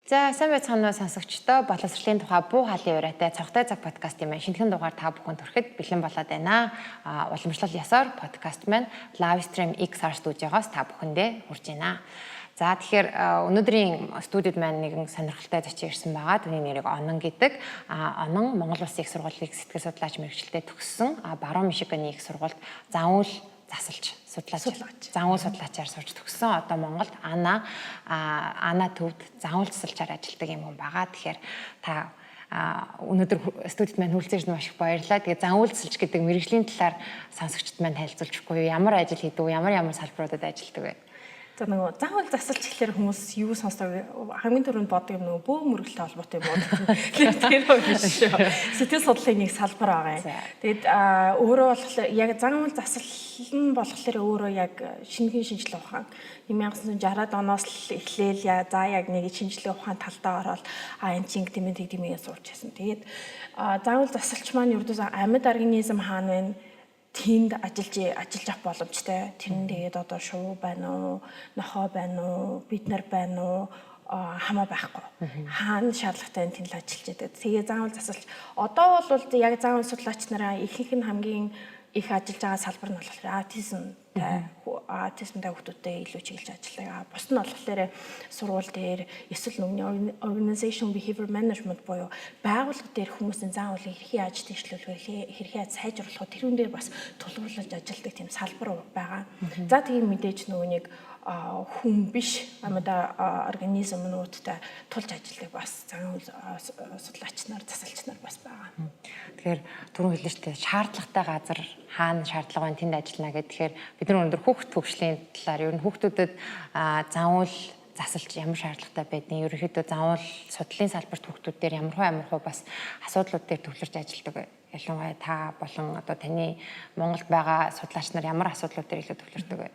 За сайн байцгаана уу сонсогчдоо боловсролын тухай буу хаалын ураатай цогтой цаг подкаст юм. Шинэхэн дугаар та бүхэнд хүрэхэд бэлэн болоод байна. Уламжлал ёсоор подкаст маань live stream XR студиогоос та бүхэндээ хүрж байна. За тэгэхээр өнөөдрийн студид маань нэгэн сонирхолтой зочин ирсэн байгаа. Түүний нэрийг Онон гэдэг. Онон Монгол Улсын их сургуулийн сэтгэл судлаач мэргэжилтэд төгссөн. Баруун Мишиганий их сургуульд заавал засалж заавал судлаачаар сурч төгссөн. Одоо Монголд Ана төвд заавал засалчаар ажилладаг юм байгаа. Тэгэхээр та өнөөдөр студид маань хүрэлцэн маш их баярлалаа. Тэгээ заавал засалч гэдэг мэргэжлийн талаар сонсогчдод маань танилцуулж өгөхгүй юу? Ямар ажил хийдэг вэ? Ямар салбаруудад ажилладаг вэ? За нөгөө заавал засалч гэхэлэр хүмүүс юу сонсдог хамгийн түрүүнд боддог юм нөгөө бөө мөргөлтэй холбоотой юм уу? Тэр биш шүү. Сэтгэл судлалын нэг салбар байгаа юм. Тэгэд өөрөө болохоор яг заавал засал нь болохоор өөрөө яг шинэхэн шинжилгээ ухаан 1960-аад оноос л эхлээл за яг нэг шинжилгээ ухаан талдаа ороод энэ чинь гэмээр сурч байсан. Тэгээд заавал засалч маань ердөөс амьд организм хаана вэ? Тэнд ажиллаж авах боломжтой. Тэрэн тэгээд одоо шувуу байна уу, нохоо байна уу, бид нар байна уу хамаа байхгүй. Хаана шаардлагатай тэнд л ажиллаж байдаг. Тэгээ заавал засалч одоо бол яг заавал судлаач нараа ихэнх нь хамгийн их ажиллаж байгаа салбар нь болохоор аутизмтай хүүхдүүдтэй илүү чиглэж ажилладаг. Бус нь болохоор сургууль дээр эсвэл нөгөө organization behavior management буюу байгууллага дээр хүмүүсийн заавал хэрхэн яаж дэвшлүүлэх вэ, хэрхэн яаж сайжруулах вэ, тэрүүн дээр бас тулгуурлаж ажилладаг тийм салбар байгаа. За тийм мэдээж нөгөө нэг хүн биш организмнуудтай тулж ажилладаг бас заавал судлаач нар, засалч нар бас байгаа. Тэгэхээр түрүүн хэлсэн шүү дээ шаардлагатай газар хаана шаардлага байна тэнд ажиллана гэхээр бид нар өнөөдөр хүүхд хөгжлийн талаар ер нь хүүхдүүдэд заавал засалч ямар шаардлагатай байдгийг ерөнхийдөө заавал судлалын салбарт хүүхдүүд дээр ямар хөө бас асуудлууд дээр төвлөрч ажилладаг. Ялангуяа та болон одоо таны Монголд байгаа судлаач нар ямар асуудлууд дээр илүү төвлөрдөг вэ?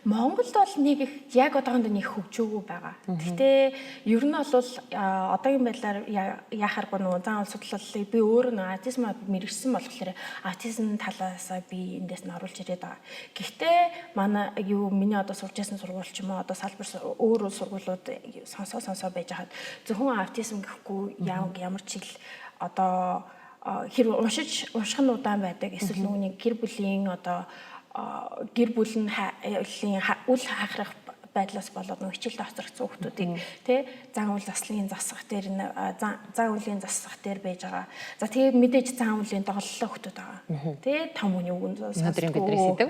Монголд бол нэг их яг одоохондоо нэг хөгжөөгүй байгаа. Гэхдээ ер нь бол одоогийн байдлаар яхааргүй нөгөө заавал судлалыг би өөрөө нөгөө аутизм мэрэгсэн болохоор аутизм талаас би эндээс нь оруулж ирээд байгаа. Гэхдээ манай миний одоо сурч байсан сургууль ч юм уу одоо салбар өөр сургуулиуд сонсоо байж хаад зөвхөн аутизм гэхгүй ямар ч ил одоо хэрэг унших нь удаан байдаг. Эсвэл нөгөө нэг гэр бүлийн одоо гэр бүл нь үл хахрах байдлаас болоод нөгөө хичээлд хоцрогдсон хүүхдүүдийг заавал заслын засах дээр заавлын засах дээр байж байгаа. За тэгээд мэдээж заавлын доголлоо хүүхдүүд байгаа. Том хүний үгэн сонсдог.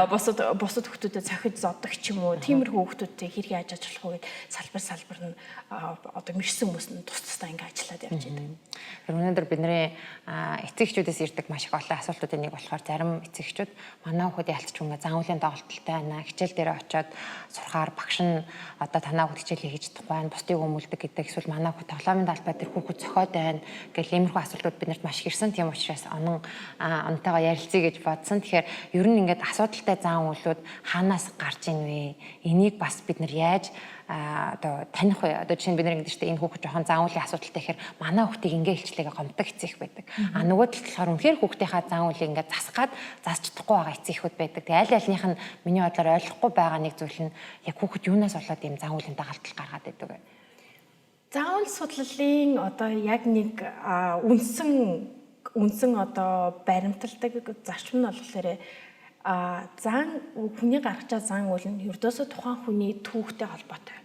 Бусад хүүхдүүдэд цохиж зоддог ч юм уу. Тиймэрхүү хүүхдүүдтэй хэрэг яаж ажиллах вэ гэд салбар нь одоо мэрсэн хүмүүс нь тусдаа ингэ ажиллаад явж байдаг. Өнөөдөр бидний эцэгчүүдээс ирдэг маш их олон асуултуудын нэг болохоор зарим эцэгчүүд манай хүүхэд ялцчихгүй заавлын доголдолтой байна. Хичээл дээр очиод сурахаар багш нь одоо танаа хүүхэд хичээлээ хийж чадахгүй байна. Бусдыг өмүүлдэг гэдэг эсвэл манай хүүхэд тоглоомын талбай дээр хүүхэд зохиод байна гэх иймэрхүү асуултууд биднэрт маш их ирсэн. Тийм учраас онтойгоо ярилцъя гэж бодсон. Тэгэхээр ер нь ингээд асуудалтай заавлууд хаанаас гарч ийн вэ? Энийг бас бид нар яаж одоо таних вэ? Одоо жишээ нь бид нар ингэдэж штэ энэ хүүхэд жоохон заавлын асуудалтай гэхээр манай хүүхдийг ингээ хэлчлээгээ гомдог эцэг байдаг. Нөгөө талд болохоор үнэхээр хүүхдийнхаа заавлыг ингээ засгаад засч чадахгүй байгаа эцэгүүд байдаг. Тэгээ аль альнийх нь миний бодлоор ойлгохгүй байгаа нэг зүйл нь яг хүүхэд юунаас болоод ийм заавлын дагалдал гаргаад байдаг вэ? Заавал судлалын одоо яг нэг үндсэн одоо баримталдаг зарчим нь болохоор хүний гаргаж байгаа зан үйл нь ердөөсөө тухайн хүний түүхтэй холбоотой.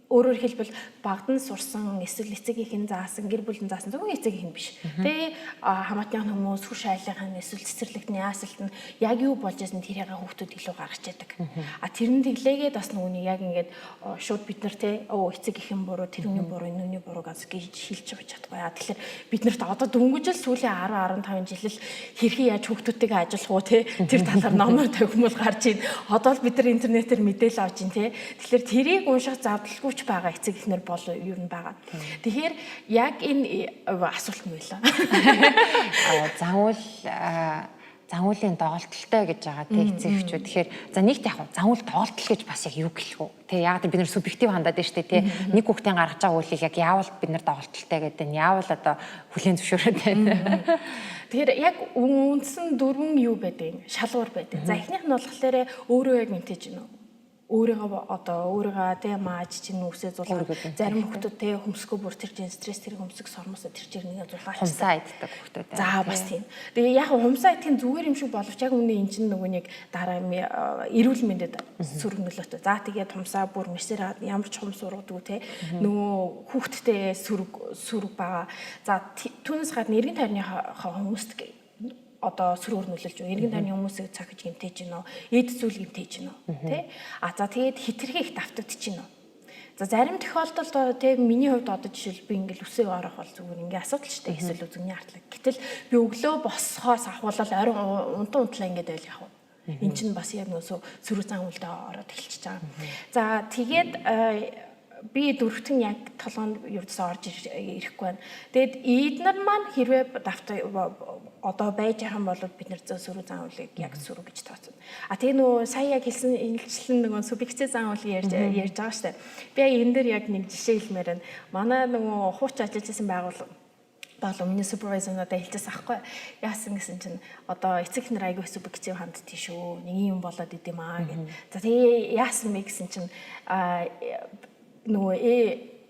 Өөрөөр хэлбэл багдан сурсан эсвэл эцэгийнхэн заасан гэр бүлийн заасан зөвхөн эцэгийнхэн биш. Хамаатны хүмүүс хурш айлынхан эсвэл цэцэрлэгтний яасалт нь яг юу болж байсан тэрийг хүүхдүүд илүү гаргаж яадаг. Тэр нь тэглээгээд бас нүуний яг ингээд шууд бид нар эцэгийнхэн буруу тэрний буруу нүуний буруу гэж хэлж чадахгүй. Тэгэхээр бид нарт одоо дөнгөж л сүүлийн 10-15 жил л хэрхэн яаж хүүхдүүдтэйгээ ажиллах уу тэр талаар номоор тавьмал гарч ийн. Одоо л бид нар интернетээр мэдээлэл авч ийн Тэгэхээр тэрийг унших завдалгүй байгаа эцэг эхнэр бол юу юм байгаа. Тэгэхээр яг энэ асуулт нь байлаа. Заавлын доголдолтой гэж байгаа эцэг эхчүүд. Тэгэхээр за нэгт яг заавал доголдол гэж бас яг юу гэлэх вэ? Яг бид нар субъектив хандаад байна шүү дээ. Нэг хүүхдийн гаргаж байгаа үйлийг яг яавал бид нар доголдолтой гэдэг нь яавал одоо хүлээн зөвшөөрөөд байна. Тэгэхээр яг үндсэн дөрвөн юу байдаг? Шалгуур байдаг. За эхнийх нь болохоор өөрөө яг мэдээж гэнэ. өөрийгөө одоо өөрийгөө тэ мааж чинь нүсээ зулгаад зарим хүмүүс тэ хөмсгөө бүр тэр чинь стресс тэр хөмсг сормосоо тэр чинь нэг зулгаач хумсаа иддэг хүмүүс. За бас тийм. Тэгээ яг хумсаа идэх нь зүгээр юм шиг боловч яг үнэ эн чинь нөгөө нэг дараа эрүүл мэндэд сөрөг нөлөөтэй. За тэгээд хумсаа бүр месээр ямар ч хумс ургадаг те нөгөө хүүхдтэй сөрөг байгаа. За түүнээс гадна эргэн тойрны хүмүүст одоо сөрөөр нөлөөлж байна. Эргэн тойрны хүмүүсийг цохиж гэмтээж гинөө, эд зүйл гэмтээж гинөө, тий? За тэгээд хитрхи их давтагдаж гинөө. За зарим тохиолдолд тий миний хувьд одоо жишээл би ингээл үсээ орох бол зүгээр ингээ асуудал шүү дээ. Эсвэл үзэгний артлаг. Гэтэл би өглөө босхоос ахуулаад орой унтаа ингээд байл явах. Эн чинь бас яг нөөсөө сөрөг зан үйлдэ ороод эхэлчихэж байгаа. За тэгээд би дөрөвтөн яг толгоонд юудаас орж ирэхгүй байна. Тэгэд эднэр маань хэрвээ одоо байж байгаа бол бид нэр сөрөг зан үйлийг яг сөрөг гэж тооцно. Тэгээ нөгөө сая яг хэлсэн илчлэн нөгөө субъектив зан үйлийг ярьж байгаа шүү дээ. Би яг энэ дээр яг нэг жишээ хэлмээр байна. Манай нөгөө хууч ажиллаж байсан байгууллага миний супервайзер надад хэлчихсэн аахгүй. Яасан гэсэн чинь одоо эцэг эхнэр аягүй субъектив ханддаг шүү. Нэг юм болоод идэм аа гэх. За тэгээ яасан бэ гэсэн чинь нөгөө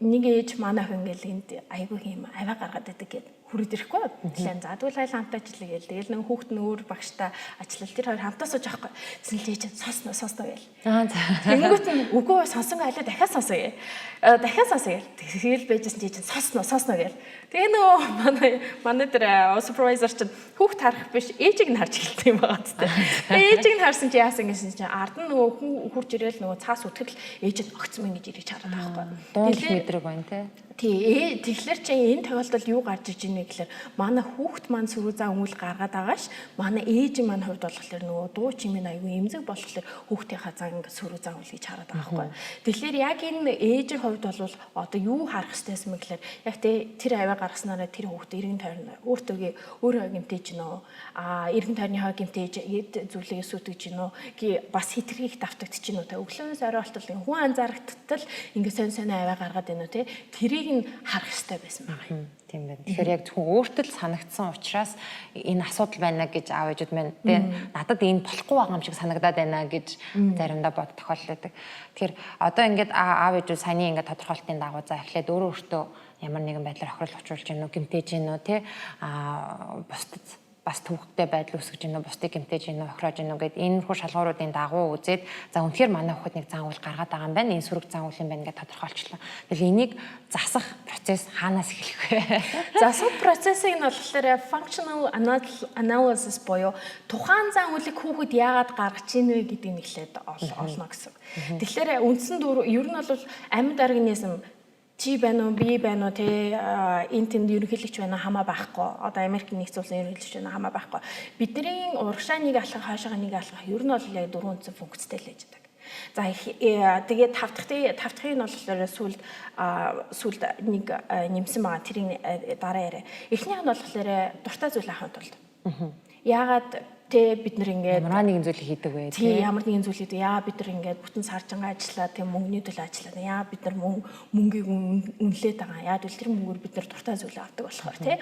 нэг ээж манай хүн ингээл энд айгүй юм аваа гаргаад идэг гэд хүрээд ирэхгүй. Тэглэн за тэгвэл хайл хамтаа ажиллая гээл. Тэгэл нэг хүүхэд нь өөр багштай ажиллал тэр хоёр хамтаа сууж байхгүй. Тэсэл ээж сонсно гээл. Тэнгүүт нь үгүй сонсон айлаа дахиад сонсоо гээл. Дахиад сонсоо гээл. Тэгэл байжсэн ээж сонсно гээл. Тэгээ нөгөө манай тэр супервайзер чинь хүүхд харах биш ээжийг нь харж эхэлсэн юм байгаа зү. Тэгээ ээжийг нь харсан чи яасан гэсэн чинь ард нь нөгөө хүн хурж ирээл нөгөө цаас үтгэл ээж нь огцсон гэж ирэж хараад байгаа байхгүй. Дуулах мэдрэг байна те. Тий, тэгэхээр чи энэ тохиолдолд юу гарч иж ийнэ гэхээр манай хүүхд маань сөрөг зан үйл гаргаад байгааш манай ээж маань хувьд болохоор нөгөө дуу чимээ аягүй эмзэг болохоор хүүхдийнхаа зан сөрөг зан үйл гэж хараад байгаа байхгүй. Тэгэхээр яг энэ ээжийн хувьд бол одоо юу харах ёстойсэн бэ гэхээр яг тэр аваа гаргаснараа тэр хүүхд эргэн тойрно өөрөө гэмтээж гинөө эргэн тойрныхоо гэмтээж зүйлээ сүтгэж гинөө бас хитрхи их давтагдаж гинөө та өглөөнөөс орой болтол хүн анзаарахтал ингээ сонь аваа гаргаад байна уу те тэрийг харах хэрэгтэй байсан байна. Тийм байна. Тэгэхээр яг зөвхөн өөртөө л санагдсан учраас энэ асуудал байна гэж аав ээжүүд маань тий надад энэ болохгүй байгаа юм шиг санагдаад байна гэж заримдаа бод тохиолддог. Тэгэхээр одоо ингээд аав ээжүүд саяны ингээд тодорхойлтын дагуу за эхлээд өөртөө ямар нэгэн байдлаар хохирол учруулж гинөө, гэмтээж гинөө тий бусдад бас төвөгтэй байдал үүсгэж гинөө, бусдыг гэмтээж гинөө, хохироож гинөө гэд энэ хүү шалгууруудын дагуу үзээд за үнэхээр манай хүүхэд нэг зан үйл гаргаад байгаа юм байна. Энэ сөрөг зан үйл юм байна гэж тодорхойлчлаа. Тэгэл энийг засах процесс хаанаас эхлэх вэ? Засах процессыг нь болохоор functional analysis буюу тухайн зан үйлийг хүүхэд яагаад гаргаж ийн вэ гэдгийг нэглээд олно гэсэн. Тэгэхээр үндсэн ер нь бол амьд организм чи байна уу, би байна уу те энэ тэнд ерөнхийлөгч байна хамаа байхгүй. Одоо Америкийн нэгдсэн улсын ерөнхийлөгч байна хамаа байхгүй. Бидний урагшаа нэг алхах, хаашаага нэг алхах ер нь бол яг дөрвөн үндсэн функцтэй л байж байгаа. За тэгээд тавтахыг нь болохоор сүлд нэг нэмсэн байгаа. Тэрийг дараа яриа. Эхнийх нь болохоор дуртай зүйл авахын тулд. Яагаад тэ бид нар ингээд ямар нэгэн зүйл хийдэг вэ? Тий, ямар нэгэн зүйл хийдэг. Яа бид нар ингээд бүтэн саржангаа ажиллаа, тийм мөнгөний төлөө ажиллаад. Яа бид нар мөнгийг үнэлээд байгаа. Яа гэвэл тэр мөнгөөр бид нар дуртай зүйл авдаг болохоор тий.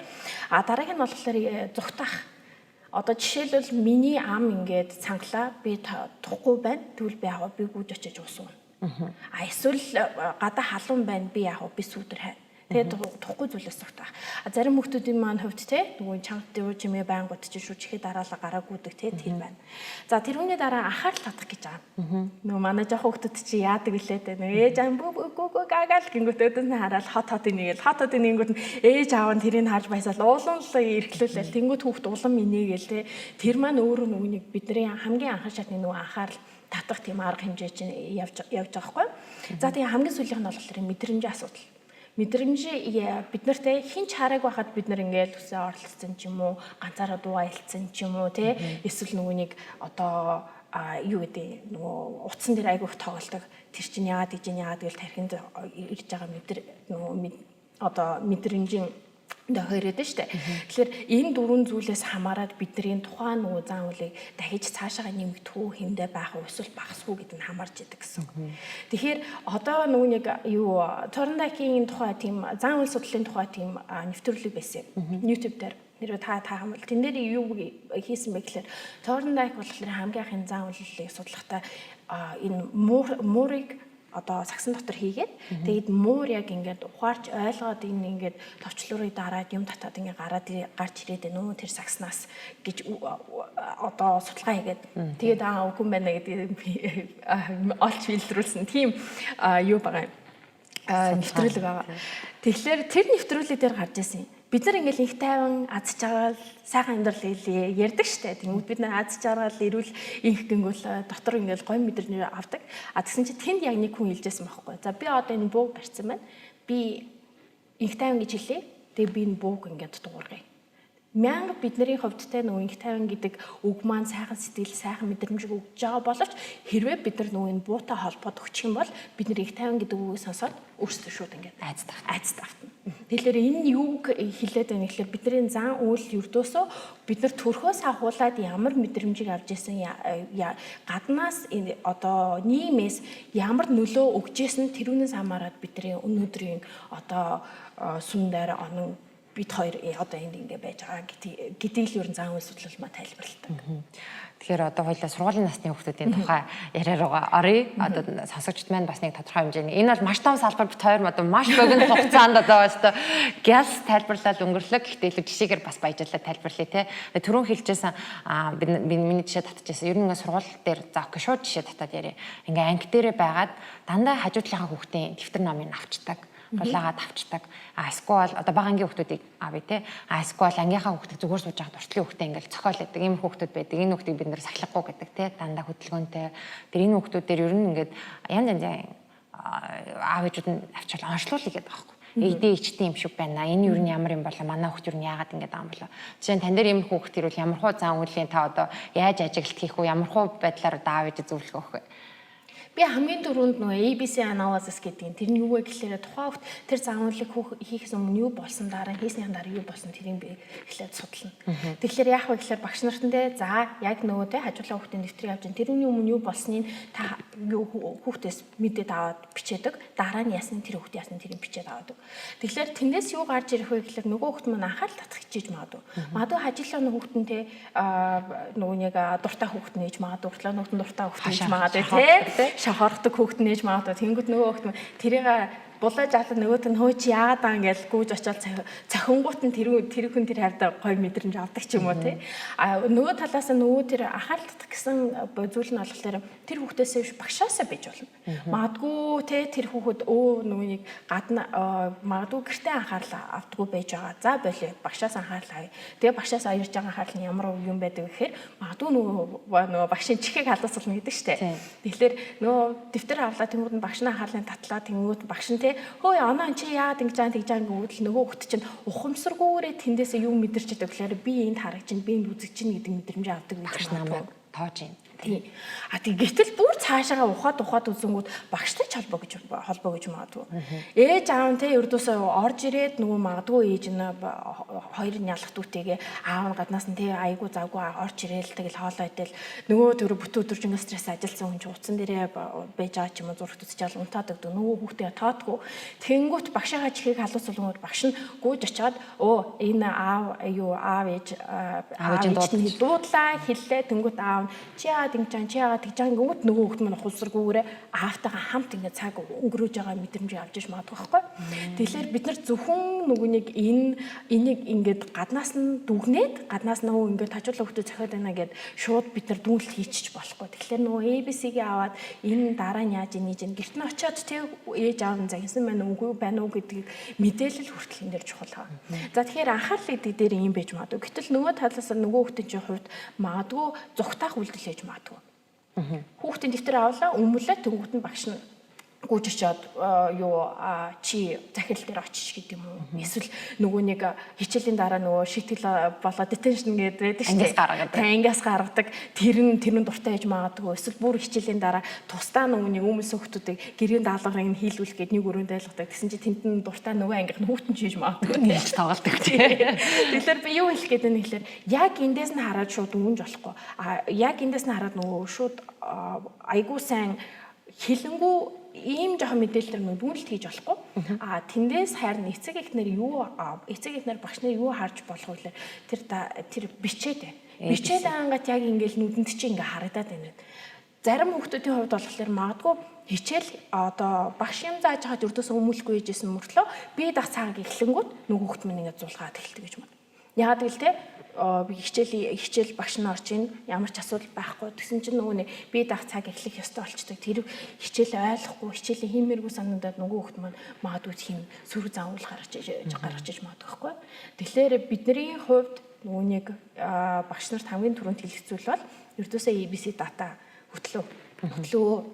Дараагийн нь болохоор зүгтах. Одоо жишээлбэл миний ам ингээд цангалаа би тухгүй байна. Тэгвэл би яах вэ? Би гүйж очиж уусна. Эсвэл гадаа халуун байна. Би яах вэ? Би сүүдэр хайна. Тэгээд тухгүй зүйлээс зүгтах. Зарим хүмүүсийн маань хувьд те нөгөө чанга дөрөв чимээ байнгут чи шүчихэд дараалал гараагүйдэг те тэр байна. За тэрүүний дараа анхаарал татах гэж байгаа. Нөгөө манай жоох хүмүүс чи яадаг вүлээ те нөгөө ээж аав гү гагаал гингүүт өдөөс нь хараад хот хотын нэнгүүд нь ээж аав нь тэрийг харж байсаал уулан л эрхлүүлээл тэнгүүд хүүхд улам инээгээл те тэр маань өөрөө нөгөө бидний хамгийн анхан шатны нөгөө анхаарал татах тийм арга хэмжээ чинь явж байгаа хгүй. За тэгээ хамгийн сүүлийнх нь болохоор мэдрэмжийн асуудал. Мэдрэмж бид нартай хинч хараг байхад бид нар ингээд үсээ оролцсон ч юм уу ганцаараа дуу аялцсан ч юм уу те эсвэл нөгөө нэг одоо юу гэдэг нөгөө утсан дээр айгүйх тоглолдог тэр чинь яагаад гэж яагаад гэл тархинд ирж байгаа одоо мэдрэмжийн дохиорээд нь штэ. Тэгэхээр энэ дөрвөн зүйлээс хамаарат бидний тухайн нөгөө зан үйлийг дахиж цаашаа нэмэгдэх үү хэмдэ байх уу эсвэл багасгүй гэдэг нь хамаарч идэг гэсэн. Тэгэхээр одоо нөгөө нэг юу Торндакийн тухай тийм зан үйл судлалын тухай тийм нэвтрүүлэг байсан юм. YouTube дээр. Нэрээ та хамбал тэн дээр юу хийсэн бэ гэхээр Thorndike болохоор хамгийн анхны зан үйлчлэлийг судлахдаа энэ муурыг одоо сагсан дотор хийгээд тэгээд муур яг ингээд ухаарч ойлгоод энэ ингээд товчлуурыг дараад юм татаад ингээд гараад гарч ирээд нөө тэр сагснаас гэж одоо судалгаа хийгээд тэгээд үгүй юм байна гэдэг олж илрүүлсэн тийм юу байгаа юм нэвтрүүлэг байгаа. Тэгэхээр тэр нэвтрүүлэг дээр гарч ирсэн. Бид нар ингээл их тайван аз жаргал сайхан амьдрал хийлээ ярьдаг штэ. Тэнгүүд бид нар аз жаргал ирүүл инх гингүүл дотор ингээл гой мэдрэмж авдаг. Тэгсэн чинь тэнд яг нэг хүн хэлжсэн байхгүй. За би одоо энэ бууг барьсан байна. Би инх тайван гэж хэлээ. Тэгээ би энэ бууг ингээд дуургая. Мянга бидний хувьд те нөгөө инх тайван гэдэг үг маань сайхан сэтгэл, сайхан мэдрэмжийг өгж байгаа боловч хэрвээ бид нар нөгөө энэ буутай холбоод өгчих юм бол бид нар инх тайван гэдэг үгийг сонсоод өөрсдөө шууд ингээд айц тавтана. Тэгэхээр энэ юуг хэлээд байна гэхээр бидний зан үйл ердөөсөө бид нар төрхөөс ахуулаад ямар мэдрэмжийг авч ирсэн гаднаас одоо нийгмээс ямар нөлөө өгж ирсэн тэрүүнээс хамаарат бидний өнөөдрийн одоо сүм дээр онон бид хоёр одоо энд ингэ байж байгаа гэдгийг л ер нь зан үйл судлал маа тайлбарладаг. Тэгэхээр одоо хоёулаа сургуулийн насны хүүхдүүдийн тухай яриад байгаа. Орё одоо сонсогчд маань бас нэг тодорхой хэмжээний энэ бол маш том салбар бит хоёр одоо маш богино хугацаанд одоо өстой гялс тайлбарлаад өнгөрлөг. Гэхдээ илүү жишээгээр бас баяжуулаад тайлбарлая те. Түрүүн хэлжсэн миний жишээ татчихсан. Ер нь ингээ сургууль дээр за окей шууд жишээ татаад яриа. Ингээ анги дээрээ байгаад дандаа хажуудлынхаа хүүхдийн дэвтэр номыг авчдаг. Булаагаад авчдаг. Эсвэл одоо бага ангийн хүүхдүүдийг авъя те. Эсвэл ангийнхаа хүүхдүүд зүгээр сууж байгаа дуртлын хүүхдээ ингээл цохиолдаг. Ийм хүүхдүүд байдаг. Энэ хүүхдийг бид нэр сахилахгүй гэдэг те. Дандаа хөдөлгөөнтэй. Тэр энэ хүүхдүүдээр ер нь ингээд янз янзын аав ээжүүд нь авчвал онцлуулъя гэдэг байхгүй. Эдээ ичтэй юм шиг байна. Энэ юу нь ямар юм болоо манай хүүхд юу нь яагаад ингэж байгаа юм болоо. Жишээ нь тань дээр юм хүүхд ирвэл ямар хуу зан үйлийн та одоо яаж ажиглалт хийх үү, ямар хуу байдлаар даав ээж зөвлөх өгөх вэ? Би хамгийн түрүүнд нөгөө ABC analysis гэдэг тэр нь юу вэ гэхээр тухайн хүүхд тэр зан үйлийг хийхээс өмнө юу болсон дараа хийсний дараа юу болсон тэрийг би эхлээд судална. Тэгэхээр яах вэ гэхээр багш нартан дээр за яг нөгөө те хажуулаа хүүхдийн дэвтрийг авч ин тэрүүний өмнө юу болсныг та хүүхдээс мэдээд аваад бичээдэг. Дараа нь ясны тэр хүүхд ясны тэрийг бичээд аваад. Тэгэхээр тэндээс юу гарч ирэх вэ гэхээр нөгөө хүүхд маань анхаарал татах хичээж магадгүй. Магадгүй хажуулаа хүүхдэн те нөгөө нэг дуртай хүүхд нээж магадгүй уртлаа хүүхдэн дуртай хүүхд нээж магадгүй те шахардаг хүүхд нээж магадгүй. Тэнгүүд нөгөө хүүхд тэрийг булаа жаалаад нөгөөт нь хөөч яагаад аа ингээл гүйж очоод цохингуут нь тэр хүн тэр хавьда гоё мэдрэмж авдаг ч юм уу тий. А нөгөө талаас нь нөгөө тэр анхаарал татах гэсэн зүйл нь болохоор тэр хүүхдээсээ багшаасаа байж болно. Магадгүй тий тэр хүүхэд нөгөө нэг гадна магадгүй гэртээ анхаарал автгүй байж байгаа. За болио багшаас анхаарал авъя. Тэгээ багшаас аярж байгаа анхаарал нь ямар юм байдаг гэхээр магадгүй нөгөө багшийн чихийг халуусална гэдэг штэ. Тэгэхээр нөгөө дэвтэр авлаа тэнгууд нь багш нь анхаарлын татлаа тэнгууд багш нь хөөе оноо чи яагаад ингэж байгаа тэгж байгаа гэвэл нөгөө хүүхд чинь ухамсаргүйрээ тэндээсээ юу мэдэрч байгаа гэхээр би энд харагч чинь би энд үзэж чинь гэдэг мэдрэмж авдаг гэж намайг тоож юм. Тий. Гэтэл бүр цаашаага ухаад үзэнгүүт багштай ч холбоо гэж магадгүй. Ээж аав нь те ердөөсөө орж ирээд нөгөө магадгүй ээж нь хоёр нь ялах дүүтэйгээ аав нь гаднаас нь те айгу завгүй орж ирээл тэгэл хоолоо идэл нөгөө төр бүтэн өдөржингөө стресс ажилласан хүн ч утсан дээрээ байж байгаа ч юм уу зурагт үзчихэл унтаад өгдөө нөгөө хүүхдээ тоодгүй. Тэнгүүт багшаагаа чихийг халуусуулгууд багш нь гүйж очиод энэ аав ээж нь дуудлаа хэллээ тэнгүүт аав нь чи чи яагаад тэгж байгаа гүт нөгөө хүүхд маань ухалсаргүйгээрээ аавтайгаа хамт ингээд цаг өнгөрөөж байгаа мэдрэмж авч иж магадгүй байхгүй. Тэгэхээр бид нар зөвхөн нөгөө нэг энийг ингээд гаднаас нь дүгнээд гаднаас нөгөө ингээд хажуулаа хүүхдэд захиад байна гэд шууд бид нар дүнэлт хийчих болохгүй. Тэгэхээр нөгөө ABC-гээ аваад энэ дараа нь яаж нээж ин гэрт нь очиод тэг ээж аав нь загинсан байна уу байна уу гэдгийг мэдээлэл хүртэл энэ дээр чухал байгаа. За тэгэхээр анхаарал гэдэг дээр юм байж магадгүй. Гэтэл нөгөө талаас нь нөгөө хүүхдийн чинь хувьд магадгүй зүгтаах үйлдэл хийж магадгүй. Хүүхдийн дэвтэр авлаа өмөлөө тэнгуут нь багш нь гүйж очиод чи захирал дээр очиж гэдэг юм уу. Эсвэл нөгөө нэг хичээлийн дараа нөгөө шийтгэл болоод detention гэдэг байдаг шүү дээ. Ангиас гаргадаг. Тэр нь дуртай байж магадгүй. Эсвэл бүр хичээлийн дараа тусдаа нөгөө нэг өмнөсөн хүүхдүүдийг гэрийн даалгаврыг нь хийлгүүлэх гэдэг нэг өрөөнд байлгадаг. Тэгсэн чинь тэнд нь дуртай нөгөө ангийнх нь хүүхдэн хийж магадгүй. Тэгж тоглолдог тийм. Тэгэхээр би юу хэлэх гээд байна гэхээр яг эндээс нь хараад шууд өнгөж болохгүй. Яг эндээс нь хараад нөгөө шууд айгуу сайн хилэнгүү ийм жоохон мэдээлэлээр мөнгөлт хийж болохгүй. Тэндээс харин эцэг эхнэр багш нар юу харж болох вэ? Тэр бичээд ангаад яг ингээл нүдэнд чинь ингээ харагдаад байна. Зарим хүүхдүүдийн хувьд болохоор магадгүй хичээл одоо багш юм зааж хаад өрдөөс өмүүлэхгүй ээжсэн мөртлөө би дах цагааг эхлэнгүүт нөгөө хүүхд минь ингээ зулгаад эхэлдэг гэж байна. Яагаад гэвэл те би хичээл багш нь орж ийн ямар ч асуудал байхгүй гэсэн чинь нөгөө нэг би дах цаг эхлэх ёстой болчтой. Тэр хичээл ойлгохгүй хичээлийн хиймээргүй санагдаад нөгөө хүүхд маань магадгүй тийм сөрөг заавал гаргаж иж магадгүй байхгүй. Тэгэхээр бидний хувьд нөгөө нэг багш нарт хамгийн түрүүнд хэлэх зүйл бол ердөөсөө ABC дата хөтлөө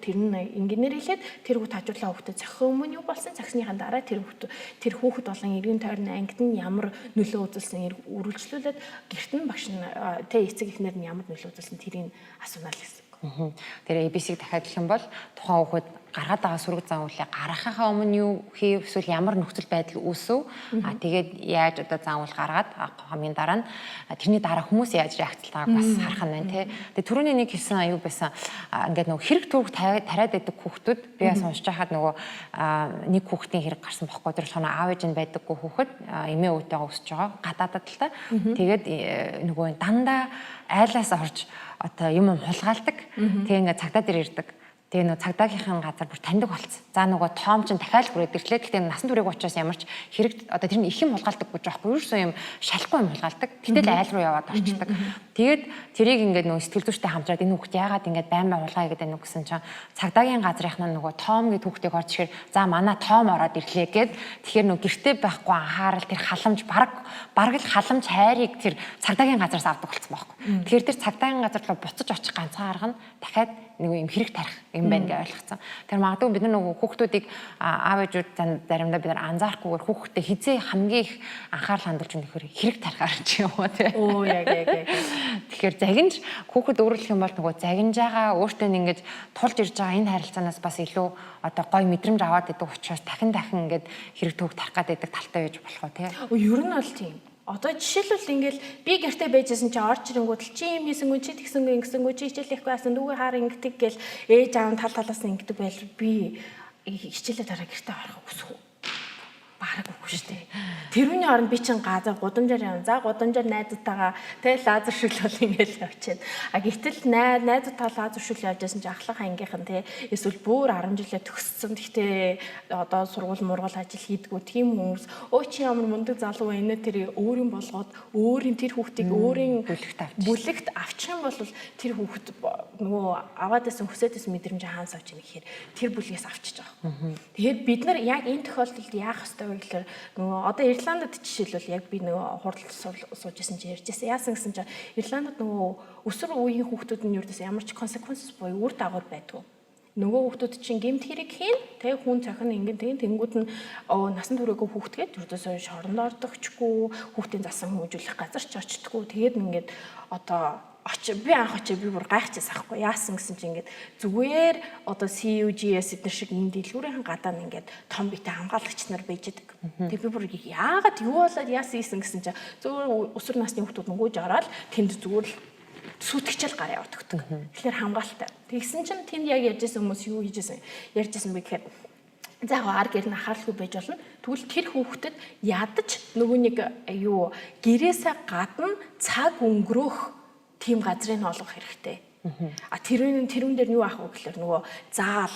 тэр нь инженеэр хэлээд тэр хүүхд хажуудлаа хүүхдэд зохион өмнө юу болсон загсныхаа дараа тэр хүүхд болон эргэн тойрны ангид нь ямар нөлөө үзүүлсэн үргэлжлүүлээд гэрт нь багш нь тэ эцэг эхнэр нь ямар нөлөө үзүүлсэн тэрийг асуунаа л гэсэн. Тэр ABC-г дахиад хэлэх юм бол тухайн хүүхэд гаргаад байгаа сөрөг заавлыг гаргахаа өмнө юу хийв эсвэл ямар нөхцөл байдал үүсв тэгээд яаж одоо заавал гаргаад хамгийн дараа нь тэрний дараа хүмүүс яаж реакцлтайг бас харах нь байна тий. Тэгээд түрүүний нэг хэлсэн аюу байсан ингээд нөгөө хэрэг төвөг тариад байдаг хүүхдүүд би бас уншиж байхад нөгөө нэг хүүхдийн хэрэг гарсан бохгүй тэр болохоор аав ээж нь байдаггүй хүүхэд эмээ өвдөйгөө өсөж байгаа гадаадад л та. Тэгээд нөгөө дандаа айлаас орж одоо юм хулгаалдаг. Тэгээ ингээд цагдаа дээр ирдэг. Тэгээ нөгөө цагдаагийнхын газар бүр таньдаг болцсон. За нөгөө тоом чинь дахиад бүрээд ирлээ. Гэхдээ насан туршиг учраас ямар ч хэрэг одоо тэр нь их юм хулгаалдаг гэж байхгүй юу? Ерөөсөө юм шалахгүй юм хулгаалдаг. Гэтэл айл руу яваад орчдөг. Тэгээд тэрийг ингээд нөгөө сэтгэл зүйчтэй хамтраад энэ хүүхд яагаад ингээд баймаа хулгая гэдэг нүг гэсэн чинь цагдаагийн газрынхаа нөгөө тоом гэдэг хүүхдийг орж ирэхээр за манай тоом ороод ирлээ гэд тэгэхээр нөгөө гэртээ байхгүй анхаарал тэр халамж бараг л халамж хайрыг тэр цагдаагийн газраас авдаг болсон байхгүй. Тэгэхээр тэр цагдаагийн газар руу буцаж очих ганцхан арга нь дахиад нэг юм хэрэг тарих юм байна гэж ойлгоцсон. Тэр магадгүй бид нар нөгөө хүүхдүүдийг аав ээжүүд заримдаа бид нар анзаарахгүйгээр хүүхдэд хизээ хамгийн их анхаарал хандуулж өгөх хэрэг тарихаар ч юм уу тий. Оо яг. Тэгэхээр загинж хүүхэд өөрөлдөх юм бол нөгөө загинж байгаа өөртөө ингэж тулж ирж байгаа энэ харилцаанаас бас илүү одоо гой мэдрэмж аваад идэг учраас дахин ингэж хэрэг төвөг тарих гэдэг талтай байж болох уу тий. Ер нь бол тийм. Одоо жишээлбэл ингээл би гэртээ байжсэн чи орж ирэнгүүт чи юм хийсэнгүү чи тэгсэнгүү ингэсэнгүү чи хичээлэхгүй асан дүүгээ хаар ингэдэг гэл ээж аав талаас нь ингэдэг байл би хичээлээ дараа гэртээ орох үсэхгүй бараг үгүй шүү дээ. Тэрүүний оронд би чин газар гудамжаар явна. За гудамжаар найзуудтайгаа тэгэл лазер шүл бол ингээл явчихна. Гэтэл найзуудтайгаа лазер шүл явжсэн чи ахлах ангийнхан те эсвэл бүр 10 жилээ төгссөн. Гэхдээ одоо сургууль мургал ажил хийдгүү тийм хүмүүс өө чи ямар мундаг залуу байна тэр өөрийн болгоод өөрийн тэр хүүхдийг өөрийн бүлэгт авчих юм бол тэр хүүхд нөгөө аваадсэн хүсээдсэн мэдрэмж хаанс авч ийн гэхээр тэр бүлгээс авчиж байгаа. Тэгэхээр бид нар яг энэ тохиолдолд яах ёстой гэхээр нөгөө одоо Ирландд жишээлбэл яг би нөгөө хурал сууж исэн чи ярьжсэн. Яасан гэсэн чинь Ирландд нөгөө өсвөр үеийн хүүхдүүд нь юурдээс ямар ч consequences буюу үр дагавар байдгүй. Нөгөө хүүхдүүд чинь гэмт хэрэг хийн тэг хүн цахин ингэн тэнгүүд нь насан туршаагүй хүүхдгээд юурдээс шоронд ордогчгүй хүүхдийн засан хүмүүжүүлэх газар ч очтгүй. Тэгээд ингээд одоо би анх очив би бүр гайхчихсан аахгүй яасан гэсэн чинь ингээд зүгээр одоо CUGS эдгээр шиг энэ дэлгүүрийн гадаа нь ингээд том битэй хамгаалагч нар байж идэг. Тэгээ би бүр яагаад юу болоод яасан гэсэн чинь зүгээр өсвөр насны хүүхдүүд нөгөөж ороод тэнд зүгээр л сүтгэжэл гар яваад өгдөг. Тэгэхээр хамгаалалтай. Тэгсэн чинь тэнд яг ярьжсэн хүмүүс юу хийжсэн бэ гэхээр за ар гэр нь анхааралгүй байж болно. Тэгвэл тэр хүүхдэд ядаж нөгөө нэг гэрээсээ гадна цаг өнгөрөх тийм газрыг олгох хэрэгтэй. Тэрүүн дээр нь юу аах вэ гэхээр нөгөө заал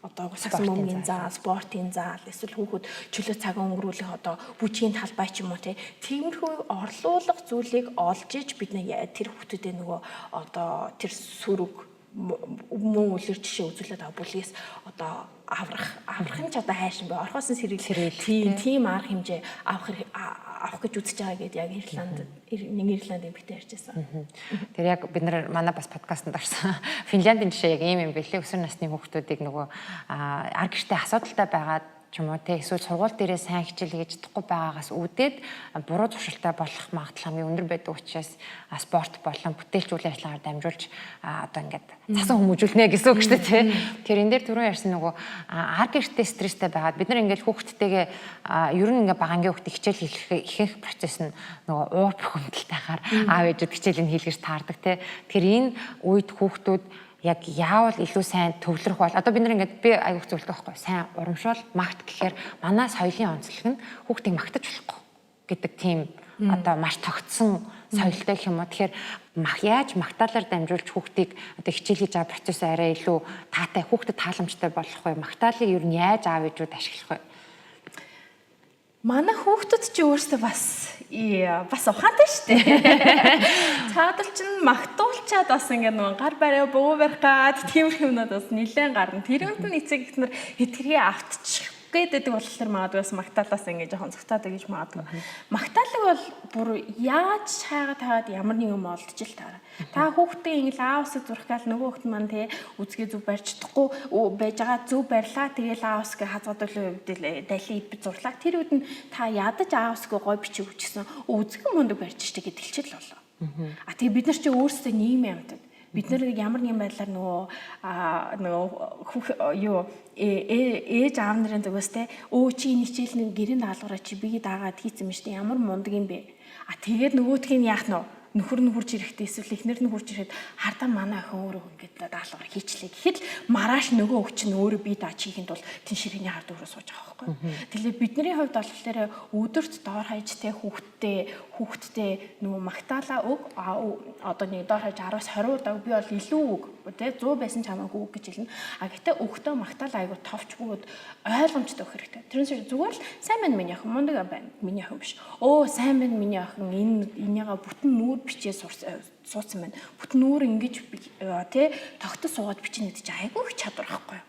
одоо сагсан мөнгөний заал, спортын заал, эсвэл хүүхэд чөлөө цаг өнгөрүүлэх одоо бүжгийн талбай ч юм уу тиймэрхүү орлуулах зүйлийг олж иж бид тэр хүүхдэд нөгөө одоо тэр сүрэг мөн үлэр жишээ үзүүлээд байгаа бүлгээс одоо аврах юм ч одоо хайшин бай. Орхоос нь сэрэл тийм арга хэмжээ авах гэж үзэж байгаа гэдээ яг Ирланд эмэгтэй ярьжсэн. Тэр яг бид нар манай бас подкастт орсон Финляндийн жишээ яг ийм байлээ. Өсвөр насны хүүхдүүдийг нөгөө ар гэртээ асуудалтай байгаад ч юм уу те эсвэл сургууль дээрээ сайн хичээл хийж чадахгүй байгаагаас үүдээд буруу туршилттай болох магадлал хамгийн өндөр байдаг учраас спорт болон бүтээлч үйл ажиллагаар дамжуулж одоо ингээд цасан хүмүүжүүлнэ гэсэн үг шүү дээ те. Тэгэхээр энэ дээр түрүүн ярьсан нөгөө ар гэртээ стресстэй байгаад бид нар ингээд хүүхдтэйгээ ер нь ингээд багангийн хүүхд хичээл хийх процесс нь нөгөө уур бухимдалтайгаар аав ээжүүд хичээлийг хийлгэж таардаг те. Тэгэхээр энэ үед хүүхдүүд яг яавал илүү сайн төвлөрөх бол одоо бид нар ингээд би аяг зөвлөдөг байхгүй сайн урамшуул магт гэхээр манай соёлын онцлог нь хүүхдийг магтаж болохгүй гэдэг тийм одоо маш тогтсон соёлтой гэх юм уу. Тэгэхээр яаж магтаалаар дамжуулж хүүхдийг одоо хичээл хийж байгаа процессыг арай илүү таатай хүүхдэд тааламжтай болгох вэ? Магтаалыг ер нь яаж аав ээжүүд ашиглах вэ? Манай хүүхдүүд ч өөрсдөө бас ухаантай шүү дээ. Цаадал чинь магтуулчаад бас ингээд нөгөө гар бариа бөө барих гад тиймэрхүү юмнууд бас нэлээд гарна. Тэр үнд нь эцэг ихнэр хэтрхий автчих гэдэг болохоор магадгүй бас магтаалаас ингээд жоохон цогтаад гэж магадгүй. Магтаалыг бол бүр яаж шаагаад ямар нэг юм олдож л таараа. Та хүүхдээ ингээд аавсыг зурх гал нөгөө хүүхд маань те үзгээ зүг барьж чадахгүй байж байгаа зүг барьлаа тэгэл аавсыг хазгаадуулын үед дали ид зурлаа. Тэр үед нь та ядаж аавсыг гой бичиг өгчсөн үзгэн мундаг барьж штэ гэдэлчил болоо. Тэгээ бид нар чи өөрсдөө нийгмийн амьтад бид нар ямар нэгэн байдлаар ээж аав нарын зүгээс те чи хичээл нэг гэрийн даалгавраа чи биеийг даагаад хийцэн мэт ямар мундаг юм бэ. Тэгээд нөгөөдгийг нь яах нь нөхөр нь хурж ирэхдээ эсвэл эхнэр нь хурж ирэхэд хардаа манай охин өөрөө ингээд даалгавар хийчлээ гэхэд маргааш нөгөө өвч нь өөрөө бие дааж хийхэд бол тэн ширээний хард өөрөө сууж байгаа байхгүй. Тэгэхээр бидний хувьд болохоор өдөрт доор хаяж те хүүхдтэй нөгөө магтаалаа өг одоо нэг доор хаяж 10-20 удаа би бол илүү өг те 100 байсан ч хамаагүй өг гэж хэлнэ. Гэтээ өгтөө магтаалаа айгу товч бөгөөд ойлгомжтой өгөх хэрэгтэй. Тэрнээс зүгээр л сайн байна миний охин мундаг байна миний охин биш. Сайн байна миний охин энийгээ бүтэн нүүр бичээ суудсан байна. Бүтэн нүүр ингэж тий тогтос суугаад бичнэ гэдэг чинь айгүй их чадвар байхгүй юу.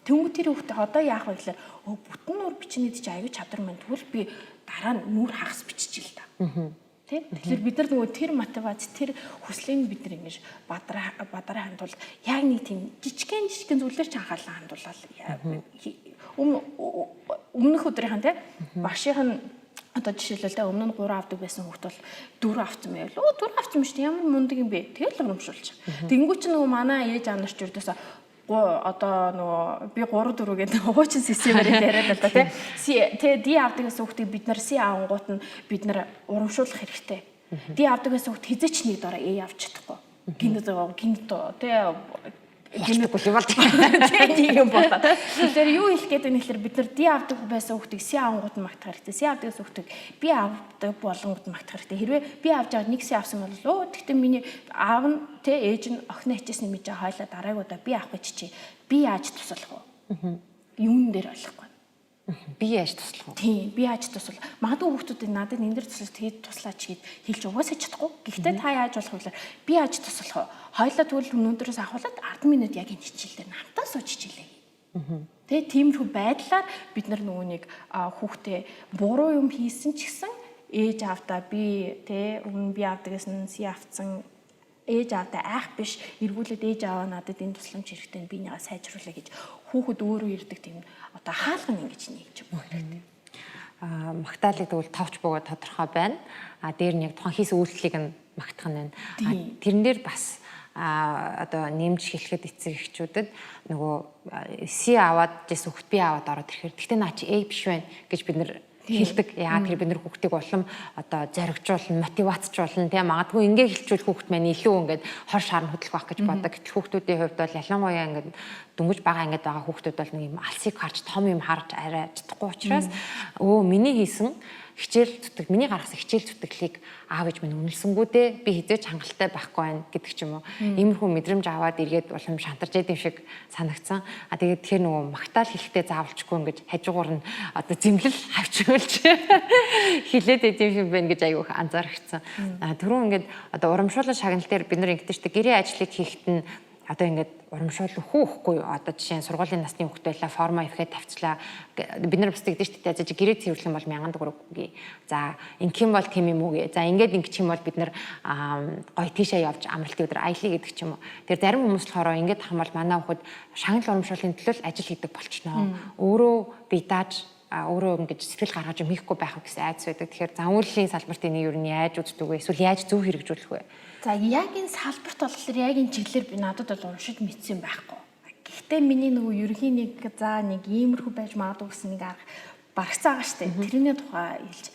Тэнгүү тэр хүүхдээ одоо яах вэ гэхээр бүтэн нүүр бичнэ гэдэг чинь айгүй чадвар маань тэгвэл би дараа нь нүүр хагас биччихэ л да. Тий. Тэгэхээр бид нар нөгөө тэр мотивац тэр хүслийг бид нар ингэж бадараа хандвал яг нэг тийм жижигхэн зүйлээр ч анхаалаа хандуулаад өмнөх өдрийнхэн тий багшийн одоо жишээлбэл өмнө нь 3 авдаг байсан хүүхд бол 4 авсан байв. 4 авсан биш ямар мундаг юм бэ? Тэгэл урамшуулчих. Тэнгүү чи нөгөө манай ээж аав нар ч үрдээс одоо нөгөө би 3 4 гэдэг хуучин системээр яриад л да тий ди авдаг гэсэн хүүхдийг бид нар си авангууд нь бид нар урамшуулах хэрэгтэй. Ди авдаг гэсэн хүүхд хизээч нэг дараа авч чадахгүй. Гинт тий гинэгүй бол тийм юм болоо. Тэгэхээр юу хэлэх гээд байна гэхээр бид нар ди авдаг байсан хүүхдийг си авангууд нь магтах хэрэгтэй. Си авдаг хүүхдийг би авдаг болгонгууд нь магтах хэрэгтэй. Хэрвээ би авч аваад нэг си авсан бол тэгтээ миний аав нь тэ ээж нь охин ачаасны мэдээ хойлоо дараагуудаа би авах гэж чи би яаж туслах вэ? Юун дээр ойлгохгүй. Би яаж туслах вэ? Тийм, би яаж туслах. Магадгүй хүүхдүүд надад энэ дээр туслаач гэд хэлж угаасаа чадахгүй. Гэхдээ та яаж болох вэ? Би яаж туслах вэ? Хойлоо тэгвэл өнөөдрөөс ахуулаад 10 минут яг энэ хичээл дээр хамтаа сууж хичээлээ. Тэгээ тиймэрхүү байдлаар бид нар нөгөө нэг хүүхдээ буруу юм хийсэн ч гэсэн ээж аавдаа би өмнө би авдаг гэсэн си авцсан ээж аавдаа айх биш эргүүлээд ээж ааваа надад энэ тусламж хэрэгтэй би нэгээ сайжруулъя гэж хүүхэд өөрөө ирдэг тийм одоо хаалган ингэж нэгж өгөх. Магтаалыг тэгвэл товч бөгөөд тодорхой байна. Дээр нь яг тухайн хийсэн үйлчлэгийг нь магтах нь байна. Тэрэн дээр бас одоо нэмж хэлэхэд эцэг эхчүүдэд нөгөө си аваад жис хүүхд би аваад ороод ирэхээр тэгтээ наа чи A биш байна гэж бид нэр хэлдэг. Яагаад тэр бид нар хүүхдийг улам одоо зоригжуулна, мотивацжуулна тийм магадгүй ингээ хэлчихвэл хүүхд маань илүү ингээд хор шарн хөдлөх байх гэж бодог. Гэтэл хүүхдүүдийн хувьд бол ялангуяа ингээд дөнгөж бага ангид байгаа хүүхдүүд бол нэг юм алсыг харж том юм харж арай чадахгүй учраас миний хийсэн хичээл зүтг миний гаргасан хичээл зүтгэлийг аав ээж минь үнэлсэнгүү дээ би хизээч хангалттай байхгүй байна гэдэг ч юм уу. Иймэрхүү мэдрэмж аваад эргээд улам шантарч идэм шиг санагдсан. Тэгээд тэгэхээр нөгөө магтаал хэлэхдээ заавалчгүй ингэж хажуугаар нь одоо зэмлэл хавчруулж хилээд идэм шиг байна гэж аягүй анзаарчихсан. Түрүүн ингээд одоо урамшуулал шагнал дээр бид нар ингэдэж штэ гэрээ ажлыг хийхэд нь одоо ингээд урамшуул өгөхгүй юу? Одоо жишээ нь сургуулийн насны хүүхд байлаа, форма ирэхэд тавьчлаа. Бид нар бас тэгдэж штэ за гэрээ цэвэрлэх юм бол 1000 төгрөг өгье. За ингэм бол тийм юм уу гэ. За ингээд ингэчих юм бол бид нар гоё тийшээ явж амралтын өдөр аялье гэдэг ч юм уу. Тэр зарим хүмүүс болохоор ингээд хамбал манай хүүхд шагнал урамшууллын төлөө ажил хийдэг болчихноо. Өөрөө бие дааж өөрөө ингэж сэтгэл гаргаж юм хийхгүй байх гэсэн айдас байдаг. Тэгэхээр загварлын салбарт энийг юу яаж үздэг вэ? Эсвэл яаж зөв хэрэгжүүлэх вэ? За яг энэ салбарт болохоор яг энэ чиглэлээр би надад бол уншиж мэдсэн байхгүй. Гэхдээ миний нөгөө ерөнхийн нэг иймэрхүү байж магадгүй гэсэн нэг арга барагцаа байгаа штэ. Тэрний тухай хэлж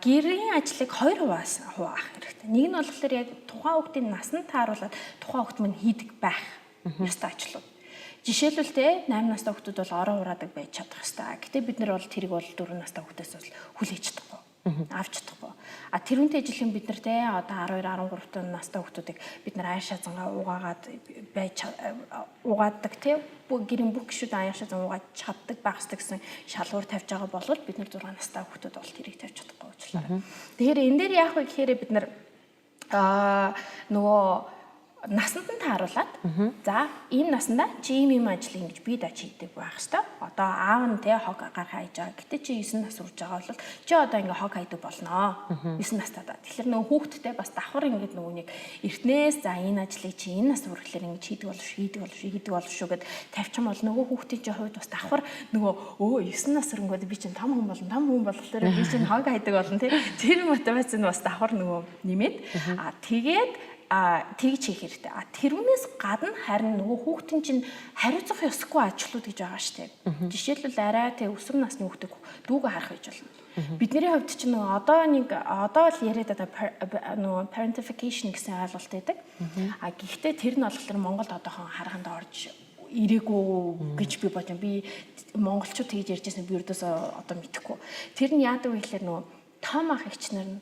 гэрийн ажлыг 2 хуваах хэрэгтэй. Нэг нь болохоор яг тухайн хүүхдийн насанд тааруулаад тухайн хүүхд мань хийдэг байх. ёстой ажлууд. Жишээлбэл те 8 настай хүүхдүүд бол орон ураадаг байж чадах хэвээр. Гэтэ бид нар бол тэрийг бол 4 настай хүүхдээс бол хүлээж чадахгүй. Авч чадахгүй. А тэрүүнтэй жилийн бид нар те одоо 12 13 настай хүүхдүүдийг бид нар аашаа зангаа угаагаад угаадаг те гэрийн бүх гişүүд аашаа зангаа угаад чаддаг багсдаг гэсэн шалгуур тавьж байгаа бол бид нар 6 настай хүүхдүүд бол тэрийг тавьж чадахгүй уучлаарай. Тэгэхээр энэ дээр яах вэ гэхээр бид нар нөгөө насанд нь тааруулаад за ийм наснда чи ийм ажил ингэж бие дааж хийдэг байх хэвээр. Одоо аав нь те хог гарах хайж байгаа. Гэтэ чи 9 нас хүрч байгаа бол чи одоо ингээ хог хайдаг болноо. 9 настай да. Тэгэхээр нөгөө хүүхдтэй бас давхар ингээд нөгөө нэг эртнээс за энэ ажлыг чи энэ нас хүрэхлээр ингэж хийдэг болов шүү гэд тавьчих бол нөгөө хүүхдийн чинь хувьд бас давхар нөгөө 9 нас өрөнгөд би чинь том хүн болохоор би чинь хог хайдаг болно те. Тэр мотивац нь бас давхар нөгөө нэмээд тэгээд тэгж хийх хэрэгтэй. Тэрүүнээс гадна харин нөгөө хүүхдийн чинь хариуцах ёсгүй ажлууд гэж байгаа штеп. Жишээлбэл арай тэг өсвөр насны хүүхдийг дүүгээ харах гэж болно. Бидний хувьд чинь нөгөө одоо л яриад байгаа нөгөө parentification гэсэн ойлголт байдаг. Гэхдээ тэр нь болохоор Монголд одоохон харганд орж ирээгүй гэж би бодож байна. Би монголчууд тэгж ярьж байсан би ердөөсөө одоо мэдэхгүй. Тэр нь яадаг вэ гэхээр нөгөө том ах эгчнэр нь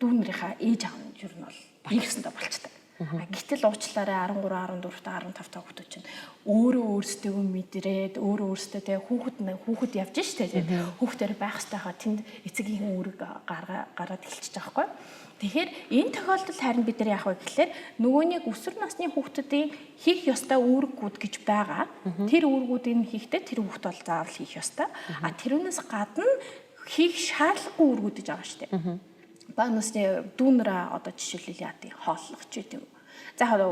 дүүнэрийнхаа ээж аав нь ер нь бол ирсэндээ болчдаг. Гэтэл уучлаарай 13, 14, 15 та хүүхдүүд чинь өөрөөсөө мэдрээд өөрөөсөө тэ хүүхэд явж штэ тэ хүүхдээр байх хэвээр тэнд эцгийн үүрэг гараад эхэлчихэж байгаа хгүй. Тэгэхээр энэ тохиолдолд харин бид нар яах вэ гэхээр нөгөө нэг өсвөр насны хүүхдүүдийн хийх ёстой үүрэгүүд гэж байгаа. Тэр үүргүүдийг хийхдээ тэр хүүхд бол заавал хийх ёстой. Тэрүүнээс гадна хийх шаардлагагүй үүргүүд гэж байгаа штэ. Банусны дүүнрээ одоо жишээлбэл яадыг хооллох ч гэдэг. За 7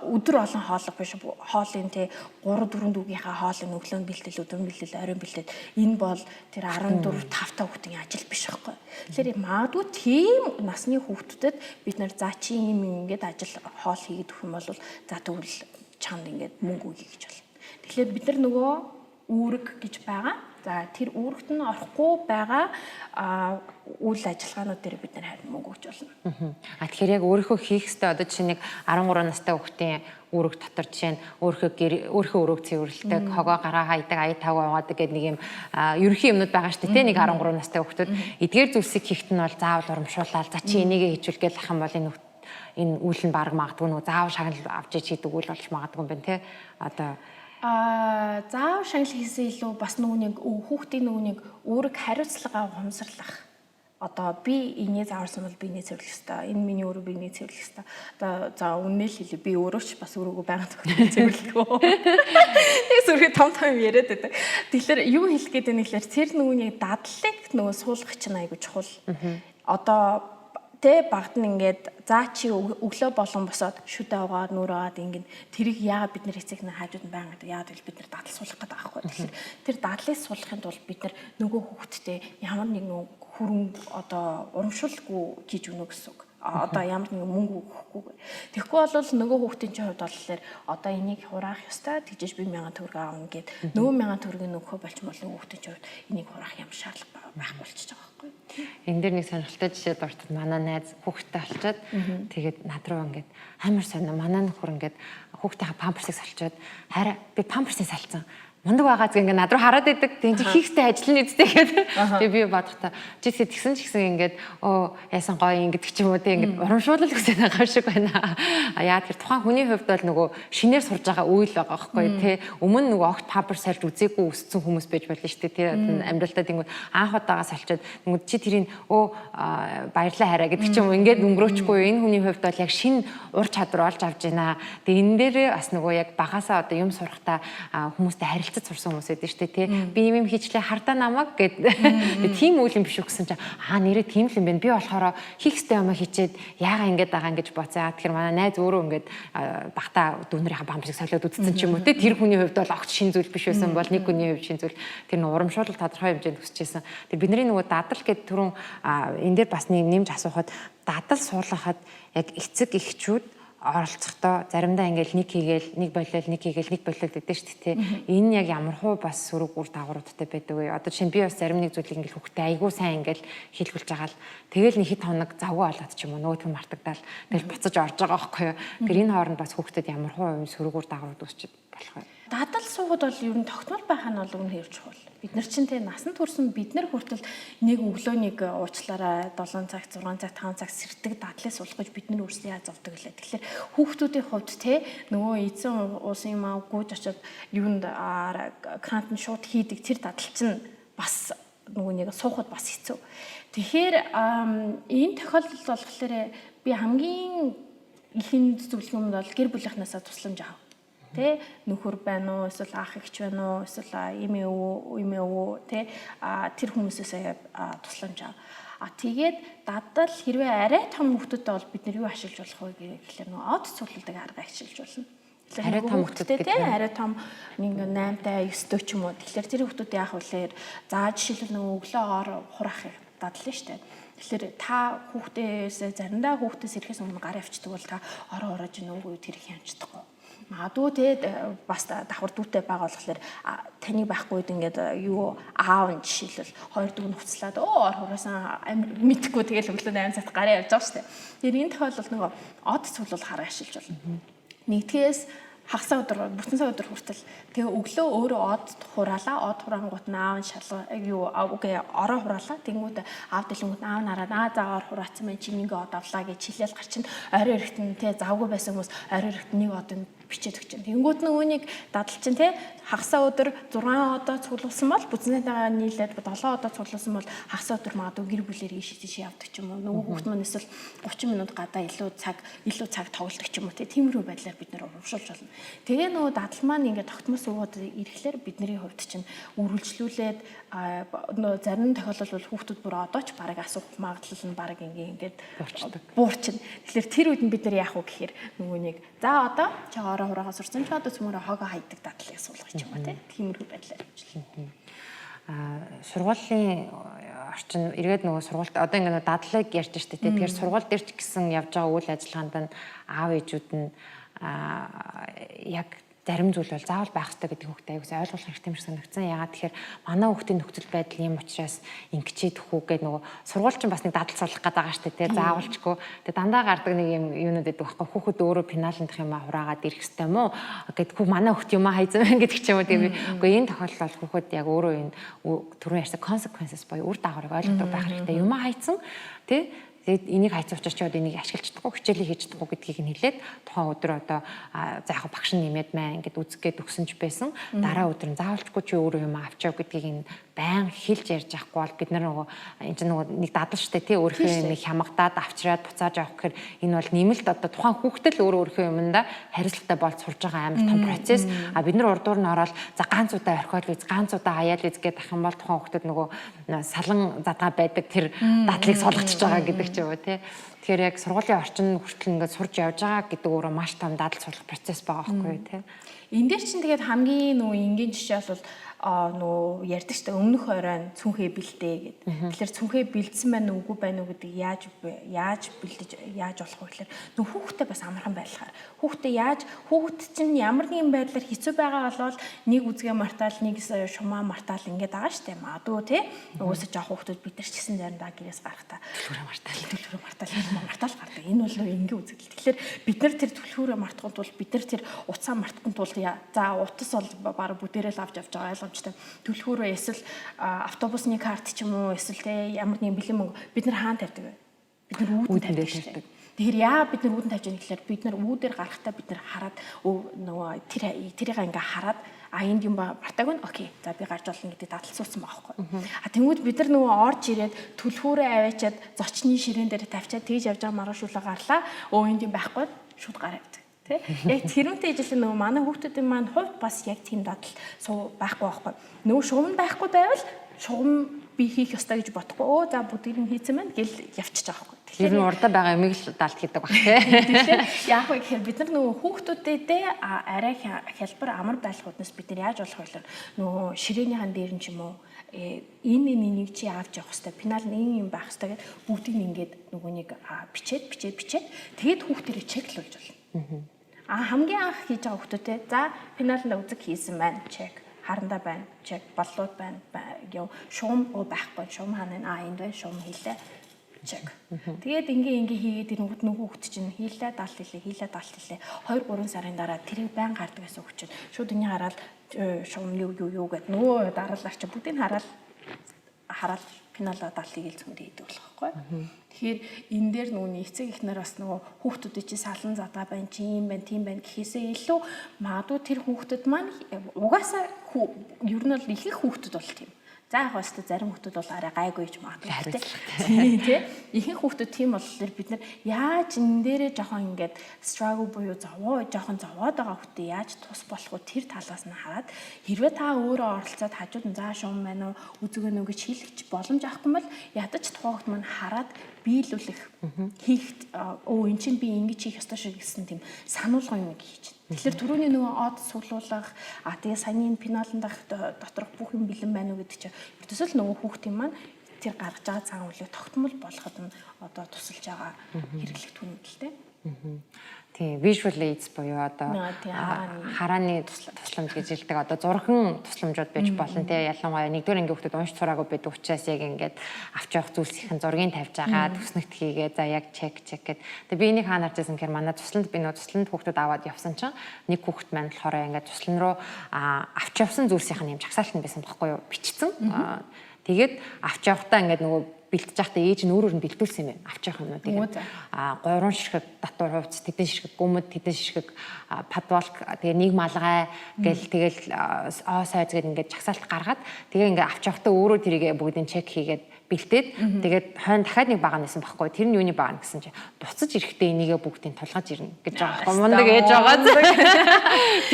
өдөр олон хооллох биш хоолын те 3 4 дүүгийнхаа хоолын өглөөнд бэлтэл өдөр бэлтэл оройн бэлтэл энэ бол тэр 14 5 та хүүхдийн ажил биш байхгүй. Тэгэхээр магадгүй тийм насны хүүхдүүдэд бид нар за чи юм ингээд ажил хоол хийгээд өгөх юм бол за тэгвэл чамд ингээд мөнгө өгье гэж болно. Тэгэхээр бид нар нөгөө үүрэг гэж байгаа. За тэр үүрэгт нь орохгүй байгаа үйл ажиллагаанууд дээр бид нар харин мөнгө өгч болно. Тэгэхээр яг өөрийнхөө хийх ёстой одоо жишээ нэг 13 настай хүүхдийн үүрэг дотор жишээ нь өөрийнхөө өрөөг цэвэрлэдэг, хогоо гараа хайдаг, ая тав угаадаг гэдэг нэг юм ерөнхий юмнууд байгаа шүү дээ. Нэг 13 настай хүүхдүүд эдгээр зүйлсийг хийхэд нь бол заавал урамшуулаад за чи энийгээ хийчихвэл гээл ах юм бол энэ үйл нь баг магадгүй нөгөө заавал шагнал авч иж хийдэг үйл болж магадгүй юм байна те. Одоо заав шагнал хийсэн илүү бас нөгөө нэг хүүхдийн нөгөө нэг үүрэг хариуцлага ухамсарлах. Одоо би энийг зааварсан бол би энийг цэвэрлэх ёстой. Энэ миний өөрөө би энийг цэвэрлэх ёстой. Одоо за үнээл хэлээ би өөрөө ч бас өөрийгөө байнга төгсөж цэвэрлэх үү. Тэгээс үргэлж том яриад байдаг. Тэгэхээр юу хэлэх гээд байна гэхээр тэр нөгөө нэг дадлыг нөгөө суулгах чинь айгу чухал. Одоо тэ багт нь ингээд за чи өглөө болон босоод шүдэ угаад нүрээд ингээд тэрийг яагаад бид нар эцэг нь хажууд нь байнга яагаад гэвэл бид нар дадал суулгах гэдэг байхгүй. Тэгэхээр тэр дадлыг суулгахын тулд бид нар нөгөө хүүхдтэй ямар нэгэн хөрөнгө одоо урамшуулгүй хийж өгнө гэсэн үг. Одоо ямар нэгэн мөнгө өгөхгүй. Тэгэхгүй бол нөгөө хүүхдийн чинь хувьд болохоор одоо энийг хураах ёстой тэгжээж би 1000 төгрөг аавна гэд нөгөө 1000 төгрөгийг өгөхөө болчмол нөгөө хүүхдийн чинь хувьд энийг хураах юм шаардлага байхгүй болчихж байгаа байхгүй. Энэ дээр нэг сонирхолтой жишээ дуртад манай найз хүүхдтэй олчоод тэгээд над руу ингээд амар сонио манай нөхөр ингээд хүүхдийнхаа памперсыг салчаад хараа би памперсыг салцсан мундаг байгааз ингээд над руу хараад идэг тийм чи хийхтэй ажил нь үстэй гэдэг. Тэгээ би бодохдоо чи тэгсэн ч гэсэн ингээд яасан гоё ингээд ч юм уу тийм ингээд урамшуулал гэсэн байгаа шиг байна. Яа тэр тухайн хүний хувьд бол нөгөө шинээр сурж байгаа үйл байгаа байхгүй тий. Өмнө нөгөө огт памперс салж үзээгүй өссөн хүмүүс байж болно шүү дээ тий. Амьдралтаа тийм анх удаага салчаад нөгөө чи тэрийг баярлаа хараа гэдэг ч юм уу ингээд өнгөрөөчгүй энэ хүний хувьд бол яг шинэ ур чадвар олж авч байна. Тэгээ энэ дээр бас нөгөө яг багасаа одоо юм сурахтаа хүмүүстэй харилцаж сурсан хүмүүс байдаг шүү дээ тий. Би юм хийчлээ хардаа намайг гэд тийм үйл юм биш үү гэсэн чинь нэрээ тийм л юм байна. Би болохоор хийх ёстой юм хийчээд яага ингэж байгаа ингэж боцоо. Тэгэхээр манай найз өөрөө ингэж багтаа дүүнэрийнхээ памперсыг солиод үзсэн ч юм уу тий. Тэр хүний хувьд бол огт шин зүйл биш байсан бол нэг хүний хувьд шин зүйл тэр нэг урамшуулал тодорхой хэмжээнд өсчихсэн. Тэгээ бидний нөгөө дадал гэд түрүүн энэ дээр бас нэмж асуухад дадал суулгахад яг эцэг эхчүүд оролцохдоо заримдаа ингээл нэг хийгээл нэг болол гэдэг шүү дээ. Энэ яг ямар хуу бас сөрөг үр дагавруудтай байдаг вэ? Одоо чинь би бас зарим нэг зүйлийг ингээл хүүхдээ айгүй сайн ингээл хийлгүүлж байгаа л тэгэл нэг хэд хоног завгүй болоод ч юм уу нөгөөдгөө мартагдал тэгэл буцаж орж байгаа байхгүй юу? Тэгэхээр энэ хооронд бас хүүхдэд ямар хуу сөрөг үр дагаврууд үүсч болох вэ? Дадал суугаад бол ер нь тогтмол байх нь бол үнэ хэрэг чухал. Бид нар чинь насан турш бид нар хүртэл нэг өглөө нэг уучлаарай 7 цаг 6 цаг 5 цаг сэрдэг дадлыг суулгах гэж бид нар өөрсдөө яаж зовдөг лээ. Тэгэхээр хүүхдүүдийн хувьд нөгөө эзэн уусын маа гүйж очоод юунд крантын шууд хийдэг тэр дадал чинь бас нөгөө нэг суухад бас хэцүү. Тэгэхээр энэ тохиолдолд болохоор би хамгийн ихэнд зөвлөх юм бол гэр бүлийнхнаасаа тусламж авах. Нөхөр байна уу эсвэл ах эгч байна уу эсвэл эмээ өвөө тэр хүмүүсээс тусламж аваа. Тэгээд дадал хэрвээ арай том хүмүүстэй бол бид нар юу ашиглаж болох вэ гэхээр нөгөө од цуглуулдаг арга ашиглаж болно. Арай том хүмүүстэй арай том нэг 8-тай 9-тэй ч юм уу. Тэгэхээр тэр хүмүүстэй яах вэ? За жишээлбэл нөгөө өглөө ор хураахыг дадлаа штэ. Тэгэхээр та хүүхдээс заримдаа хүүхдээс ирэхээс өмнө гар авчдаг бол та ороо ороож нөгөө тэр их хямчдаггүй. Магадгүй бас давхар дүүтэй байгаа болохоор таны байхгүй үед ингээд юу аав нь жишээлбэл 2 дүү нуцлаад ор хураасан мэдхгүй тэгэл өглөө 8 цагт гараа явж байгаа шүү дээ. Тэгэхээр энэ тохиолдолд нөгөө од цуглуул хараа ашиглаж болно. Нэгдгээс хагас өдөр бүтэн цаг өдөр хүртэл тэгээ өглөө өөрөө од хураалаа. Од хураангууд нь аав нь шалга ороо хураалаа. Тэнгүүд аав дэлгүүнд аав нараад заагаар хураацсан мэн чи нэг од авлаа гэж хилээл гарчин орой эрэхт нь завгүй байсан хүмүүс орой эрэхт нэг од бичээд өгч байна. Тэнгүүд нөгөө нэг дадал чинь хагасаа өдөр 6 одоо цуглуулсан бол бүзнээтэйгээ нийлээд 7 одоо цуглуулсан бол хагасаа өдөр магадгүй гэр бүлээр ийшээш явдаг ч юм уу. Нөгөө хүүхд маань эсвэл 30 минут гадаа илүү цаг тоглолдог ч юм уу. Тиймэрхүү байдлаар бид нэр урамшуулж болно. Тэгээ нөгөө дадал маань ингээд тогтмос уугаад ирэхлээр бидний хувьд чинь үргэлжлүүлээд нөгөө зарим тохиолдолд бол хүүхдүүд бүр одоо ч бараг асуух магадлал нь бараг ингээд буурчна. Тэгэхээр тэр үед нь бид нар яах вэ гэхээр нөгөө нэг за одоо чи ороо хураагаа сурсан ч одоо цөмөрө хогоо хайдаг дадлыг суулгах юм ба тиймэрхүү байдлаар ажиллана. Сургуулийн орчин эргээд нөгөө сургуульд одоо ингээд дадлыг ярьж штэ тэгэхээр сургууль дээр ч гэсэн явж байгаа үйл ажиллагаанд нь аав ээжүүд нь яг зарим зүйл бол заавал байх хэрэгтэй гэдэг хүүхдээ аяgus ойлгуулах хэрэгтэй юм шиг санагдсан. Ягаад тэгэхээр манай хүүхдийн нөхцөл байдал юм учраас ингэчээд хүүгээ нөгөө сургууль чинь бас нэг дадал суулгах гэдэг байгаа шүү дээ. Заавалчгүй. Тэгээ дандаа гардаг нэг юм юунууд гэдэг байхгүй хүүхэд өөрөө пеналендах юм хураагаад ирэх хэрэгтэй мó гэдэггүй манай хүүхд юм хайзан гэдэг ч юм уу тийм. Үгүй энэ тохиолдолд хүүхэд яг өөрөө энэ түрүүн ярьсан consequences боёо үр дагаврыг ойлгодог байх хэрэгтэй. Юм хайцсан тий. Тэгээд энийг хайцсан учраас ч одоо энийг ашиглаж чадахгүй, хичээлээ хийж чадахгүй гэдгийг нь хэлээд тухайн өдөр одоо за яг багш нь нэмээд маа ингээд үзгээд өгсөн ч байсан. Дараа өдөр нь заавалчгүй чи өөрөө юм авчаа гэдгийг нь байн хэлж ярьж явахгүй бол бид нар нөгөө энэ чинь нөгөө нэг дадал штэ тий өөрийнхөө юм хямгадаад авчираад буцааж авах гэхээр энэ бол нэмэлт одоо тухайн хүүхдэл өөрийнхөө юмдаа хариуцлагатай болж сурж байгаа амар том процесс. А бид нар урдуур нь ороод за ганц удаа орхиод виз ганц удаа хаяал виз гэдэг ах юм бол тухайн хүүхдэд нөгөө салан задгаа байдаг тэр дадлыг суулгачиж байгаа гэдэг ч юм уу тий. Тэгэхээр яг сургуулийн орчин хүртэл ингээд сурж явж байгаа гэдэг өөрөө маш том дадал суулгах процесс байгаа байхгүй тий. Энд дээр чинь тэгээд хамгийн нөгөө энгийн жишээ бол нөө ярьдаг ч өмнөх оройн цүнхээ бэлдээ гэдэг. Тэгэхээр цүнхээ бэлдсэн байна уу үгүй байна уу гэдэг яаж бэлдэж яаж болох вэ гэхээр нөө хүүхдээ бас амархан байлгахаар хүүхд чинь ямар нэгэн байдлаар хэцүү байгаа болол нэг үзгээ мартаал нэг шумаа мартаал ингээд байгаа штэ магадгүй тий өөөсөж жоох хүүхдүүд бид нар ч гэсэн заримдаа гэрээс гарахтаа төлхөөрөө мартаал гардаг. Энэ бол энгийн үзэгдэл. Тэгэхээр бид нар тэр төлхөөрөө мартахын тулд бид нар тэр утсаа мартахын тулд за утас бол баг бүтээрэл авч явж байгаа төлхөөрөө эсвэл автобусны карт ч юм уу эсвэл те ямар нэгэн бэлэн мөнгө бид нар хаана тавьдаг вэ? Бид нар үүдэн тавьдаг. Тэгэхээр яа бид нар үүдэн тавьж байгаа гэхээр бид нар үүдээр гарахтаа бид нар хараад нөгөө тэрийг ингээ хараад энд юм бартаг байна. Окей. За би гарч болно гэдэг даталцуулсан байхгүй. Тэнгүүд бид нар нөгөө орж ирээд төлхөөрөө аваачаад зочны ширээн дээр тавьчаад тэгж явж байгаа маргаашуулаа гарлаа. Энд юм байхгүй шууд гараа явдаг. Тэ? Яг тэрүүнтэй ижилхэн нөгөө манай хүүхдүүдийн маань хувьд бас яг тийм дадал байхгүй байхгүй. Нөгөө шугам байхгүй байвал шугам би хийх ёстой гэж бодохгүй. За бүгдийг нь хийцэн байна гэл явчихж байгаа байхгүй. Тэгэхээр нь урдаа байгаа юмыг л далд хийдэг баг тий. Тэгэхээр яг вэ гэхээр бид нар нөгөө хүүхдүүдээ арай хялбар амар байлгууднаас бид нар яаж болох вэ гэхээр нөгөө ширээнийхэн дээр нь ч юм уу энэ чи авч явах хэрэгтэй. Пенал нь юм байх хэрэгтэй гэд бүгдийг нь ингээд нөгөө нэг бичээд тэгээд хүүхдэрээ чеклүүлж болно. Хамгийн анх хийж байгаа хүмүүстэй за пенална үзэг хийсэн байна. Чек. Харандаа байна. Чек. Боллууд байна. Юу шуум байхгүй. Шуум хаана энд байна. Шуум хийлээ. Чек. Тэгээд ингээ хийгээд ирэнгүүт нөгөө хүүхд чинь хийлээ 70 хэлээ. 2-3 сарын дараа тэрийг байн гардаг гэсэн хүүхд чинь шууд ингээ хараад шуум юу гэд нөгөө дараалаач бүгдийг хараад пеналаа 70-ыг л зөндөө хийдэг болох байхгүй. Тэгэхээр энэ дээр нөгөө эцэг эхнэр бас нөгөө хүүхдүүдийн чи салан задаа байна, чи юм байна, тийм байна гэхээсээ илүү магадгүй тэр хүүхдэд маань угаасаа ер нь бол их хүүхдэд бол тийм. За яг хөөстө зарим хүүхдүүд бол арай гайгүй ч магадгүй тий. Ихэнх хүүхдүүд тийм болохоор бид нар яаж энэ дээрээ жоохон ингээд struggle буюу жоохон зовоод байгаа хүүхдээ яаж тус болох вэ тэр талаас нь хараад хэрвээ та өөрөө оролцоод хажууд нь заа шуум байна уу үзэг өгнө гэж хэлэх боломж авахгүй бол ядаж тухайд маань хараад биелүүлэх хийх эн чинь би ингэж хийх ёстой шиг гэсэн тийм сануулга юм хийж. Тэгэхээр түрүүний нөгөө од суулуулах тэгээ санийн пеналандах доторх бүх юм бэлэн байна уу гэдэг чинь ердөөсөө л нөгөө хүүхдийн маань тэр гаргаж байгаа цагаан үлээ тогтмол болгоход нь одоо тусалж байгаа хэрэглэгдэхүүнүүд л дээ. Тийм, visual aids буюу одоо харааны тусламж гэж хэлдэг. Одоо зурхан тусламжууд байж болно те. Ялангуяа 1-р ангийн хүүхдэд унш сураагүй байдаг учраас яг ингээд авч явах зүйлс ихэн зургийг тавьж байгаа, төснөгт хийгээ, за яг чек гэд. Тэгээ би энийг хаана харж байсан гэхээр манай тусланд би нөө тусланд хүүхдүүд аваад явсан чинь нэг хүүхд маань болохоор ингээд туслан руу авч явсан зүйлсийнх нь юм чагсаалтан байсан байхгүй юу? Бичсэн. Тэгээд авч явахдаа ингээд нөгөө бэлтэж байхдаа ээж нь өөрөөр нь бэлдүүлсэн юм байна. Авч явах юмнуудыг. 3 ширхэг татвар хувцас, тэдэн ширхэг гүмэд, тэдэн ширхэг падвалк, тэгээ нэг малгай гэл тэгэл сайз гээд ингээд чагсаалт гаргаад тэгээ ингээд авч явахдаа өөрөө тэрийг бүгдийг чек хийгээд бэлтээд тэгээд хойно дахиад нэг бага нэсэн байхгүй. Тэр нь юуны бага гэсэн чинь буцаж ирэхдээ энийгээ бүгдийг тулгаж ирнэ гэж байгаа байхгүй. Мундаг ээж байгаа.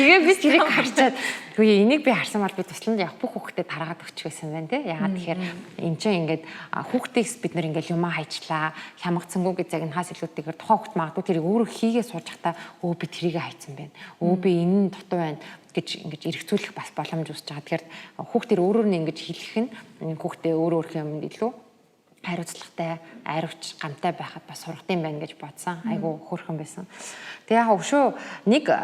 Тэгээ би тэрийг харчаад үгүй энийг би харсан бол би тусланд яг бүх хүүхдэд тараагаад өгч байсан байна те. Яагаад тэгэхээр эн чинь ингээд хүүхдээс бид нэр ингээд юмаа хайчлаа, хямгцсангүй гэж яг нахаас илүүтэйгээр тухайн хүүхд магадгүй тэрийг өөрөө хийгээ сууж захтаа өө би тэрийг хайцсан байна. Өө би энэ нь дутуу байна гэж ингэж эргцүүлэх бас боломж үүсэж байгаа. Тэгэхээр хүүхдэр өөрөөр нь ингэж хэлэх нь хүүхдээ өөр юм илүү хариуцлагатай, айрвч гамтай байхад бас сургадсан байна гэж бодсон. Айгу хөөрхөн байсан. Тэгээ яг өшөө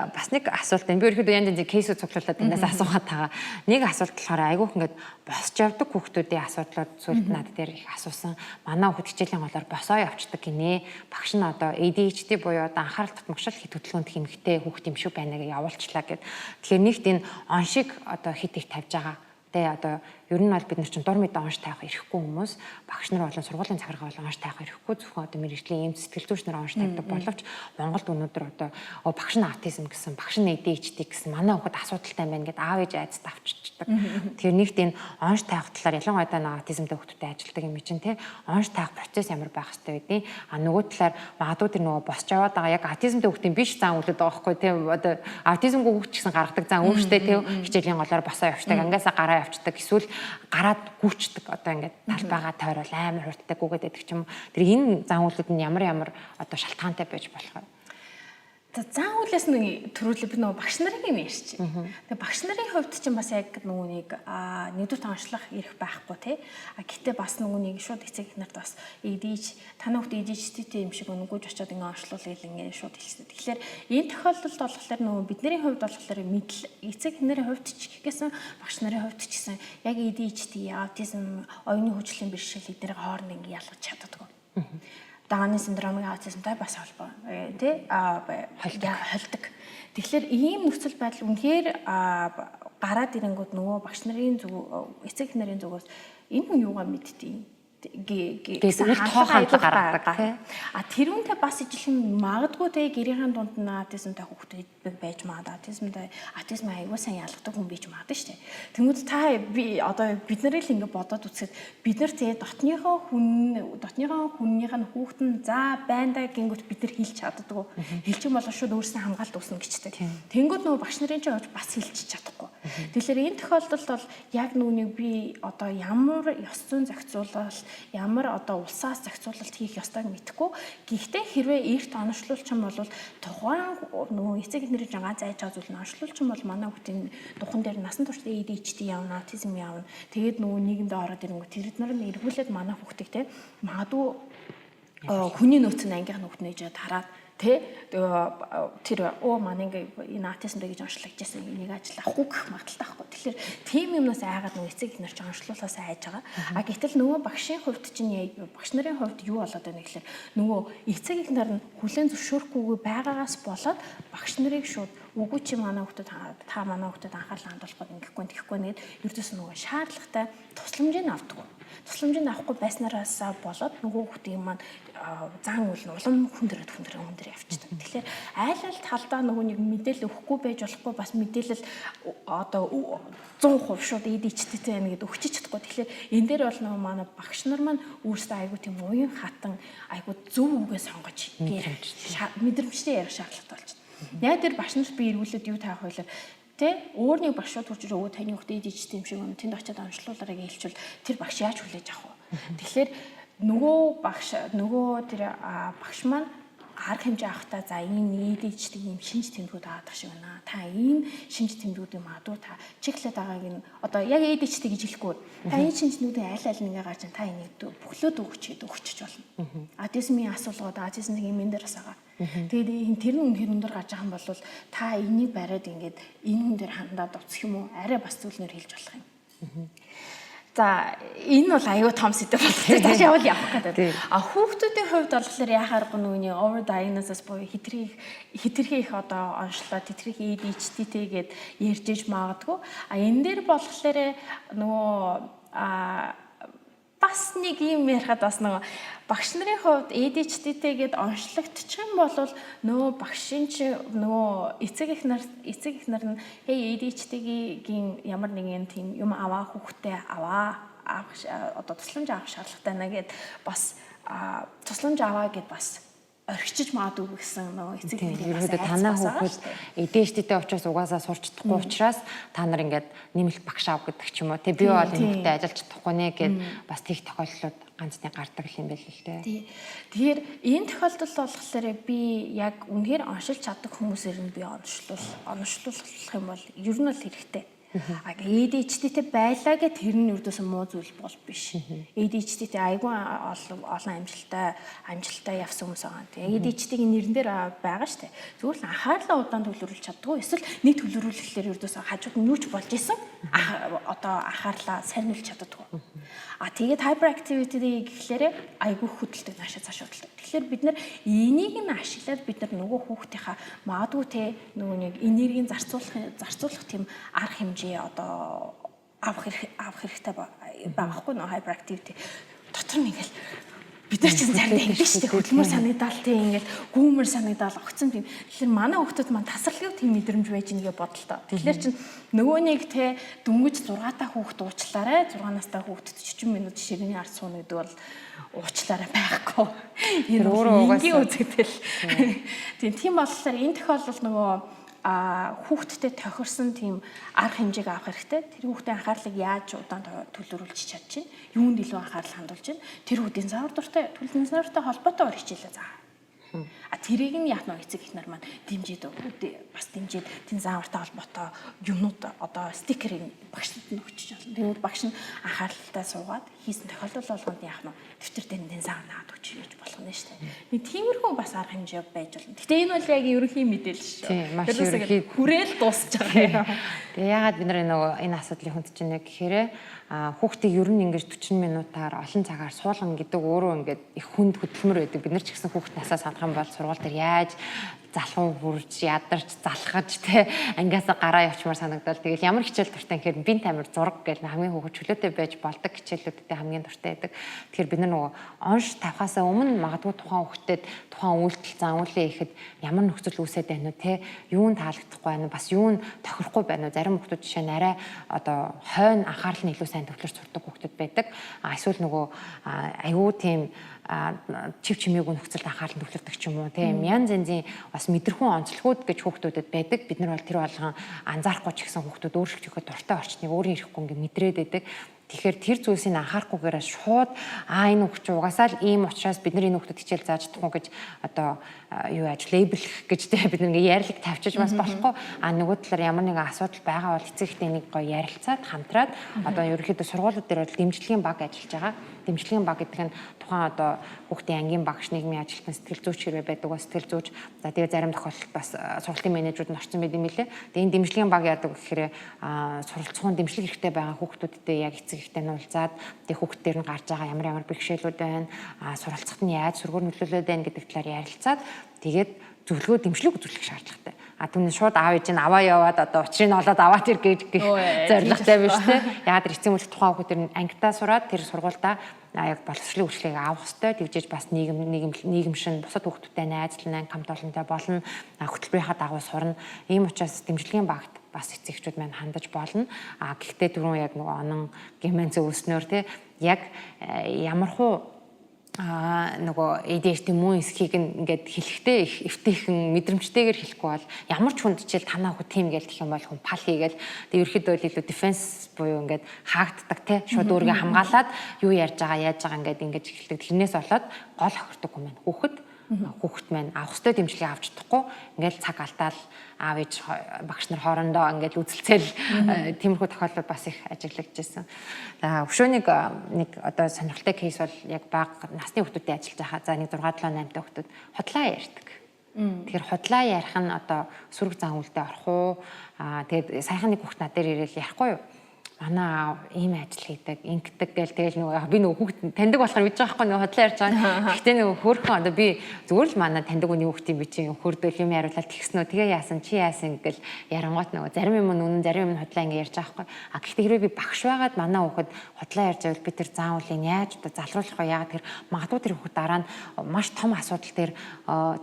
бас нэг асуулт байна. Би өөрөхдөө янз янзын кейсүүд цуглуулад эндээс асуугаад байгаа. Нэг асуулт болохоор айгу ингээд босч явдаг хүүхдүүдийн асуудлууд сүлд над дээр их асуусан. Манай хүүхд хичээлийн голоор босоо явцдаг гинэ. Багш нь одоо ADHD буюу одоо анхаарал татмагшил хэд хөдөлгөөнд хэмжтэй хүүхд юм шүү байна гэж явуулчлаа гэд. Тэгэхээр нэгт энэ оншиг одоо хит их тавьж байгаа. Одоо ер нь бол бид нар чинь дур мэдээ онш таах ирэхгүй хүмүүс багш нар болон сургуулийн захиргаа болон онш таах ирэхгүй зөвхөн одоо мэрэгжлийн эм сэтгэл зүйч нар онш тавьдаг боловч Монголд өнөөдөр одоо багш нь аутизм гэсэн багш нь ADHD гэсэн манай хүүхэд асуудалтай байна гэдээ аав ээж айцд авчирчдаг. Тэгэхээр нэгт энэ онш таах талаар ялангуяа нэг аутизмтай хүүхдтэй ажилтдаг юм чинь те онш таах процесс ямар байх хэрэгтэй байдیں۔ Нөгөө талаар магадгүй тэр нөгөө босч яваад байгаа яг аутизмтай хүүхдийн биш зан үлээд байгаа байхгүй те одоо аутизмгүй хүүхд ч гэсэн гаргадаг зан өөртөө те хичээлийн голоор босоо явчихдаг ангиасаа гараа явчихдаг эсвэл гараад гүйчдэг одоо ингээд талбайгаа тойрол амар хурдтай гүгээд байдаг ч юм. Тэр энэ зан үйлүүд нь ямар одоо шалтгаантай байж болох вэ? Зан үйлээс нэг төрүүлбэ нөгөө багш нарын юм ярьж байна. Тэгээ багш нарын хувьд чинь бас яг нөгөө нэг нэгдүгээр онцлох ирэх байхгүй тий. Гэтэ бас нөгөө нэг шууд эцэг эхнэрт бас эдэж танаа хүүхд ADHD-тэй юм шиг өнгөж очиод ингээ онцлуулъя ингээ шууд хэлсэн. Тэгэхээр энэ тохиолдолд болохоор нөгөө бидний хувьд болохоор мэдл эцэг эхнэрийн хувьд ч гэсэн багш нарын хувьд ч гэсэн яг ADHD, аутизм, оюуны хөгжлийн бэрхшээл эдгээр хооронд ингээ ялгаж чаддаг. Дауны синдромын аутизмтай бас холбоо тий холдог. Тэгэхээр ийм нөхцөл байдал үнэхээр гараад ирэнгүүт нөгөө багш нарын зүг эцэг эхнэрийн зүгээс энэ хүн юугаа мэдтiin гэсэн хандлага гаргадаг тий. Тэрүүнтэй бас ижилхэн магадгүй те гэрийн дунд нь аутизмтай хүүхдүүд байж магадгүй аутизм аягүй сайн ялгадаг хүн бийж магадгүй шүү дээ. Тэнгүүд та би одоо бид нарыг л ингэ бодоод үзэхэд бид нар те дотныхоо хүннийх нь хүүхд нь за байна да гингүүт бид нар хэлж чаддаггүй. Хэлчих юм бол шууд өөрснөө хамгаалт үүснэ гэжтэй. Тэнгүүд нөгөө багш нарын ч бас хэлж чадахгүй. Тэгэхээр энэ тохиолдолд бол яг нүунийг би одоо ямар ёс зүйн зохицуулалт ямар одоо улсаас зохицуулалт хийх ёстойг мэдэхгүй. Гэхдээ хэрвээ эрт оношлуулчих юм бол тухайн нөгөө эцэг эхнэрийн жагаа зайж байгаа зүйл нь оношлуулчих юм бол манай хүүхдийн духан дээр насан туршдаа ADHD явна, аутизм явна. Тэгээд нөгөө нийгэмд ороод ирэнгүүт тэр нар эргүүлээд манай хүүхдийг те магадгүй хүний нөөц нь ангийнх нь хүүхд нээж хараад Тэр маань ингээ энэ аутизмтэй гэж онцлогдчихсан энийг ажил авахгүй гэх магадaltaй байхгүй. Тэгэхээр тийм юмнаас айгаад нөгөө эцэг эхнэр ч онцлуулахаас айж байгаа. А гэтэл нөгөө багшийн хувьд чинь багш нарын хувьд юу болоод байна гэхээр нөгөө эцэг эхнэр нь хүлээн зөвшөөрөхгүйгээ байгаагаас болоод багш нарыг шууд үгүй чи манай хүүхдэд та манай хүүхдэд анхаарал хандуулахгүй ингэхгүй нэгэд ердөөс нөгөө шаардлагатай тусламжийг авдаг. Тусламжийг авахгүй байснараас болоод нөгөө хүүхдийн маань зан үйл нь улам хүндрээд явчихдаг. Тэгэхээр айл талдаа нөгөө нэг мэдээлэл өгөхгүй байж болохгүй бас мэдээлэл одоо 100% шууд ADHD-тэй байна гэдээ өгчиж чадахгүй. Тэгэхээр энэ дээр бол нөгөө манай багш нар маань өөрсдөө айгуу тийм уян хатан айгуу зөв үгээ сонгож мэдрэмжтэй ярих шаардлагатай болж байна. Яг тэр багш нарт би эргүүлээд юу таах вэ? Өөр нэг багшууд хурж өгөө таны хүүхд ADHD юм шиг юм тэнд очиад онцлуулаарай гэж хэлчихвэл тэр багш яаж хүлээж авах вэ? Тэгэхээр нөгөө тэр багш маань арга хэмжээ авахтаа за энэ ADHD-ийн шинж тэмдгүүд аваад ах шиг байна. Та энэ шинж тэмдгүүдийн магадгүй та чеклээд байгааг нь одоо яг ADHD гэж хэлэхгүй. Та энэ шинж тэмдгүүдийн аль нэгээ гарч та энийг бөхлөөд өгчиж болно. Аутизмын асуулгууд аутизмын энэ дээр бас байгаа. Тэгээд тэр нь үнэхээр өндөр гарч байгаа юм бол та энийг бариад ингээд энэ хүн дээр хандаад уцах юм уу? Арай бас зүйлнэр хэлж болох юм. За энэ бол аюу том сэдв болчихсон. Тааш явал явах гэдэг. Хүүхдүүдийн хувьд болохоор яхааргүй нүуний over diagnosis буюу хитрхи их одоо онцлоо тэтгэх ADHD-тэй гэд ярьж иж магадгүй. Энэ дээр болохоор нөгөө бас нэг юм ярихад бас нөгөө багш нарын хувьд ADHD-тэй гэд онцлогдчих юм бол нөгөө багшийн чи нөгөө эцэг эхнэр нь ADHD-гийн ямар нэгэн тийм юм аваа хүүхдээ одоо тусламж авах шаардлагатай байна гэд бас тусламж аваа гэд бас орхичиж магадгүй гэсэн нөгөө эцэг эхнэрээс танаа хүүхэд ADHD-тэй учраас угаасаа сурч чадахгүй учраас та нар ингээд нэмэлт багш аав гэдэг ч юм уу. Би бол энэ хүүхдэд ажиллаж чадахгүй нэ гэд бас тийх тохиолдлууд ганцны гардаг юм байл л дээ. Тэгэхээр энэ тохиолдолд болохоор би яг үнэхээр оншилж чаддаг хүмүүсээр нь би онцлуулах юм бол ер нь л хэрэгтэй. ADHD-тэй байлаа гэх тэр нь ердөөс муу зүйл бол биш. ADHD-тэй айгүй олон амжилттай явсан хүмүүс байгаа. Тэгээ ADHD-гийн нэрэн дээр байгаа шүү дээ. Зүгээр л анхаарлаа удаан төвлөрүүлж чаддгүй. Эсвэл нийт төвлөрүүлэхлээр ердөөс хажууд нь юу ч болж исэн. Одоо анхаарлаа сарниулж чаддаггүй. Тэгээд hyperactivity гэхлээр айгүй хөдөлдөг наашаа цааш хөдөлдөг. Тэгэхээр бид нар энийг нь ашиглаад бид нар нөгөө хүүхдийнхаа магадгүй те нөгөө нэг энергийн зарцуулах тийм арга хэмжээ одоо авах хэрэгтэй байхгүй нөгөө hyperactivity дотор нь ингээл бид нар чинь заримдаа ингэдэг шүү дээ хөдөлмөр санагдаал тийм ингээл гүүмэр санагдаал огцсон тийм. Тэгэхээр манай хүүхдүүд маань тасралгүй тийм мэдрэмж байж нэгэ бодолтой. Тэгэхээр чинь нөгөө нэг те дөнгөж 6-таа хүүхд уучлаарай 6 настай хүүхдэд 40 минут ширээний ард сууна гэдэг бол уучлаарай байхгүй. Энэ өөрөө угаасаа үзэгдэл. Тийм болохоор энэ тохиолдолд нөгөө хүүхдтэй тохирсон тийм арга хэмжээг авах хэрэгтэй. Тэр хүүхдийн анхаарлыг яаж удаан төлөвлөрүүлж чадж чинь, юунд илүү анхаарал хандуулж чинь, тэр хүүхдийн заавар дуртай холбоотой хичээлээ заах. Тэрийг нь яах нь эцэг эхнэр маань дэмжиж тийм заавартай холбоотой юмнууд одоо стикерийг багшд нь өчөж болно. Тэгвэл багш нь анхааралтай суугаад хийсэн тохиолдол болгонд яах нь дэвтэр дээр нь заав наад өгч хийж болох нь шүү дээ. Нэг тиймэрхүү бас арга хэмжээ байж болно. Гэтэ энэ бол яг ерөнхий мэдээлэл шүү. Маш ерөнхий хүрээл дуусч байгаа юм. Тэгээ ягаад бид нар энэ асуудлыг хүндэж байна гэхээр хүүхдийг ер нь ингэж 40 минутаар олон цагаар суулгана гэдэг өөрөө ингээд их хүнд хөдөлмөр байдаг. Бид нар ч гэсэн хүүхд насаа сандах юм бол сургууль дээр яаж залхуу хурж ядарч залхаж те ангиасаа гараа явчмаар санагдал. Тэгэл ямар хичээл дуртай гэхээр бинт амир зураг гэж хамгийн хүүхэд чөлөөтэй байж болдог хичээлүүдтэй хамгийн дуртай байдаг. Тэгэхээр бид нар нөгөө онш тавхаасаа өмнө магадгүй тухайн хүүхдэд тухайн үйлдэл зан үйлээ ихэд ямар нөхцөл үүсээд байна уу те юунд таалагдахгүй байна уу бас юунд тохирохгүй байна уу зарим хүүхдүүд жишээ нь арай одоо хойно анхаарал нь илүү сайн төвлөрч сурдаг хүүхдүүд байдаг. Эсвэл нөгөө аюу тийм чив чимээгүй нөхцөлд анхаарал төвлөрдөг ч юм уу тийм янз янзын бас мэдрэхүүн онцлогуд гэж хүүхдүүдэд байдаг. Бид нар бол тэр болгон анзаарахгүй ч гэсэн хүүхдүүд өөрсдөө дуртай орчныг өөрөө ирэхгүй ингээ мэдрээд байдаг. Тэгэхээр тэр зүйлсийг анхаарахгүйгээр шууд энэ хүүхд угаасаа л ийм учраас бид нар энэ хүүхдэд хичээл зааж чадахгүй гэж одоо юу яаж лейблэх гэж тэ бид нэг ярилэг тавьчих бас болохгүй. Нөгөө талаар ямар нэгэн асуудал байгаа бол эцэг эхтэй нэг гоё ярилцаад хамтраад одоо ерөнхийдөө сургуулиуд дээр бол дэмжлэгийн баг ажиллаж байгаа. Дэмжлэгийн баг гэдэг нь тухайн одоо хүүхдийн ангийн багш, нийгмийн ажилтан, сэтгэл зүйч хэрэг байдаг ба сэтгэл зүйч. За тэгээ зарим тохиолдолд бас сургалтын менежерүүд нь орсон байт юм лээ. Тэгээ энэ дэмжлэгийн баг яадаг гэхээр суралцсан дэмжлэг хэрэгтэй байгаа хүүхдүүдтэй яг эцэг эхтэй нь уулзаад тэгээ хүүхдээр нь гарч байгаа ямар бэрхшээлүүд байна, суралцахад нь яаж сургууль нөлөөлөд байна гэдэг талаар ярилцаад тэгээд зөвлөгөө дэмжлэг үзүүлэх шаардлагатай. Түүний шууд аав ээж нь аваа яваад одоо учрыг нь олоод аваад ир гэх зорилготой биш те. Яагаад эцсийн үлд тухайн хүүхдэр нь ангидаа сураад тэр сургуультай яг боловсролын үйлчлэгийг авах хэрэгтэй. Тэгжээж бас нийгэм шин бусад хүүхдүүдтэй найзлан хамт олонтой болно. Хөтөлбөрийнхаа дагуу сурна. Ийм учраас дэмжлэгийн багт бас эцэгчүүд маань хандаж болно. Гэхдээ түрүүн яг нөгөө онон гэмэн зөвснөөр те яг ямархуу нөгөө ADHD мөн эсхийг ингээд хэлэхдээ их эвтэйхэн мэдрэмжтэйгээр хэлэхгүй бол ямар ч хүнд чил танаа хөө тим гээл гэх юм бол хүн пал хийгээл тэг ерөөхдөө илүү дефенс буюу ингээд хаагддаг те шууд өөрийгөө хамгаалаад юу ярьж байгаа яаж байгаа ингээд эхэлдэг. Тэрнээс болоод гол хохирдог юм байна. Хүүхэд маань авах ёстой дэмжлэгийг авч чадахгүй ингээд цаг алдаал аав ээж багш нар хоорондоо ингээд үзэлцэл тиймэрхүү тохиолдол бас их ажиглагдж байсан. За өшөөнийг нэг одоо сонирхолтой кейс бол яг бага насны хүүхдүүдэд ажиллаж байгаа. За нэг 6-7 8 та хүүхдүүд худлаа ярьдаг. Тэгэхээр худлаа ярих нь одоо сүрэг зан үйлдэ орох уу? Тэгээд саяхан нэг хүүхд над дээр ирээл ярихгүй юу? Манай аав ийм ажил хийдэг, ингэдэг гэл тэгэл нөгөө би нөгөө хүүхд таньдаг болохоор мэдэж байгаа байхгүй нөгөө худлаа ярьж байгаа. Гэхдээ нөгөө хөөрхөн одоо би зүгээр л манай таньдаг үний хүүхдийн би чинь хөрдөл юм яриулаад тэгснөө тэгээ яасан чи яасан гэл ярангуут нөгөө зарим юм үнэн зарим юм худлаа ингэ ярьж байгаа байхгүй. Гэхдээ хэрвээ би багш байгаад манай хүүхэд худлаа ярьж байвал би тэр заавлыг яаж одоо залруулах вэ? Яагаад тэр магадгүй тэр хүүхд дараа нь маш том асуудал дээр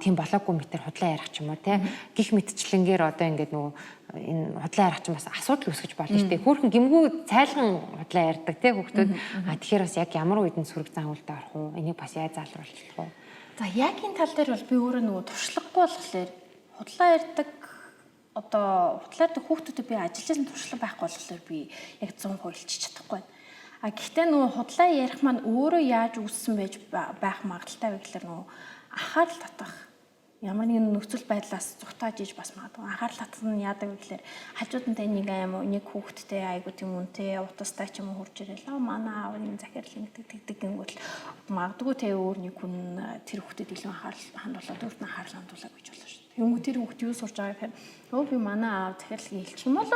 тийм болоогүй мэтэр худлаа ярих ч юм уу те. Гих мэдчлэнгээр одоо ингэ нөгөө энэ худлаа ярих чинь бас асуудал үүсгэж болно шүү дээ. Хөөрхөн гимгүү цайлган худлаа ярьдаг тий хүүхдүүд. Тэгэхээр бас яг ямар үед нь сүрэг зан үйлдэ орох уу? Энийг бас яаж залруулах вэ? За яг энэ тал дээр бол би өөрөө нөгөө туршлагагүй болохоор худлаа ярьдаг одоо худлаа ярьдаг хүүхдүүдэд би ажилласан туршлага байхгүй болохоор би яг 100% илчиж чадахгүй байна. Гэхдээ нөгөө худлаа ярих маань өөрөө яаж үүссэн байж байх магадaltaй вэ гэхээр нөгөө анхаарал татах ямар нэгэн нөхцөл байдлаас зүгтааж иж бас магадгүй. Анхаарал татсан нь яадаг вэ гэхээр хажууд нь тань нэг хүүхэдтэй айгуу тийм үнтэй утастай ч юм уу хурж ирэл манай аав юм захирал ингэдэг гингүүт магадгүй тэ өөр нэг хүн тэр хүүхдэд илүү анхаарал хандуулаад өөрт нь анхаарал хандуулаа гэж болно шүү дээ. Тэнгүү тэр хүүхд юу сурж байгаа гэхээр би манай аав захирлыг хэлчих юм бол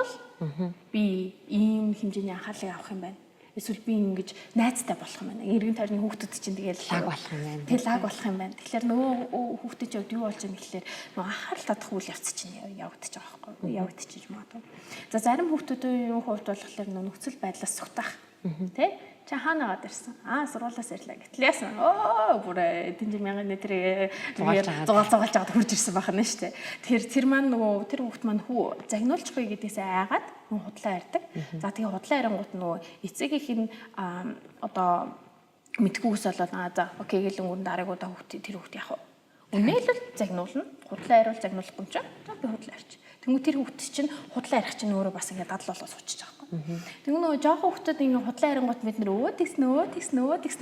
би ийм хэмжээний анхаарлыг авах юм байна. Эсвэл би ингэж найзтай болох юм байна. Эргэн тойрны хүүхдүүд чинь тэгээд лаг болох юм байна. Тэгээд лаг болох юм байна. Тэгэхээр нөгөө хүүхдүүд чинь юу болж байгаа гэхэлэр нөгөө анхаарал татах үйл явц чинь явагдаж байгаа байхгүй юу? Явагдчихж магадгүй. За зарим хүүхдүүдийн хувьд болохоор нөхцөл байдлаас зүгтах. Тэ? Чи хаана гаад ирсэн? Сургуулиас ирлээ гэтэл яасан? Бүрээ эдэн мянган тэр зугаалж аваад хурж ирсэн байна шүү дээ. Тэр маань нөгөө тэр хүүхд маань хүү загнуулчихгүй гэдээсээ айгаад нөгөө худлаа ярьдаг. За тэгээ худлаа ярингууд нөгөө эцэг их нь одоо мэдхгүйс болоод за окей гэлэнгүүн дараагуудаа хүүхд тэр хүүхд яг үнээлэл загнуулна. Худлаа яриул загнуулахгүй юм чинь. За би худлаа ярьчих. Тэнгүү тэр хүүхд чинь худлаа ярих чинь өөрөө бас ингээд дадал болоо суучих жоохгүй. Тэнгүү нөгөө жоохон хүүхдүүд ингээд худлаа ярингууд бид нэр өө тэгснэ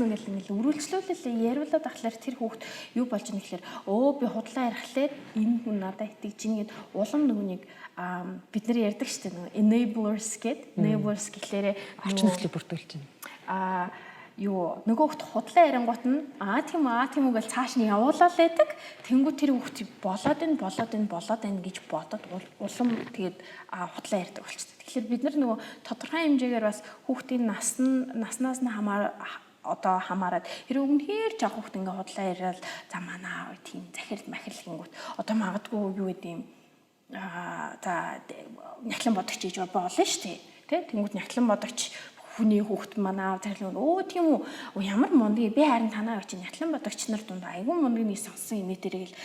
гэл ингээд өрүүлжлүүлээ яриулаад ахлаар тэр хүүхд юу болж ийн гэхэлэр би худлаа ярихлаар энэ хүн надад итгэж ийн гэд улам нөгөөнийг бид нар ярьдаг шүү дээ нөгөө enablers гэхлээрээ орчин нөхцөлийг бүрдүүлж байна. Нөгөө хот худлаа ярингууд нь тийм үү гэж цааш нь явуулаад байдаг. Тэнгүү тэр хүүхд болоод байна гэж бодоод улам тэгээд худлаа ярьдаг болчихсон. Тэгэхээр бид нар нөгөө тодорхой хэмжээгээр бас хүүхдийн наснаас нь хамаарад хэрэг өмнөхөр жоох хүүхд ингээ худлаа яриад за манай аав тийм захирал махирлгингүүт одоо магадгүй юу гэдэм за няхлан бодогч гэж болно шүү дээ. Тэнгүүд няхлан бодогч хүний хүүхд манай аав захирлаа тийм үү ямар мундыг би харин танаа очиж нятлан бодогч нар дунд айгүй мундыг нэг сонсон юм дээрээ л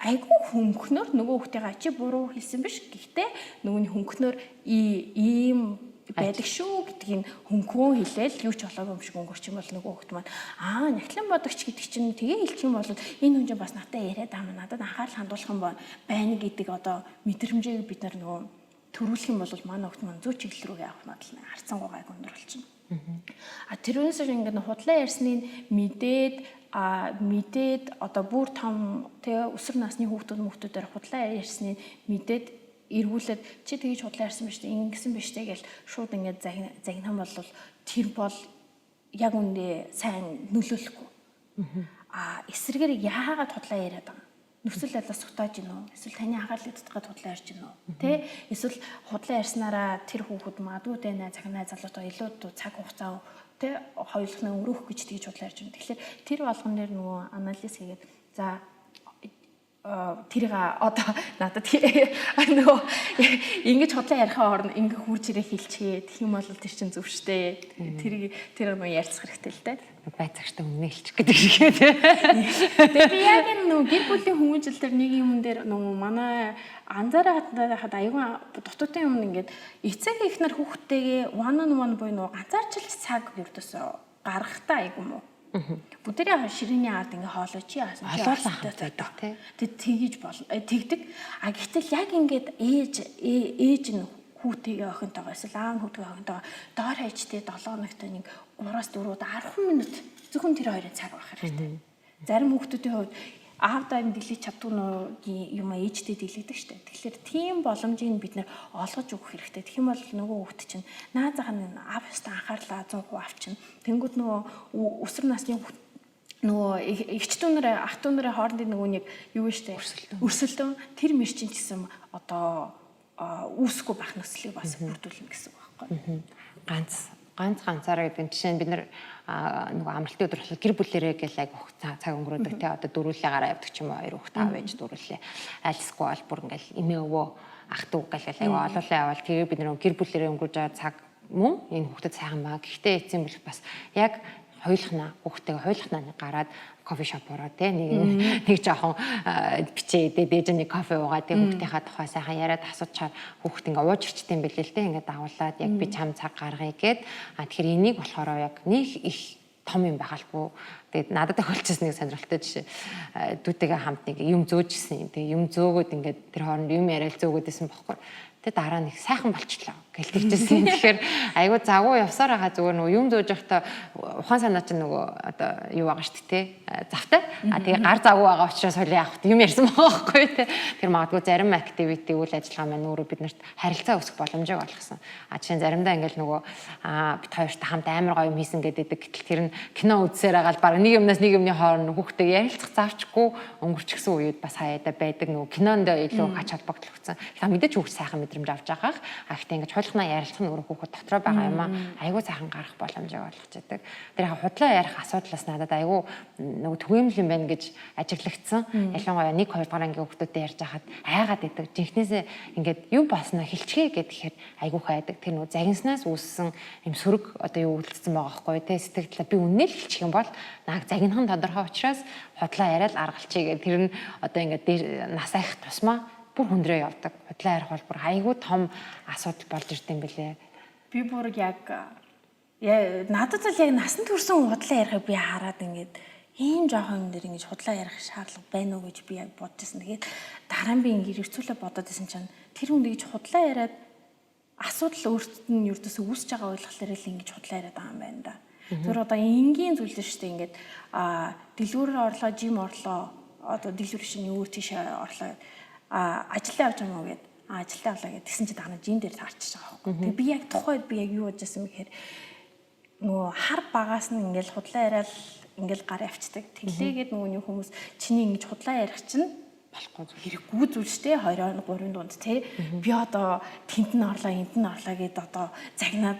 айгүй хөнгөнөр нөгөө хүүхдийн чи буруу хэлсэн биш гэхдээ нөгөөний хөнгөнөр ийм байдаг шүү гэдгийг хөнгөн хэлээл юу ч болоогүй юм шиг өнгөрч юм бол нөгөө хүүхд маань нятлан бодогч гэдэг чинь тэгээ хэлчих юм бол энэ хүн чинь бас надад яриад надад анхаарал хандуулах юм байна гэдэг одоо мэдрэмжийг бид нар нөгөө төрүүлэх юм бол манай хүүхд маань зүү чиглэл рүү явах магадлал харцангуйгаа өндөр болчихно. Тэрүүнээс ингээд худлаа ярьсныг мэдээд мэдээд одоо бүр том тэгээ өсвөр насны хүүхдүүдээр худлаа ярьсныг мэдээд эргүүлээд чи тгийж худлаа ярьсан биш үү ингэсэн биш үү гэж шууд ингээд загнах бол тэр бол яг үндэ сайн нөлөөлөхгүй. Эсрэгээр яагаад худлаа яриад байгаа? Нөхцөл байдлаас сутааж гин үү? Эсвэл таны анхаарлыг татгаад худлаа ярьж гин үү? Тэ? Эсвэл худлаа ярьснараа тэр хүүхэд магадгүй тэ найз залуутаа илүү цаг хугацаа тэ хоёулахнаа өрөөх гэж тэгж худлаа ярьж гин. Тэгэхээр тэр болгон дээр нөгөө анализ хийгээд за тэрийг одоо надад нөгөө ингэж худлаа ярихаа орно ингэ хурж ирээ хэлчихээ. Тэгэх юм бол тэр чинь зөв штэ. Тэр нөгөө ярьцах хэрэгтэй л дээ. Байцаагчтай өмнө хэлчих гэдэг шиг тийм. Тэгээ би яг нөгөө гэр бүлийн хүмүүжил дээр нэг юм дээр нөгөө манай анзаараад хаад аюун дутуудын өмнө ингээд эцэг ихнэр хүүхдтэйгээ one on one буюу нөгөө ганцаарчлал цаг ердөөсөө гаргахтаа айгүй мó. Бүгдээ ширээний ард ингээ хоолой чи яасан чи олуулсан тийм. Тэгж бол тэгдэг. Гэтэл яг ингээд ээж нь хүүтэйгээ охинтойгоо эсвэл аав нь хүүтэйгээ охинтойгоо доор хаяжтэй 7 хоногт нэг 3-4 10 минут зөвхөн тэр хоёрын цаг байх хэрэгтэй. Зарим хүүхдүүдийн хувьд аавдаа энэ дэлгэж чаддгүй юм ээжтэй дэлгэдэг штэ. Тэгэхээр тийм боломжийг бид нэр олгож өгөх хэрэгтэй. Тэгэх юм бол нөгөө хүүхд чинь наазах нь аав ёстой анхаарлаа 100% авчин. Тэнгүүд нөгөө өсвөр насны нөгөө эгчдүүнээр ах дүүнээр хоорондын нөгөө нэг юу вэ штэ. Өрсөлдөөн тэр мэрчин гэсэн одоо үүсэхгүй байх нөхцөлийг бас бүрдүүлнэ гэсэн үг байхгүй. Ганцаараа гэдэг нь жишээ нь бид нар нөгөө амралтын өдөр болохоор гэр бүлэрээ гэл айгу цаг өнгөрөөдөг те одоо дөрүүлээ гараа явдаг ч юм уу 2 хүүхэд аав ээж дөрүүлээ айлсгүй бол бүр ингээл эмээ өвөө ах トゥ гэл айгу олоолаа явал тэгээ бид нар гэр бүлэрээ өнгөрөөж байгаа цаг мөн энэ хүүхдэд сайхан байгаа. Гэхдээ эцсийн бүлэг бас яг хоёулахнаа хүүхдтэйгээ хоёулахнаа гараад кофе шоп ороо те нэг жоохон бичээ дээж нэг кофе уугаад те хүүхдийнхаа тухай сайхан яриад асуучаар хүүхд ингээ ууж ирчтэй юм билээ л те ингээ дагуулад яг би чам цаг гаргая гэд тэгэхээр энийг болохоор яг нэг их том юм байгаалгүй тэгээд надад тохиолдсон нэг сонирхолтой жишээ дүүтэйгээ хамт нэг юм зөөжсэн тэгээ юм зөөгөөд ингээ тэр хооронд юм яриад зөөгөөдсэн бохоггүй тэгээ дараа нэг сайхан болчихлоо гэл тэгжсэн. Тэгэхээр айгуу загуу явсаар байгаа зүгээр нөгөө юм зөөж явахдаа ухаан санаа чинь нөгөө одоо юу байгаа шүү дээ завтай. Тэгээ гар загуу байгаа учраас хоёлаа явахт юм ярьсан байгаа байхгүй те. Тэр магадгүй зарим activity үйл ажиллагаа маань өөрөө биднэрт харилцаа үүсгэх боломжийг олгосон. Жишээ нь заримдаа ингээл нөгөө бид хоёртай хамт амар гоё юм хийсэн гэдэг. Гэтэл тэр нь кино үзсээр байгаа л баг нэг юмнаас нэг юмны хооронд хүүхдээ ярилцах заавчгүй өнгөрчихсөн үед бас хаяада байдаг нөгөө кинонд илүү хач холбогдол өгсөн. Тэгэхээр мэдээж хүүхд сайхан мэдрэмж авч байгаа. Гэхдээ ингэж ярилцах нь өөрөө хүүхэд дотроо байгаа юм аа айгүй сайхан гарах боломжийг олгож байдаг. Тэр яг худлаа ярих асуудлаас надад айгүй нөгөө төвөмөл юм байна гэж ажиглагдсан. Ялангуяа 1-2 дугаар ангийн хүүхдүүдэд ярьж хахад айгаад идэг. Жинхнээсээ ингээд юу болсноо хэлчихье гэхээр айгүй хайдаг. Тэр нөгөө загинснаас үүссэн юм сөрөг одоо юу үлдсэн байгаа байхгүй тий сэтгэлдээ би үннээ л хэлчих юм бол нааг загинах нь тодорхой учраас худлаа яриад аргалчий гэх тэр нь одоо ингээд нас айх тусмаа бүр хүндрээ явдаг. Худлаа ярих бол бүр айгүй том асуудал болж ирд юм бэлээ. Би бүр яг надад л яг насан турсан худлаа ярихыг би хараад ингээд ийм жоохон юм дээр ингэж худлаа ярих шаардлага байна уу гэж би яг бодчихсон. Тэгээд дараа нь би ингээд эргцүүлээ бодоод исэн чинь тэр хүн ингэж худлаа яриад асуудал өөртөө нь ердөөсөө үүсэж байгаа ойлгохлоор л ингэж худлаа яриад байгаа юм байна да. Тэр одоо энгийн зүйл шүү дээ ингээд дэлгүүрээр орлоо, жим орлоо, одоо дэлгүүр шинэ өөр тийш орлоо ажиллаа явж байгаа юм гээд ажилтаа авлаа гэж тэгсэн чи дараа жин дээр таарчих байгаа байхгүй. Тэгээ би яг тухайд би яг юу бодож байсан гэхээр нөгөө хар багаас нь ингээл худлаа яриад ингээл гар явцдаг. Тэглээгээд нөгөөний хүмүүс чиний ингэж худлаа ярих чинь болохгүй хэрэггүй зүйл шүү дээ. 2-3 дунд тий. Би одоо тент нь орлоо, энд нь орлоо гэд одоо загнаад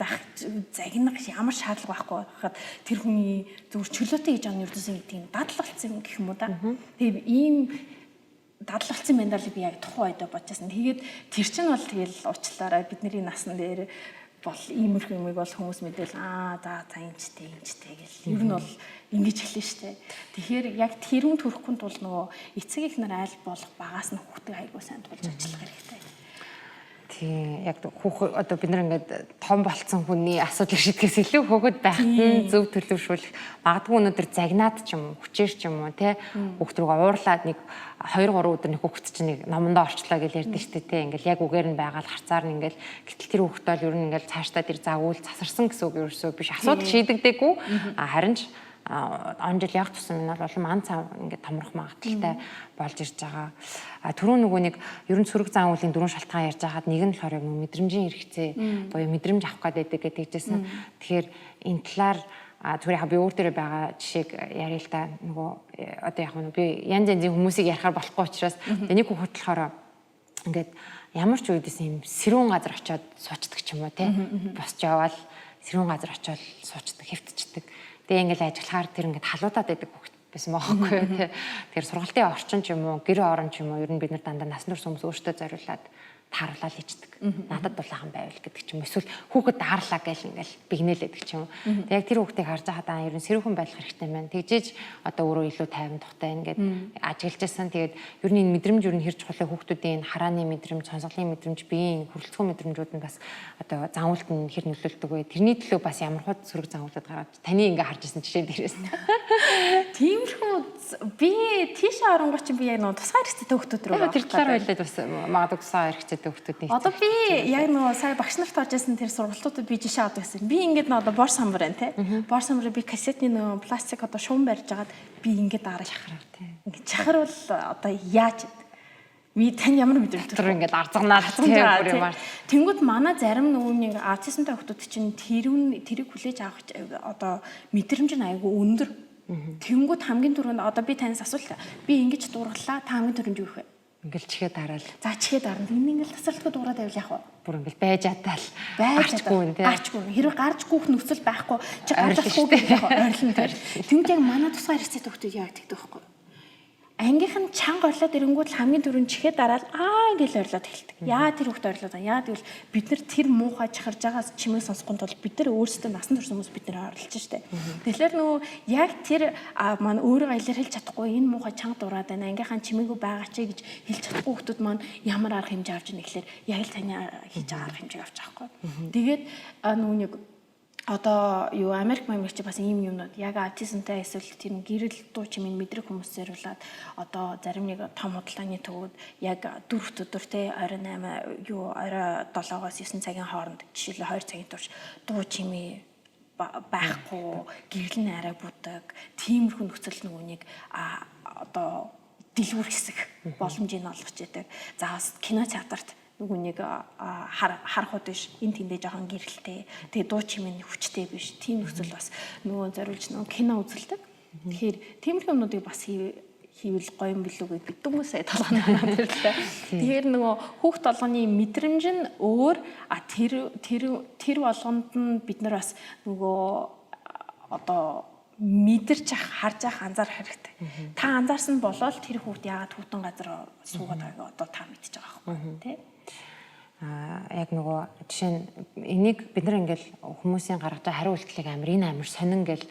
загнах ямар шаардлага байхгүй байхад тэр хүний зүгээр чөлөөтэй гэж байгаа нь ердөөсөө тийм дадал болсон юм гэх юм уу да. Тэгээ ийм дадал болсон юм байна л би яг тухайн үедээ бодчихсон. Тэгээд тэр чинь бол тэгэл уучлаарай бидний насн дээр бол иймэрхүү юмыг бол хүмүүс мэдээл за энэчтэй гэл. Ер нь бол ингэж эхлэн штэ. Тэгэхээр яг тэрүүн төрөхгүй тул нөгөө эцэг ихнэр айл болох багаас нь хүүхдээ айгуу сайн тулж ажиллах хэрэгтэй. Тийм яг хүүхэд одоо бид нар ингээд том болцсон хүний асуудлыг шийдэхээс илүү хүүхэд байхад нь зөв төлөвшүүлэх магадгүй өнөөдөр загнаад ч юм уу хүчээр ч юм уу те хүүхд рүүгээ уурлаад нэг 2-3 өдөр нэг хүүхд чинь нэг номондоо орчлоо гэж ярьдэн штэ те ингээл яг үгээр нь байгаа л харцаар нь ингээл гэтэл тэр хүүхдэл ер нь ингээл цаашдаа тэр загуул засарсан гэсэн үг ерөөсөө биш асуудал шийдэгдээгүй харин ч он жил явах тусам энэ бол ман цав ингээд томрох магадaltaй болж ирж байгаа. Түрүү нөгөө нэг ерөн цүрэг зан үйлийн дөрвөн шалтгаан ярьж байхад нэг нь болохоор яг мэдрэмжийн хэрэгцээ буюу мэдрэмж авах гэдэг гэжсэн. Тэгэхээр энэ талаар зүгээр яг би өөр төрөө байгаа жишээг яриа л та нөгөө одоо яг нь би янз янзын хүмүүсийг ярихаар болохгүй учраас нэг хүүхэд болохоор ингээд ямар ч үедээс юм сэрүүн газар очиод суучдаг ч юм уу те босч яваал сэрүүн газар очиод суучдаг хэвтчихдэг. Тэгээ ингээл ажиллахаар тэр ингээд халуудаад байдаг хүүхэд байсан байхгүй юу те. Тэгэхээр сургалтын орчин ч юм уу гэр орон ч юм уу ер нь бид нар дандаа насан турш хүмүүс өөртөө зориулаад тааруулаад ичдэг. Надад дулаахан байвал гэдэг ч юм. Эсвэл хүүхэд даарлаа гэл ингээл бигнээлэдэг ч юм. Тэг яг тэр хүүхдийг харж байхад ер нь сэрүүхэн байх хэрэгтэй байна. Тэгжиж одоо өөрөө илүү тайван тухтай ингээд ажиглажсэн. Тэгээд ер нь энэ мэдрэмж ер нь хэрж чухал хүүхдүүдийн харааны мэдрэмж, сонсголын мэдрэмж, биеийн хүрэлцэхүүн мэдрэмжүүд нь бас одоо зан үйлд нь хэр нөлөөлдөг вэ? Тэрний төлөө бас ямар хот сөрөг зан үйлүүд гараад таны ингээ харж ирсэн жишээ дээрээс. Тиймэрхүү би тийш оронгоо чи би яг нөө тусгай хэрэгцээтэй хүүхдүүд рүү тэр талаар байлаад бас магадгүй тусгай хэрэгцээтэй хүүхдүүдийн. Одоо би яг нөгөө сая багш нарт орж ирсэн тэр сургалтуудад би жишээ авдаг гэсэн. Би ингээд нөө одоо бор самбар байна те. Бор самбарыг би кассетны нөгөө пластик одоо шуун барьж агаад би ингээд дараа шахрав те. Ингээд чахарвал одоо яаж ми тань ямар мэдрэмж тэр ингээд арзагнаад тийм. Тэнгүүд манай зарим нөгөө нэг аутизмтай хүүхдүүд чинь тэрийг хүлээж авах одоо мэдрэмж нь айгүй өндөр. Тэнгүүд хамгийн түрүүнд одоо би танаас асуулт. Би ингэж дуургалаа. Та хамгийн түрүүнд юу вэ? Ингээл чихээ дараал. За чихээ дарна. Энэ ингээл тасралтгүй дуурайд байвал яах вэ? Бүр ингээл байж атаал. Гарчгүй тийм. Гарчгүй. Хэрвээ гарч гүйх нөхцөл байхгүй чи гарчлахгүй яах вэ? Ойрлон тэр. Тэнд яг манай тусгай хэрэгцээтэй хүүхдүүд яа гэдэг байхгүй. Ангийнхан чанга орлоод ирэнгүүт хамгийн түрүүнд чихээ дараал ингээл ойрлоод эхэлдэг. Яа тэр хүүхд ойрлоод байгаа. Яа гэвэл бид нар тэр муухай чахарж байгаас чимээ сонсохын тулд бид нар өөрсдөө насан турш хүмүүс бид нар ойрлож штэ. Тэгэхээр нөгөө яг тэр маань өөрөө илэрхийлж чадахгүй энэ муухай чанга дураад байна. Ангийнхан чимээгүй байгаа ч гэж хэлж чадахгүй хүүхдүүд маань ямар арга хэмжээ авч ийн гэхлээр яг л таны хийж байгаа арга хэмжээг авч байгаа байхгүй. Тэгээд нөгөө нэг одоо юу Америк чи бас ийм юмнууд яг аутизмтай эсвэл тийм гэрэл дуу чимээ мэдрэх хүмүүс зориулаад одоо зарим нэг том худалдааны төвүүд яг 4 өдөр те орой 8 юу орой 7-оос 9 цагийн хооронд жишээлбэл 2 цагийн турш дуу чимээ байхгүй гэрэл нь арай будаг тиймэрхүү нөхцөл нөгөөнийг одоо дэлгүүр хэсэг боломжийг олгож яадаг. За кино театрт нөгөө нэг харахуд биш энэ тэндээ жоохон гэрэлтэй тэгээ дуу чимээ хүчтэй биш тийм нөхцөл бас нөгөө зориулж нөгөө кино үзэлдэг. Тэгэхээр тиймэрхүү юмнуудыг бас хийвэл гоё юм билүү гэж бид хүмүүсээ талханаад ирлээ. Тэгэхээр нөгөө хүүхд толгоны мэдрэмж нь өөр тэр болгонд нь бид нар бас нөгөө одоо мэдэрч харж анзаарах хэрэгтэй. Та анзаарсан болол тэр хүүхд яагаад хүүтэн газар суугаад байгааг одоо та мэдчихэж байгаа байхгүй тий. Яг нөгөө жишээ нь энийг бид нар ингээл хүмүүсийн гаргаж байгаа хариу үйлдэлийг амар сонин гэл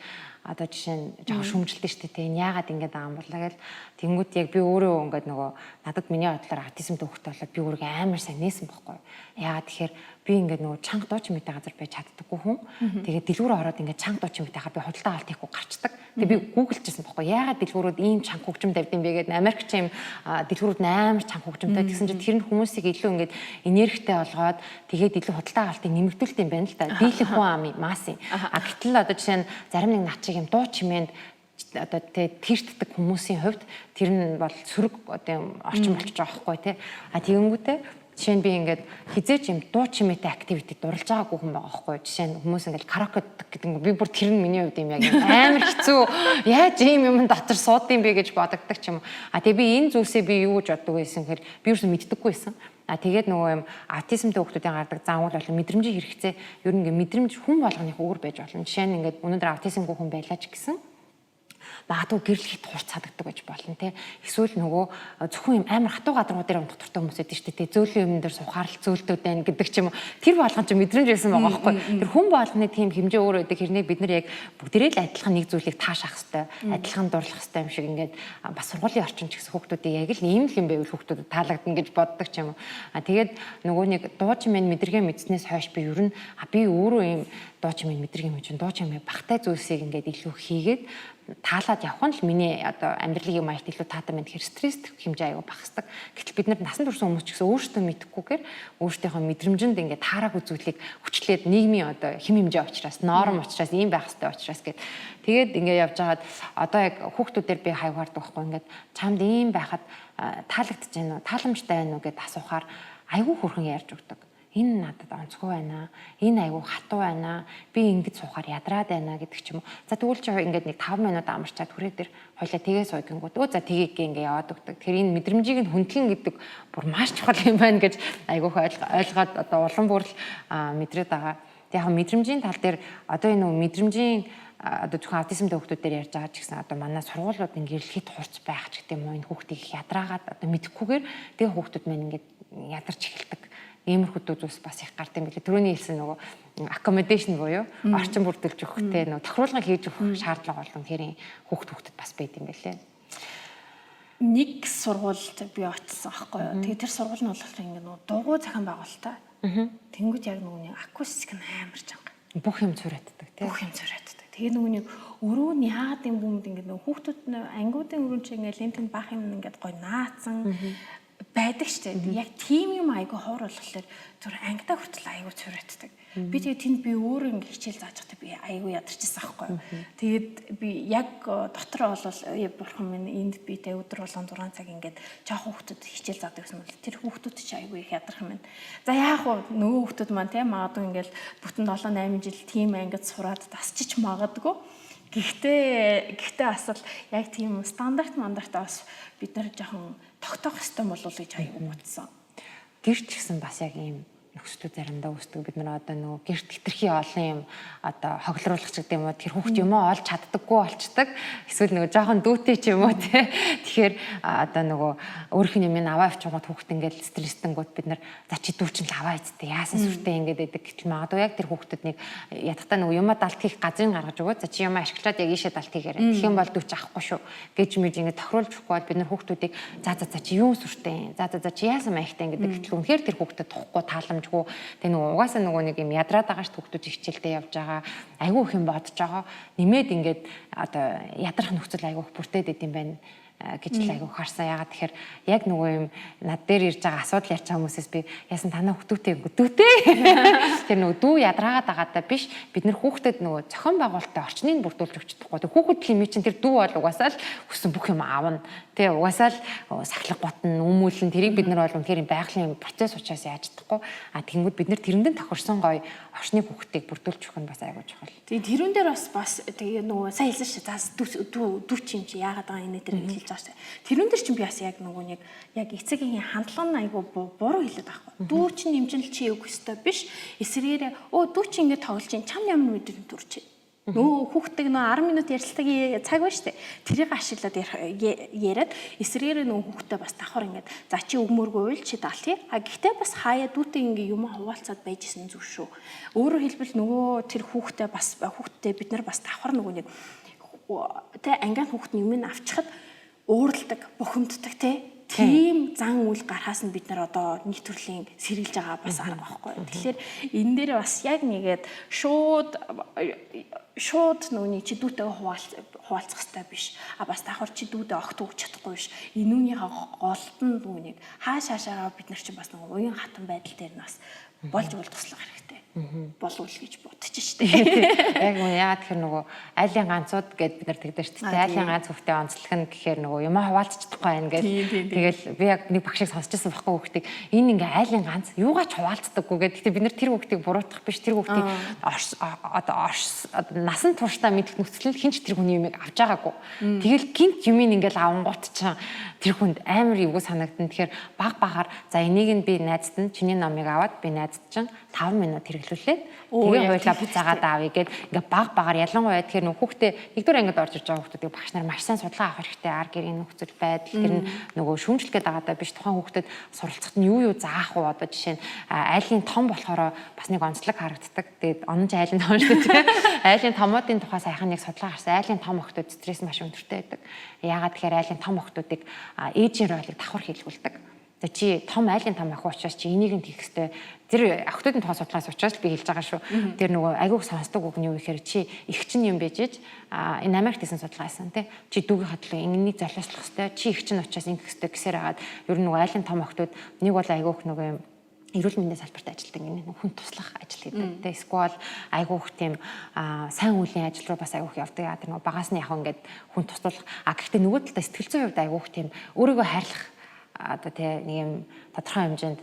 одоо жишээ нь жоохон шүмжилтэй шүү дээ. Энэ яагаад ингэж байгаа юм болоо гэл тэнгууд яг би өөрөө ингээд нөгөө надад миний бодлоор аутизмтэй хүүхдтэй болоод би өөрийгөө амар сайн нээсэн байхгүй. Яагаад тэгэхээр би ингээд нөгөө чанга дуу чимээтэй газар байж чаддаггүй хүн. Тэгээд дэлгүүр ороод ингээд чанга дуу чимээтэй хаа би худалдаа авалт хийхгүй гарчдаг. Тэгээд би гуглжсэн байхгүй. Яагаад дэлгүүрүүд ийм чанга хөгжим тавьд юм бэ гэдэг Америкч юм дэлгүүрүүд амар чанга хөгжимтэй гэсэн чинь тэр нь хүмүүсийг илүү ингээд энергитэй болгоод тэгээд илүү худалдаа авалтыг нэмэгдүүлт юм байна л да. Дийлэх хүн ами масын. Гэтэл одоо жишээ нь зарим нэг над чиг юм дуу чимээнд одоо тэртдэг хүмүүсийн хувьд тэр нь бол сөрөг одоо орчин болчих жоох байхгүй тий. Тэгэнгүүтээ жишээ нь би ингээд хизээч юм дуу чимээтэй активитид дурлж байгаагүй хүн байгаа байхгүй. Жишээ нь хүмүүс ингээд караоке гэдэг нь би бүр тэр нь миний хувьд юм яг амар хэцүү яаж ийм юм дотор суудсан бэ гэж бодогддаг ч юм. Тэгээ би энэ зүйлсээ би юу гэж боддог байсан гэхээр би юусэн мэддэггүй байсан. Тэгээд нөгөө юм аутизмтэй хүүхдүүдийн гардаг зан үйл бол мэдрэмжийн хэрэгцээ ер нь ингээд мэдрэмж хүн болгоных өөр байж болно. Жишээ нь ингээд өнөөдөр аутизмгүй хүн байлаа ч гэсэн магадгүй гэрэл хит хурц цадагдаг гэж болно те. Эсвэл нөгөө зөвхөн юм амар хатуу гадаргуу дээр унтах дуртай хүмүүс байдаг шүү дээ. Зөөлөн юм дээр сухаар л зөөлдөд байна гэдэг ч юм уу. Тэр болгон ч мэдрэмж байсан байгаа байхгүй. Тэр хүн болгоны тийм хэмжээ өөр байдаг. Хэрнийг бид нар яг бүгдээрээ л адилхан нэг зүйлийг таашаах хэвээр, адилхан дурлах хэвээр юм шиг ингээд бас сургуулийн орчин ч гэсэн хүүхдүүдийг яг л ийм л юм байвал хүүхдүүдэд таалагдана гэж боддог ч юм уу. Тэгээд нөгөө нэг дуу чимээ мэдрэгээ мэдснээс хойш би ер нь би өөрөө ийм дуу чимээ мэдрэг юм чинь дуу чимээ багтай зүйлсийг ингээд илүү хийгээд таалаад явах нь л миний одоо амьдралын маягт илүү таатай байна. Тэгэхээр стресс хэмжээ аяга багасдаг. Гэтэл бид нар насан турш хүмүүс ч гэсэн өөрсдөө мэдэхгүйгээр өөрсдийнхөө мэдрэмжинд ингээд таараагүй зүйлийг хүчлээд нийгмийн одоо хэм хэмжээ учраас, норм учраас, ийм байх хэрэгтэй учраас гэд тэгээд ингээд явж байгаад одоо яг хүүхдүүдээр би хайгаардаг байхгүй ингээд чамд ийм байхад таалагдж байна уу, тааламжтай байна уу гэд асуухаар айгүй хөрхөн ярьж өгдөг. Энэ надад онцгой байна. Энэ айгүй хатуу байна. Би ингэж суухаар ядраад байна гэдэг ч юм уу. За тэгвэл чи ингээд нэг 5 минут амарчаад хүрээ дээр хойлоо тгээ суугингууд өө за тгийг ингээ яваад өгдөг. Тэгэхээр энэ мэдрэмжийг нь хүндлэн гэдэг бүр маш чухал юм байна гэж айгүйх ойлгоод одоо улам бүр мэдрээд байгаа. Тэг яг мэдрэмжийн тал дээр одоо энэ мэдрэмжийн одоо зөвхөн аутизмтай хүүхдүүдээр ярьж байгаа ч гэсэн одоо манай сургуулиуд ингээд хэд хурц байх ч гэдэг юм уу энэ хүүхдийг их ядраагаад одоо мэдхгүйгээр тэгээ хүүхдүүд маань ингээд ядарч эхэлдэг. Иймэрхүү зүйлс бас их гардаг юм билээ. Түрүүний хэлсэн нөгөө accommodation буюу орчин бүрдүүлж өгөхтэй нөгөө тохируулгын хийж өгөх шаардлага болон тэрийн хүүхдэд бас байд юм билээ. Нэг сургуульд би очсон аахгүй юу. Тэгээ тэр сургууль нь болохоор ингэ нөгөө дугуй захин байгуулалтаа. Тэнгүүд яг нөгөө акустик нь амар чанга. Бүх юм цурааддаг тийм. Бүх юм цурааддаг. Тэгээ нөгөө өрөө нь яагаад юм бүүмд ингэ нөгөө хүүхдүүд ангиудын өрөө чинь ингэ лентэн бах юм ингээд гой наацсан байдаг шүү дээ. Яг тийм юм айгу хоор болохоор зүр ангидаа хүртэл айгу цурааддаг. Би тэгээд тэнд би өөрөө ингэ хичээл зааж байхдаа би айгу ядарчихсан аахгүй юу. Тэгээд би яг дотор болол бурхан минь энд би тэ өдөр болгон 6 цаг ингээд жоох хүүхдүүд хичээл заадаг гэсэн бол тэр хүүхдүүд чи айгу их ядарх юм байна. За яах вэ? Нөгөө хүүхдүүд маань те магадгүй ингээд бүтэн 7-8 жил тийм ангид сураад тасчих магадгүй. Гэхдээ асал яг тийм стандарт мандартаа бас бид нар жоохон тогтоох хэрэгтэй болов уу гэж аягүй бодсон. Гэрч гэсэн бас яг ийм нөхцөлүүд заримдаа үүсдэг. Бид нар одоо нөгөө гэрт хитрхи олон юм одоо хоглруулах ч гэдэг юм уу тэр хүүхд юм олж чаддаггүй болчдаг. Эсвэл нөгөө жоохон дүүтэй ч юм уу те. Тэгэхээр одоо нөгөө өөрийнх нь юм аваа авчихгод хүүхд ингээд стресстэнγκүүд бид нар за чи дүү чинь л аваа ийцтэй яасан сүртэй ингээд байдаг гэтэл магадгүй яг тэр хүүхдэд нэг ядахтаа нөгөө юмаа далт хийх газрын гаргаж өгөө. За чи юмаа ашиглаад яг ийшээ далт хийгээрэй. Тэгэх юм бол дүү чи авахгүй шүү гэж мэж ингээд тохируулж өгөхгүй бол бид нар хүүхдүүдийг за чи юу сүртэй. За чи яасан маягтай ингээд гэтэл үнэхээр тэр хүүхдэд тухгүй тааламж тэг нөгөө угаасаа нөгөө нэг юм ядраад байгаа ш хүүхдүүд хичээлдээ явж байгаа айгүй их юм бодож байгаа нэмээд ингээд одоо ядрах нөхцөл айгүй их бүртээд идэм байна гэж л айгүй харсан. Ягаад тэгэхээр яг нөгөө юм над дээр ирж байгаа асуудал ярьж байгаа хүмүүсээс би яасан танаа хүүхдүүтэй тэр нөгөө дүү ядраагаад байгаадаа биш бид нар хүүхдэд нөгөө зохион байгуулалттай орчныг бүрдүүлж өгч чадахгүй. Хүүхэд хэмээ чинь тэр дүү бол угаасаа л хүссэн бүх юм аавна. Тэгээ угаасаа л сахлах ботн өмүүлэн тэрийг бид нар бол үнэхээр байгалийн процесс учраас яаж чадахгүй. Тэгэнгүүт бид нар тэрэндэн тохирсон гоё орчны хүүхдийг бүрдүүлж өгөх нь бас айгүй чухал. Тэгээ тэрүүн дээр бас тэгээ нөгөө сайн хэлсэн шүү. Дүү чи юм чи яагаад байгаа энэ дээр хэлж байгаа шүү. Тэрүүн дээр чинь би бас яг нөгөө нэг яг эцэгийн хандлага нь айгүй буруу хэлээд байхгүй. Дүү чи нэмжинэл чи өгөх ёстой биш. Эсрэгээрээ дүү чи ингэ тоглож чинь чам ямар мэдрэмж төрч. Нөө хүүхдтэй нөө 10 минут ярилцлагын цаг байна шүү дээ. Тэрийг ашиглаад яриад эсрэгээрээ нөө хүүхдтэй бас давхар ингээд за чи өгмөргүй уйл чи даалхий. Гэхдээ бас хаяа дүүтэй ингээ юм хуваалцаад байжсэн зүг шүү. Өөрөөр хэлбэл нөгөө тэр хүүхдтэй бас хүүхдтэй бид нар бас давхар нөгөө нэг тэ ангиан хүүхд юм авчихад уурладаг, бухимддаг тэ тийм зан үйл гарахаас нь бид нар одоо нэг төрлийн сэргэлж байгаа бас арга байхгүй. Тэгэхээр энэ дээр бас яг нэгээд шууд нүуний чи дүүтэй хуваалцах хэрэгтэй биш. Бас давхар чи дүүдээ огт өгч чадахгүй биш. Энүүнийхээ голд нь нүунийг хаашаашаа бид нар чи бас нэг уян хатан байдал дээр нас болж үл туслах хэрэгтэй. Болов л гэж бодчих штеп. Яг нь яагаад тэгэхээр нөгөө айлын ганцууд гэд бид нар тэгдэж штеп. Айлын ганц хөвгтэй онцлох нь гэхээр нөгөө юм хуваалцчихдаггүй байх ингээд. Тэгэл би яг нэг багшийг сонсчихсан байхгүй хөвгтийг энэ ингээ айлын ганц юугаач хуваалцдаггүй гэд. Гэтэ бид нар тэр хөвгтийг буруутгах биш тэр хөвгтийг насан туршдаа мэдэх нөхцөлд хинч тэр хүний юмыг авч байгаагүй. Тэгэл гинт юмыг ингээл авангуут чаа тэр хүнд амар эвгүй санагдана. Тэгэхээр баг за энийг нь би найзад нь чиний номыг аваад би найзад чинь 5 минут хэрэглүүлээд тэгээ хойлоо буцаагаад аавь гэд ингээ багаар ялангуяа тэгэхээр нөх хүүхдээ нэгдүгээр ангид орж ирж байгаа хүүхдүүдийг багш нар маш сайн судалгаа авах хэрэгтэй. Ар гэрийн нөхцөл байдал тэр нь нөгөө шүүмжлэхэд байгаадаа биш тухайн хүүхдэд суралцахад нь юу заах вэ одоо жишээ нь айлын том болохоор бас нэг онцлог харагддаг. Тэгээд онж айлын том шүү дээ. Айлын томоодын тухай сайхан нэг судалгаа гарсан. Айлын том охтууд стресс маш өндөртэй байдаг. Яагаад тэгэхээр айлын том охтуудыг ээжийн ролыг давхар хийлгүүлдэг. За чи том айлын том ах учраас чи энийг нь хийх хэрэгтэй. Тэр охтуудын тоон судалгаас учраас би хэлж байгаа шүү. Тэр нөгөө айгууг сонсдог үг нь юу гэхээр чи их чинь юм байж иж энэ Америкт хийсэн судалгаасан тий. Чи дүүгийн хатлаа энийг золиослох хэрэгтэй. Чи их чинь учраас ингэх хэрэгтэй гэсээр хагаад ер нь нөгөө айлын том охтууд нэг бол айгуух нөгөө эрүүл мэндийн салбарт ажилладаг энэ хүн туслах ажил гэдэг. Тэгээ эсвэл айгуух тийм сайн үеийн ажил руу бас айгуух явдаг. Тэр нөгөө багасны яг ингээд хүн туслах. Гэхдээ нөгөө талдаа сэтгэл зүйн хувьд айгуух тийм өөрийгөө хайрлах одоо тий нэг юм тодорхой хэмжээнд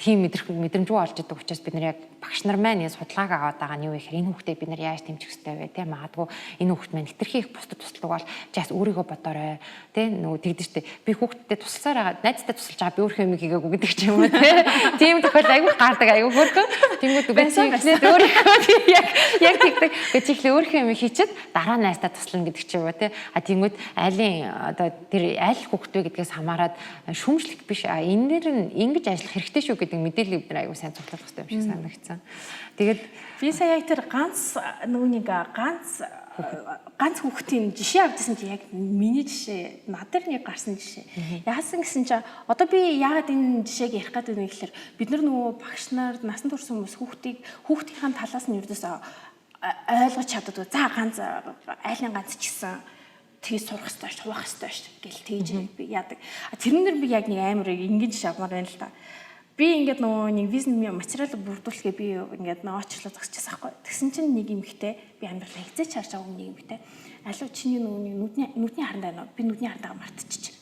мэдрэмжгүй олж идэг учраас бид нар яг багш нар маань судалгааг аваад байгаа нь юу гэхээр энэ хүүхдээ бид нар яаж дэмжих хэрэгтэй вэ те магадгүй энэ хүүхд маань хэтэрхий их бусдад туслах бол жаас өөрийгөө бодоорой те нөгөө тэгдэж штэ би хүүхдэд тусласаар найзтай тусалж байгаа би өөрөө юм хийгээгүй гэдэг ч юм уу те тийм тохиол айгүй гардаг айгүй хөрхөн тэнгууд үгүйцээ өөрийнхөө яг тэгдэг гэчихлээ өөрийнхөө юм хийчихэд дараа найзтай туслана гэдэг ч юм уу те тэнгууд айлын одоо тэр айл хүүхдээ гэдгээс хамаарат шүүмжлэх биш энээр нь ингэж ажиллах хэрэгтэй шүү гэдэг мэдээлэл бид нар айгүй сайн цуглах хэрэгтэй юм шиг санагдсан. Тэгээд би сая яг тэр ганц хүүхдийн жишээ авчихсан чи яг миний жишээ надад нэг гарсан жишээ. Яасан гэсэн чи одоо би яагаад энэ жишээг ярих гэдэг вэ гэхээр бид нар нөгөө багш нар насан турш хүмүүс хүүхдийн талаас нь ердөөсөө ойлгож чаддаг. За ганц айлын ганц ч гэсэн тгий сурах хэрэгтэй ш, хуваах хэрэгтэй ш гэл тэгж би яадаг. Тэрнэр би яг нэг амар ингэж шавмаар байна л та. Би ингээд нөгөө нэг бизнес материал бүрдүүлэхээ би ингээд ноочлоо зогсчихсан байхгүй. Тэгсэн чинь нэг эмэгтэй би амьдрал хязгаарч харж байгаа нэг эмэгтэй. Алуу чиний нөгөө нүдний харандаа байна уу? Би нүдний харандаага мартчихчих.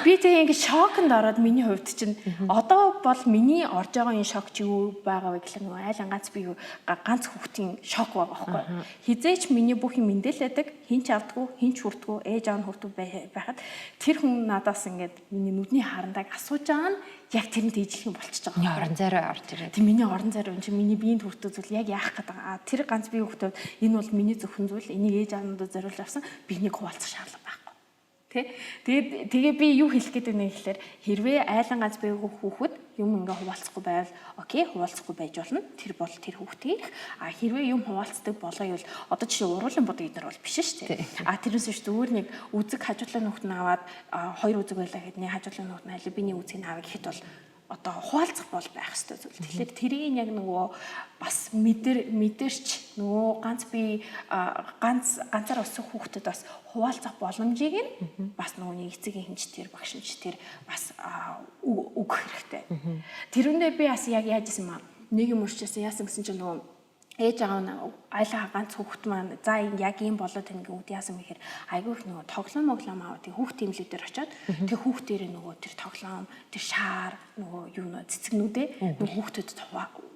Би тэг ингээд шокнд ороод миний хувьд чинь одоо бол миний орж байгаа энэ шок чи юу байгаа вэ гэхэл нөгөө айлан ганц би ганц хүүхдийн шок байгаа байхгүй. Хизээч миний бүх юм мэдээлэдэг, хинч авдаггүй, хинч хүрдэггүй, ээж аав нь хүрдэг байхад тэр хүн надаас ингээд миний нүдний харандааг асууж байгаа нь яг тэр нь тийжлэх юм болчихж байгаа. Миний орон зайраа орж ирээд. Тэг миний орон зайраа энэ чинь миний биеинд хүрдэг зүйл яг яах гээд байгаа. Тэр ганц бие хүүхдүүд энэ бол миний зөвхөн зүйл. Энийг ээж аавнуудад зориулж авсан. Би энийг хуваалцах шаардлага байхгүй. Тэгээ би юу хэлэх гээд байна гэхээр хэрвээ айлан ганц байгааг хүүхэд юм ингээ хуваалцахгүй байвал окей хуваалцахгүй байж болно. Тэр бол тэр хүүхдийн хэрвээ юм хуваалцдаг болоо юу одоо жишээ уруулын бодог эднэр бол биш шүү дээ. Тэрнээс биш зүгээр нэг үзэг хажуудлын хүүхд нь аваад хоёр үзэг байлаа гэхэд нэг хажуудлын хүүхд нь аль биний үзгийг аваа гэхэд бол одоо хуваалцах бол байх ёстой зүйл. Тэгэхээр тэрийг яг нөгөө бас мэдэрч нөгөө ганцаар өсөх хүүхдэд бас хуваалцах боломжийг нь бас нөгөө нэг эцгийн хэмжтэр багш хэмжтэр бас өгөх хэрэгтэй. Тэрүүндээ би бас яг яаж исэн маа нэг юм урьдчилсан яасан гэсэн чинь нөгөө ээж аав нь айлаа ганц хүүхэд маань за яг юм болоод тань гэдэг яасан мэхээр айгүй их нөгөө тоглоом аваад тэг хүүхд имлэг дээр очиод тэг хүүхдэрээ нөгөө тэр тоглоом тэр шаар нөгөө юу нөө цэцэгнүүдээ нөгөө хүүхдэд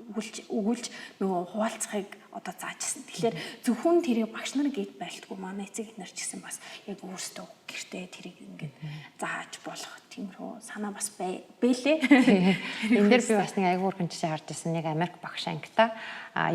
өгүүлж нөгөө хуваалцахыг одоо заажсэн. Тэгэхээр зөвхөн тэрийг багш нар гээд байлтгүй манай эцэг эхнэр ч гэсэн бас яг өөрсдөө гэртээ тэрийг ингээд зааж болох тиймэрхүү санаа бас бэлээ. Энд дээр би бас нэг айгүй урхан жишээ харж ирсэн. Нэг Америк багш ангита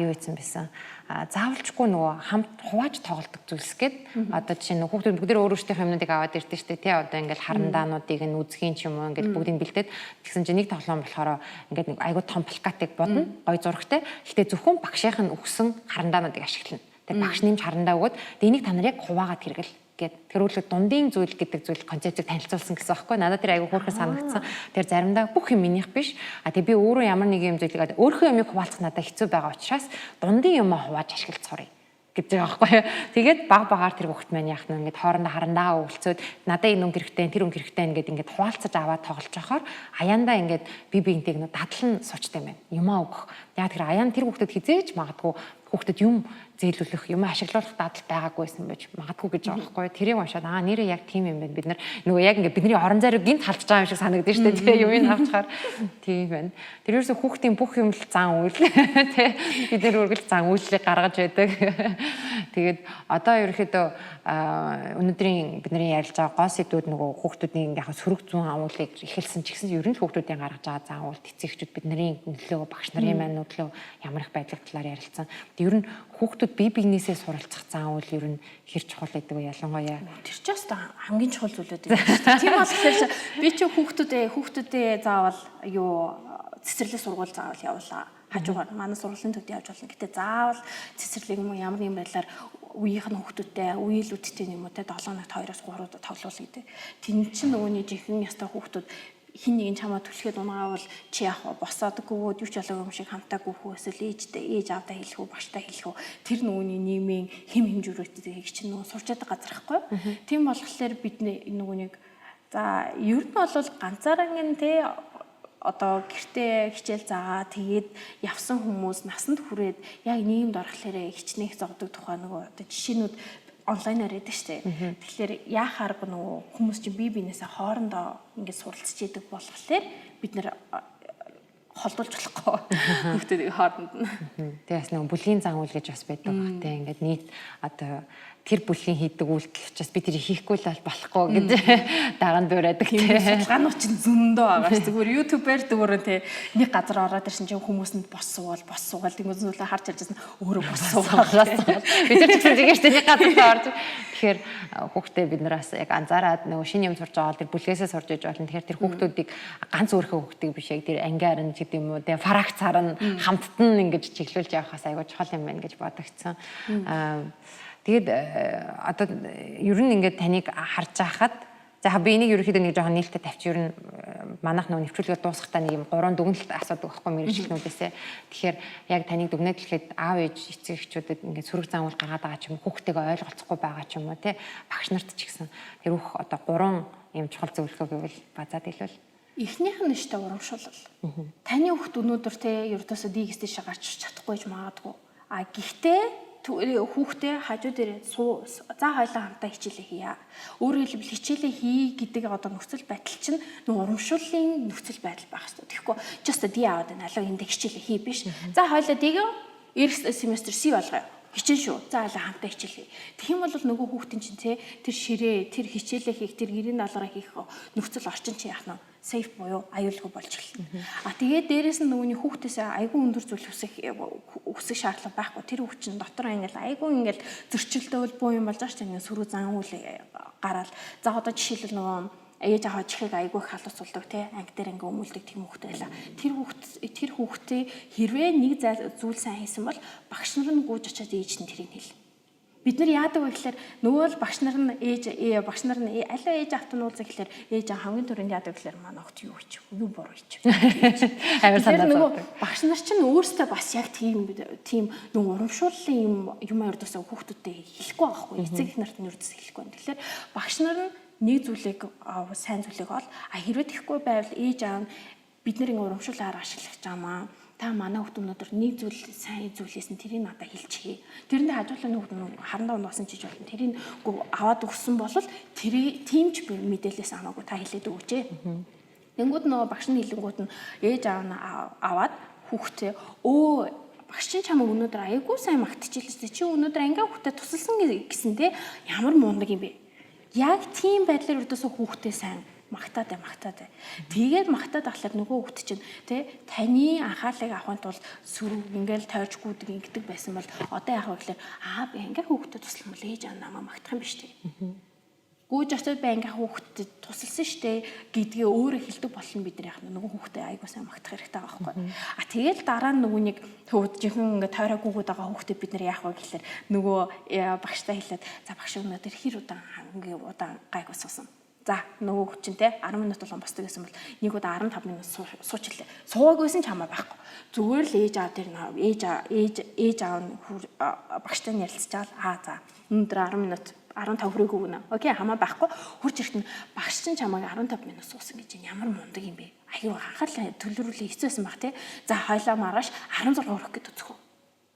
юу хийсэн байсан. Заавалжгүй нөгөө хамт хувааж тоглодог зүйлс гээд одоо жишээ нь хүүхдүүд бүгд өөрөөсдийнхөө юмнуудыг аваад ирдэ штэ тий одоо ингээл харандаануудыг нь үзхийн ч юм уу ингээл бүгдийг бэлдээд тэгсэн чинь нэг тоглоом болохоор ингээд нэг айгүй том плакатыг бодно гой зурагтай. Гэхдээ зөвхөн багшийнх нь өгсөн харандаануудыг ашиглана. Тэгээ багш нэмж харандаа өгөөд энийг та нар яг хуваагаад хэрэгэл гэд тэрүүлэг дундын зүйл гэдэг зүйл концепцийг танилцуулсан гэсэн аахгүй надад тэр айгүй хөөрхөн санагдсан. Тэр заримдаа бүх юм минийх биш. Тэгээ би өөрөө ямар нэг юм зүйлийг өөрийнхөө юмыг хуваалцах надад хэцүү байгаа учраас дундын юмаа хувааж ашиглаж сурыг гэж байгаа байхгүй юу. Тэгээд баг багаар тэр хүүхд маань яах нь ингээд хоорондоо харандаа өвлцөөд надад энэ өнгө хэрэгтэй тэр өнгө хэрэгтэй ингээд хуваалцаж аваад тоглож байхаар аяндаа ингээд бинтийг нөө дадлан суучтай байна. Юмаа өгөх. Яг тэр аян тэр хүүхдэд хизээж магадгүй хүүхдэд юм зээлүүлэх юм ашиглуулах дадал байгаагүйсэн байж магадгүй гэж байгаа байхгүй юу. Тэрийг уншаад нэрээ яг тийм юм байна. Бид нар нөгөө яг ингээд бидний орон зайрыг гинт халдж байгаа юм шиг санагдаж штэ тий юм авчаар тийм байна. Тэр ерөөсө хүүхдийн бүх юм л зан үйл тий бид нар үргэлж зан үйлчлэг гаргаж байдаг. Тэгээд одоо ерөөхдөө өнөөдрийн бидний ярилж байгаа гол сэдвүүд нөгөө хүүхдүүдийн яг сөрөг зүүн амуулыг эхэлсэн ч гэсэн ер нь хүүхдүүдийн гаргаж байгаа зан үйл эцэгчүүд бидний нөлөө багш нарын маань нөлөө ямар их байдлаар талаар ярилцсан. Ер нь хүүхдүүд бие биенээсээ суралцах зан үйл ер нь хэр чухал гэдэг вэ ялангуяа тэр ч бас хамгийн чухал зүйлүүд юм шүү дээ. Тийм болохоор би ч хүүхдүүдээ заавал юу цэцэрлэг сургууль заавал явуулаа. хажуугаар манай сургуулийн төдий явж болно. Гэтэ заавал цэцэрлэг юм уу ямар нэгэн байдлаар үеийнх нь хүүхдүүдтэй, үеэлүүдтэй юм уу те 7 нот 2-оос 3-ууд тоглоул гэдэг. Тэн чинь нөгөөний жинхэнэ ястай хүүхдүүд хин нэг нь чамаа түлхээд унагаавал чи яах вэ? Босоод гүвөөд юу ч болоогүй юм шиг хамтаа гүвхүү эсвэл ээж аавдаа хэлэх үү, багштай хэлэх үү? Тэр нөгөөний нийгмийн хэм хэмжүүрүүдийг чинь нөгөө сурч чаддаг газар байхгүй юу? Тийм болохоор бид нөгөөнийг за ер нь бол ганцаараа те одоо гэртээ хичээл заагаа тэгээд явсан хүмүүс насанд хүрээд яг нийгэмд орохлоороо хичнээх зогдог тухай нөгөө одоо жишээнүүд онлайнаар байдаг шүү дээ. Тэгэхээр яахаар нөгөө хүмүүс чинь бие биенээсээ хоорондоо ингээд суралцж идэг болохоор бид нэр холдуулж болохгүй хүүхдүүдийн хооронд нь. Тэгээс нөгөө бүлгийн зан үйл гэж бас байдаг баг те. Ингээд нийт одоо тэр бүлгийн хийдэг үйлдэл учраас би тэрийг хийхгүй л болохгүй гэж даганд дуурайдаг те. Судалгаанууд чинь зөндөө байгаа ш. Зүгээр YouTube-аар зүгээр те нэг газар ороод ирсэн чинь хүмүүсэнд бос суугаад тэнгуү зүйлээ харж ярьжсэн өөрөө бос суугаад. Бид тэр ч гэсэн тэгээд штэ нэг газар орж. Тэгэхээр хүүхдээ бид нараас яг анзаараад нөгөө шинэ юм сурж байгаа тэр бүлгээсээ сурж иж болно. Тэгэхээр тэр хүүхдүүдийг ганц өөрхөө хүүхдийг биш яг тэр ангиар нь гэдэг юм уу те фракцаар нь хамттан ингэж чиглүүлж явахаас айгүй чухал юм байна гэж бодогдсон. Тэгээд одоо ер нь ингээд таныг харж байхад за би энийг ерөөхдөө нэг жоохон нээлттэй тавьчих ер нь манайх нөгөө нэвтрүүлгээ дуусгахдаа нэг юм 3 дүгнэлт асуудаг байхгүй мэрэгчлэнүүдээсээ. Тэгэхээр яг таныг дүгнэлт гэхэд аав ээж эцэг эхчүүдэд ингээд сөрөг зам уул гаргаад байгаа ч юм хүүхдтэйгээ ойлголцохгүй байгаа ч юм уу те багш нарт ч гэсэн тэр бүх одоо 3 юм чухал зөвлөгөө гэвэл базаад хэлвэл эхнийх нь штэ урамшуулал. Таны хүүхд өнөөдөр те ердөөсөө дийгэс тийш гарч чадахгүй ч магадгүй. А гэхдээ хүүхдээ хажуу дээр за хоёлаа хамтаа хичээлээ хийя. Өөрөөр хэлбэл хичээлээ хий гэдэг одоо нөхцөл байдал чинь урамшууллын нөхцөл байдал байх хэрэгтэй. Тэгэхгүй just ди аваад байна. Алуу энд хичээлээ хий биш. За хоёлаа дээгөө эх семестр C болгоё. Хичээл шүү. За алаа хамтаа хичээлээ. Тэгэх юм бол нөгөө хүүхдийн чинь те тэр ширээ, тэр хичээлээ хийх, тэр гэрийн даалгавраа хийх нөхцөл орчин чинь яах нь сейф буюу аюулгүй болж эхэлнэ. Тэгээд дээрэс нь нөгөөний хүүхдээсээ айгүй өндөр зүйл өсөх шаардлага байхгүй. Тэр хүүхд чинь дотор ингээл айгүй ингээл зөрчилдөөл буу юм болж байгаа ч ингээд сөрөг зан үйл гараал. За одоо жишээлбэл нөгөө ээж аваа чихийг айгүй их халуусулдаг те анги дээр ингээ өмүүлдэг тийм хүүхд байла. Тэр хүүхдээ хэрвээ нэг зүйл сайн хийсэн бол багш нар нь гүйж очиад ээж нь тэрийг хэл. Бид нар яадаг вэ гэхээр нөгөө л багш нар нь аль ээж автан уулзах гэхээр ээж хамгийн түрүүнд яадаг гэхээр манай огт юу хийчих юу буруу хийчих. Амар санаа зовдог. Багш нар чинь өөрсдөө бас яг тийм нөгөө урамшууллын юм өрдөөсөө хүүхдүүдэд хэлэхгүй байхгүй. Эцэг их нарт нь өрдөөс хэлэхгүй. Тэгэхээр багш нар нь нэг зүйлийг сайн зүйлийг ол хэрвээ тэхгүй байвал ээж аав бид нар ингээ урамшуулаар ашиглах чамаа та манай хүүхд өнөөдөр нэг зүйл сайн зүйлээсэн тэрийг надад хэлчихье. Тэрэндээ хажуулаа хүүхд харандаа унгасан чиж болно. Тэрийг аваад өгсөн бол тиймч мэдээлэлээс хамаагүй та хэлээд өгөөч. Тэнгүүд нөгөө багш нь хэлэнгүүт нь ээж аав нь аваад хүүхдээ багш чинь чамайг өнөөдөр аягүй сайн магтчихлээ. Чи өнөөдөр ангаа хүүхдэд тусалсан гэсэн те ямар мундаг юм бэ? Яг тийм байдлаар өрдөөсөө хүүхдээ сайн магтаад. Тэгээд магтаад ахлаар нөгөө хүүхд чинь тий таны анхааллыг авахын тулд сүрэг ингээл тойрч гүйдэг ингэдэг байсан бол одоо яах вэ гэхээр би ингээ хүүхдэд туслах юм бол ээж аа намайг магтах юм биш тий. Гүйж очиод би ингээ хүүхдэд тусалсан штэ гэдгээ өөрөө хэлдэг болно бид нар яах нөгөө хүүхдээ айгуу сайн магтах хэрэгтэй байгаа байхгүй. Тэгэл дараа нь нөгөө нэг жинхэнэ ингээ тойроо гүйгээд байгаа хүүхдэд бид нар яах вэ гэхээр нөгөө багштай хэлээд за багш өнөөдөр хэр удаан гайгүй суусан. За нөгөө хүчин те 10 минут болгон босдог гэсэн бол нэг удаа 15 минут суучлаа. Суугаагүйсэн ч хамаа байхгүй. Зүгээр л ээж аав дээр ээж аав нь багштай ярилцчихаал за өнөөдөр 10 минут 15 хүрээгүй гэнэ. Окей хамаа байхгүй. Хурж ирэхэд багш чинь чамайг 15 минут суусан гэж ямар мундаг юм бэ? Аюу анхаалаа төлөвлөрүүлээ хэцүүсэн баг те. За хойлоо маргааш 16 хүрэх гээд үзэх үү.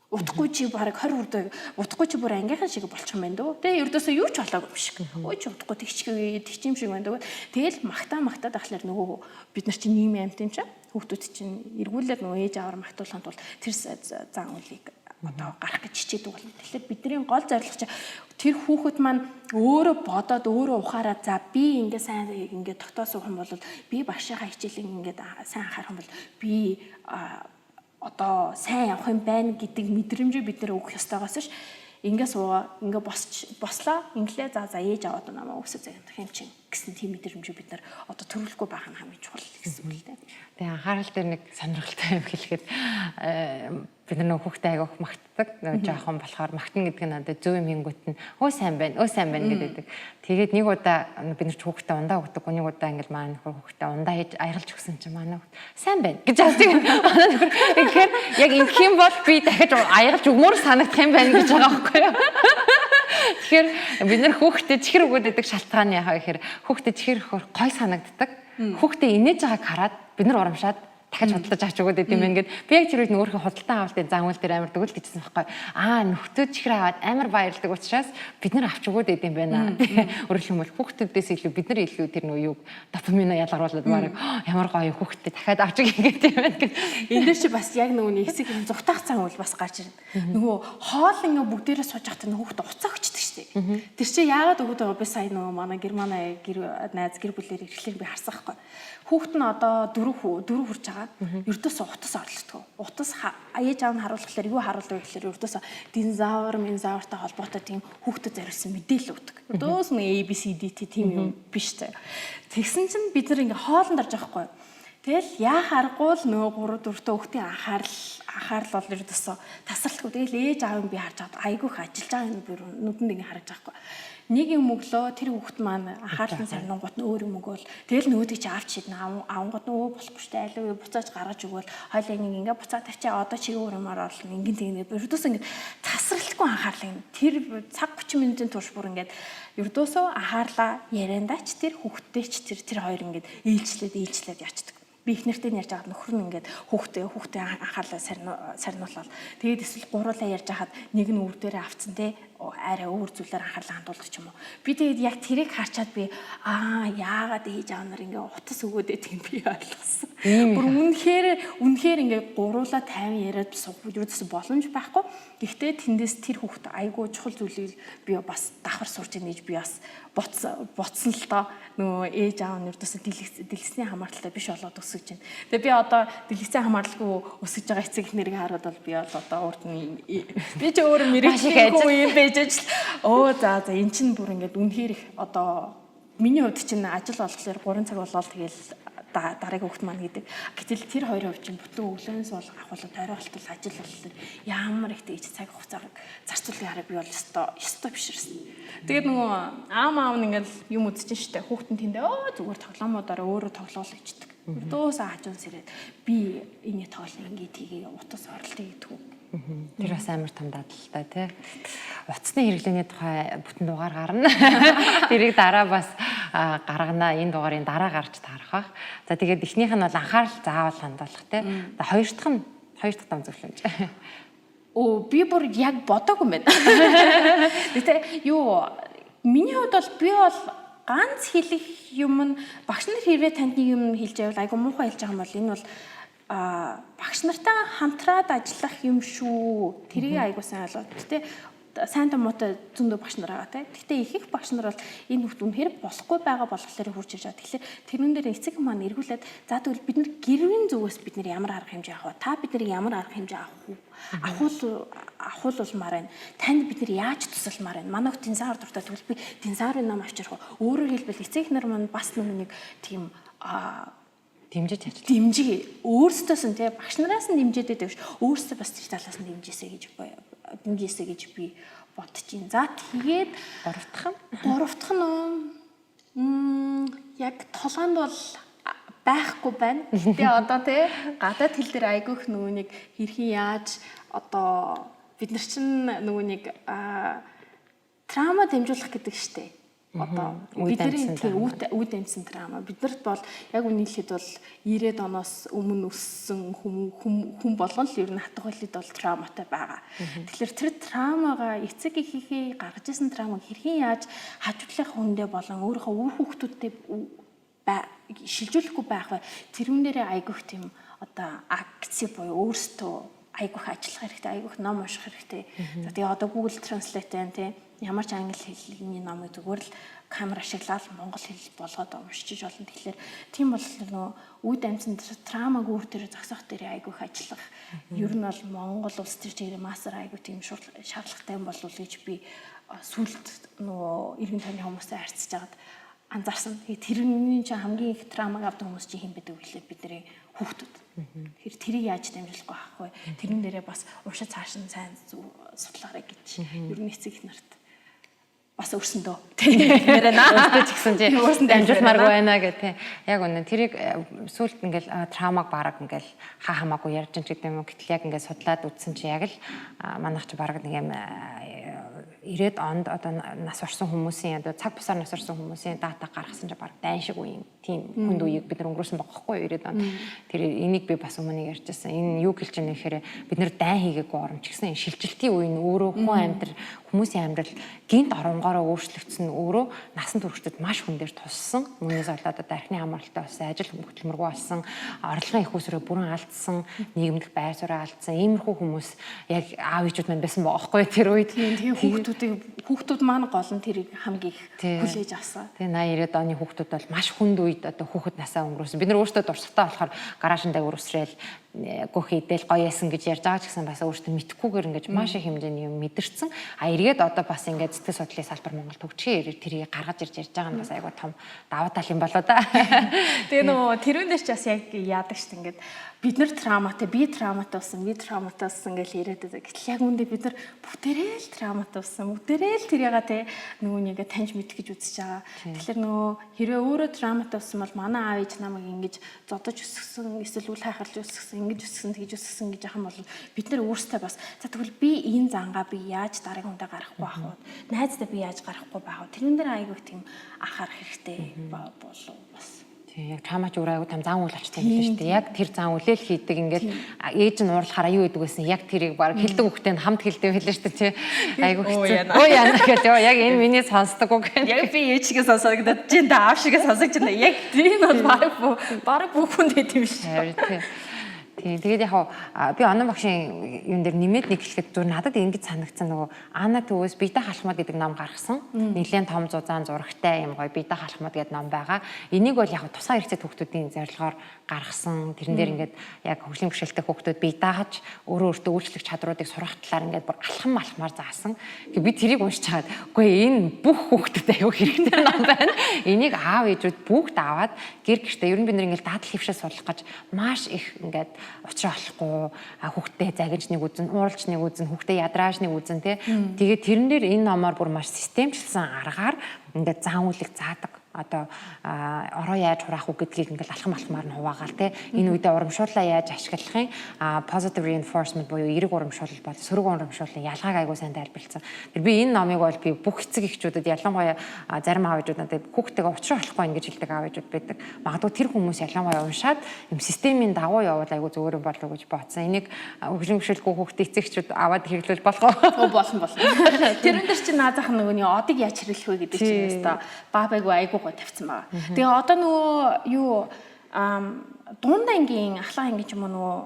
Утахгүй чи бараг 20 хүрдээ утахгүй чи бүр ангийнхан шиг болчих юм байна дөө. Тэ ердөөсөө юу ч болоогүй юм шиг. Ой чи утахгүй тэгчим шиг байна дөө. Тэгэл магтаад ахлаар нөгөө бид нар чи нийгмийн амьт юм чинь хүүхдүүд чинь эргүүлээд нөгөө ээж аваар магтуулахын тулд тэр зан үйлийг одоо гарах гэж хичээдэг болно. Тэгэхээр бидний гол зорилго чи тэр хүүхэд маань өөрөө бодоод өөрөө ухаараа за би ингээ сайн ингээ дотоосох юм бол би багшийнхаа хичээлийг ингээ сайн анхаарах юм бол би одоо сайн явах юм байна гэдэг мэдрэмжийг бид нэр өгөх ёстойгоос ш Ингээ суугаа, ингээ бослоо. Инглээ за ээж аваад намаа өсөж загнах юм чинь гэсэн тийм мэдрэмж бид нар одоо төрүүлэхгүй байх нь хамгийн чухал гэсэн үг л дээ. Тэгээ анхаарал дээр нэг сонирхолтой юм хэлэхэд бид нар хүүхдээ айгүйх магтдаг. Жоохон болохоор магтана гэдэг нь надад зөв юм ингүүт нь өө сайн байна гэдэг. Тэгээд нэг удаа бид нар ч хүүхдээ ундаа өгдөг. Нэг удаа ингээл маань хүүхдээ ундаа хийж аялж өгсөн чинь манай хүүхд сайн байна гэж асууж манай нөхөр тэгэхээр яг ингэх юм бол би дахиж аялж өгмөр санагдах юм байна гэж байгаа байхгүй юу? Тэгэхээр бид нар хүүхдэд чихэр өгөөд байдаг шалтгаан яхаа гэхээр хүүхдэд чихэр өгөхөөр гой санагддаг. Хүүхдээ инээж байгааг хараад бид нар урамшаад дахиж худалдаж авч өгөөд байт юм байна гэд би яг тэр үед өөрийнхөө худалдан авалтын зам үйл дээр амар дөгөл гэжсэн байхгүй. Нөхдөө чихэр аваад амар баярлдаг учраас бид нар авч өгөөд байт юм байна. Өөрөөр хэлбэл хүүхдүүдээс илүү бид нар илүү тэр нөө юг допамин ялгаруулад баг ямар гоё хүүхдэд дахиад авч өгье гэдэг юм байна гэд. Энд дээр чи бас яг нөгөө хэсэг юм зүгтаах зам үйл бас гарч ирнэ. Нөгөө хоол ингээ бүгдээрээ сууж байхад хүүхд уцаа өгчдөг шүү дээ. Тэр чи яагаад өгöd байгаа би сая нөгөө манай германы найз гэр бүлээр ирэхлээр би харсан байхгүй. Хүүхэд нь одоо 4 хүрч байгаа. Ердөөс утас орлогддог. Утас ээж аав нь харуулхлаар юу харуулдаг гэхээр ердөөс динозавртай холбоотой тийм хүүхдэд зориулсан мэдээлэл өгдөг. Ердөөс нэг ABCD тийм юм биш заяа. Тэгсэн чинь бид нар ингээ хоолнд орж байгаа байхгүй. Тэгэл яа харахгүй л нөгөө 3 4 хүүхдийн анхаарал бол ердөөсөө тасралтгүй. Тэгэл ээж аав нь би харж байгаа айгүйх ажиллаж байгаа юм би нүдэнд ингээ харж байгаа байхгүй. Нэг юм өглөө тэр хүүхэд маань анхаарал нь сарнингууд нь өөр юм өгөөл тэгэл нөгөөдгийг чи авч шиднэ авангууд нь болохгүй штэ аль уу буцааж гаргаж өгөөл хойлоо ингээ буцаад тавьчаа одоо чи өөр юмар орлоо ингээ тэгээ ердөөсөө ингээ тасралтгүй анхаарлаа тэр цаг 30 минутын турш бүр ингээ ердөөсөө анхаарлаа яриандаач тэр хүүхдтэйч тэр хоёр ингээ ээлжлээд ячдаг. Би их нэртэй ярьж байгаад нөхөр нь ингээд хүүхдээ анхаарлаа сарниулаад тэгээд эсвэл гуруулаа ярьж байгаад нэг нь үр дээрээ авцсан те арай өөр зүйлээр анхаарлаа хандуулдаг ч юм уу. Би тэгээд яг тэрийг харчаад би яагаад ээж аав нар ингээ утас өгөөд байдаг юм би ойлгосон. Бүр үнэхээр ингээ гуруулаа 50 яриад суух юудаас боломж байхгүй. Гэхдээ тэндээс тэр хүүхд айгүй чухал зүйлийг би бас давхар сурч ийн гэж би бас боцсон л доо нөгөө ээж аав нь ердөөсөө дэлгэцний хамааралтай биш болоод өсөж байна. Тэгээ би одоо дэлгэцний хамааралгүй өсөж байгаа эцэг их нэрийг хараад бол би одоо урд нь би ч өөр мэрэгчлээ юм байж за эн чинь бүр ингээд үнэхээр их одоо миний хувьд чинь ажил болохоор 3 цаг болоод тэгэл дараагийн хүүхд маань гэдэг. Гэтэл тэр хоёрын хувьд чинь бүтэн өглөөнөөс бол ахвал тойроо болтол ажил болтол ямар их тэгж цаг хугацааг зарцуулахыг хараа би бол ёстой биш ирсэн. Тэгээд нөгөө аав нь ингээд юм үзэж штэ хүүхд нь тэндээ зүгээр тоглоомуудаараа өөрөө тоглоул ичдэг. Өрдөөс хажуун сэрээд би энэ тоглол ингээд тгий утас оролтыг гэдгүү. Тэр бас амар том дадлалтай тий. Утасны хэрэглээний тухай бүтэн дугаар гарна. Тэрийг дараа бас гаргана. Энэ дугаарын дараа гарч таарах бах. За тэгээд эхнийх нь бол анхаарал заавал хандуулах тий. Хоёр дахь том зөвлөмж. Би бүр яг бодоогүй юм байна. Гэтэ миний хувьд бол би бол ганц хэлэх юм нь багш нар хэрвээ танд нэг юм хэлж байвал айгу муухай хэлж байгаа юм бол энэ бол багш нартай хамтраад ажиллах юм шүү. Тэрийг айгуу сайн ойлгоод. Гэтэ сайн томоотой зөндөө багш нар байгаа те. Гэтэ их багш нар бол энэ хүүхд үнэхээр болохгүй байгаа болохоор хурж ирж байгаа. Тэгэхээр тэрэн дээр эцэг маань эргүүлээд за тэгвэл бид нар гэрвийн зүгээс бид нар ямар арга хэмжээ авах вэ? Та бид нар ямар арга хэмжээ авахулмаар байна. Танд бид нар яаж тусалмаар байна? Манайх динозавр дуртай тэгвэл би динозаврын ном авчрах уу? Өөрөөр хэлбэл эцэг нар маань бас нэг тийм дэмжиж өөрсдөөс нь тий багш нараас нь дэмжиж байдаг ш өөрсдөө бас тэр талаас нь дэмжээсэй гэж би бодож байна. За тэгээд гуравдах нь яг толгойд бол байхгүй байна. Гэтэ одоо тий гадаад хэл дээр айгүйх нөгөө нэг хэрхэн яаж одоо бид нар чинь нөгөө нэг траума дэмжүүлэх гэдэг штэ. Одоо бидний үд амьсан траума биднэрт бол яг үнийг хэлэхэд бол 90-ад оноос өмнө өссөн хүн болгон л ер нь хатга хөлөд бол трауматай байгаа. Тэгэхээр тэр траумагаа эцэг эхийнхээ гаргаж ирсэн траумаг хэрхэн яаж хажуудлах хүндээ болон өөрийнхөө үр хүүхдүүдтэй шилжүүлэхгүй байх вэ? Тэрүүн дээрээ айгүйх тийм одоо акци буюу өөрсдөө айгүйх ажиллах хэрэгтэй, айгүйх ном унших хэрэгтэй. За тэгээ одоо Google Translate байна тий. Ямар ч англи хэлний номыг зүгээр л камер ашиглаад монгол хэл болгоод уншиж болно. Тэгэхээр тийм бол нөгөө үе дамжинд траумаг үүр дээр зогсоох дээр айгүйх ажиллах. Ер нь бол Монгол улс төр чигээр мастер айгүй тийм шаардлагатай болов уу гэж би сүүлд нөгөө иргэн тойрны хүмүүстэй харьцаж байгаад анзаарсан. Тэгээд тэрний чинь хамгийн их траумаг авдаг хүмүүс чинь хэн байдаг вэ гэхлээр бидний хүүхдүүд. Тэгэхээр тэрийг яаж дамжуулах вэ? Тэрэн дээрээ бас уншиж цааш нь сайн судлаарай гэж ер нь эцэг их нарт бас өрсөндөө тийм өөртөө ч гэсэн чи дамжуулмааргүй байна гэх тийм яг үнэ тэрийг сүүлд ингээл траумаг бараг ингээл хаа хамаагүй ярьж байгаа гэдэг юм уу гэтэл яг ингээд судлаад үзсэн чи яг л манайх чи бараг нэг юм 90-ад онд одоо нас орсон хүмүүсийн одоо цаг бусаар нас орсон хүмүүсийн дата гаргасан чи бараг дайн шиг үеийн тийм хүнд үеийг бид нар өнгөрөөсөн байхгүй юу 90-ад онд тэр энийг би бас өмнө ярьжсэн энэ юу гэлж байгаа нэхээр бид нар дайн хийгээгүй оромч гэсэн шилжилтийн үе нь өөрөө хүн амьдрал хүмүүсийн амьдрал гинт оронгороо өөрчлөгдсөн өөрөө насан туршид маш хүн дээр туссан үүнээс болоод одоо архины хамааралтай болсон ажил хөдөлмөргүй болсон орлогын их усроо бүрэн алдсан нийгэмдэх байр сууриа алдсан иймэрхүү хүмүүс яг аав ээжүүд маань байсан баахгүй тэр үед хүүхдүүд маань гол нь тэрийг хамгийн их хүлээж авсан. Тэгээ 80-90-ад оны хүүхдүүд бол маш хүнд үед одоо хүүхэд насаа өнгөрөөсөн. Бид нар өөрсдөө дурсахтаа болохоор гараашин дээр өрсрэл гөх идэл гоё яасан гэж ярьж байгаа ч гэсэн бас өөртөө мэдхгүйгээр ингэж маш их хэмжээний юм мэдэрсэн. А эргээд одоо бас ингээд сэтгэл судлалын салбар Монголд хөгжихийн тэрийг гаргаж ирж байгаа нь бас айгуу том даваа тал юм болоо да. Тэгээ нөгөө тэрүүн дээр ч бас яг яадаг шүү дээ ингээд бид нар трауматай би трауматай болсон гэж яриад байгаа. Гэтэл яг үүндээ бид нар бүгдээрээ л трауматай болсон. Бүгдээрээ л тэрийгээ те нөгөө нэгэ таньж мэдэх гэж үзэж байгаа. Тэгэхээр нөгөө хэрвээ өөрөө трауматай болсон бол манай аав ээж намайг ингэж зодож өсгсөн эсвэл үл хайхарлж өсгсөн ингэж өсгсөн тэгж өсгсөн гэж яхан бол бид нар өөрсдөө бас за тэгвэл би энэ зангаа би яаж дараагийн хүндээ гарахгүй байх вэ? Найздаа би яаж гарахгүй байх вэ? Тэрэн дээр айгүй тийм анхаарах хэрэгтэй болов бас. Яг чамаач өөрөө аягүй там зан үйл очтой юм биш үү? Яг тэр зан үлээл хийдэг ингээд ээж нь уурлахаараа юу гэдэг байсан яг тэрийг баг хилдэг хөхтэй хамт хилдэг хэлээ шүү дээ. Аягүй хэцүү. Оо яана гэдэг. Яг энэ миний сонсдог үг. Яг би ээжигээ сонсогдоод чинь аав шигээ сонсогч байна. Яг тийм бол баг бүх хүнд хэт юм шүү. Тэгээд яг би онон багшийн юун дээр нэмээд нэг хэлэхэд зүр надад ингэж санагдсан нөгөө Ана Төвөөс Биедэ халахмад гэдэг ном гаргасан. Нилээн том зузаан зурагтай юм гоё Биедэ халахмад гэдэг ном байгаа. Энийг бол яг тусгай хэрэгцээ хүүхдүүдийн зорилгоор гаргасан. Тэрэн дээр ингээд яг хөгжлийн бэрхшээлтэй хүүхдүүд бие дааж өөрөө өөртөө үйлчлэх чадруудыг сурах талаар ингээд бүр алхамаар заасан. Би тэрийг уншиж чаад үгүй энэ бүх хүүхдүүдэд аюу хэрэгтэй ном байна. Энийг аав ээжүүд бүгд аваад гэр гэртээ ер нь бид нэг даатал хөвшөө судлах гэж маш их ингээд учраа болохгүй хүүхдээ загинжныг үзэн, ууралжныг үзэн, хүүхдээ ядраажныг үзэн тэгээ тэрэн дээр энэ номоор бүр маш системчлсэн аргаар ингээд зан үйлийг заадаг. Одоо ороо яаж хураах уу гэдгийг ингээл алхамаар нь хуваагаал энэ үедээ урамшууллаа яаж ашиглахын positive reinforcement буюу эерэг урамшуулал бол сөрөг урамшууллын ялгааг айгуу сайн тайлбарлсан. Тэр би энэ номыг бол би бүх эцэг эхчүүдэд ялангуяа зарим аав ээжүүд надад хүүхдтэйгээ уулзах болохгүй ингэж хэлдэг аав ээжүүд байдаг. Магадгүй тэр хүмүүс ялангуяа уншаад юм системийн дагуу явбал айгуу зөвөр болов гэж бодсон. Энийг хөгжлийн бэрхшээлгүй хүүхдээ эцэг эхчүүд аваад хэрэглүүл болох уу? Болно. Тэрэн дээр чи наазах нөгөөний одыг яаж хэрэглэх вэ гэдэг чинь өстой баабайгүй айгуу тавьсан байгаа. Тэгээ одоо нөгөө юу дунд ангийн ахлах ангийн ч юм уу нөгөө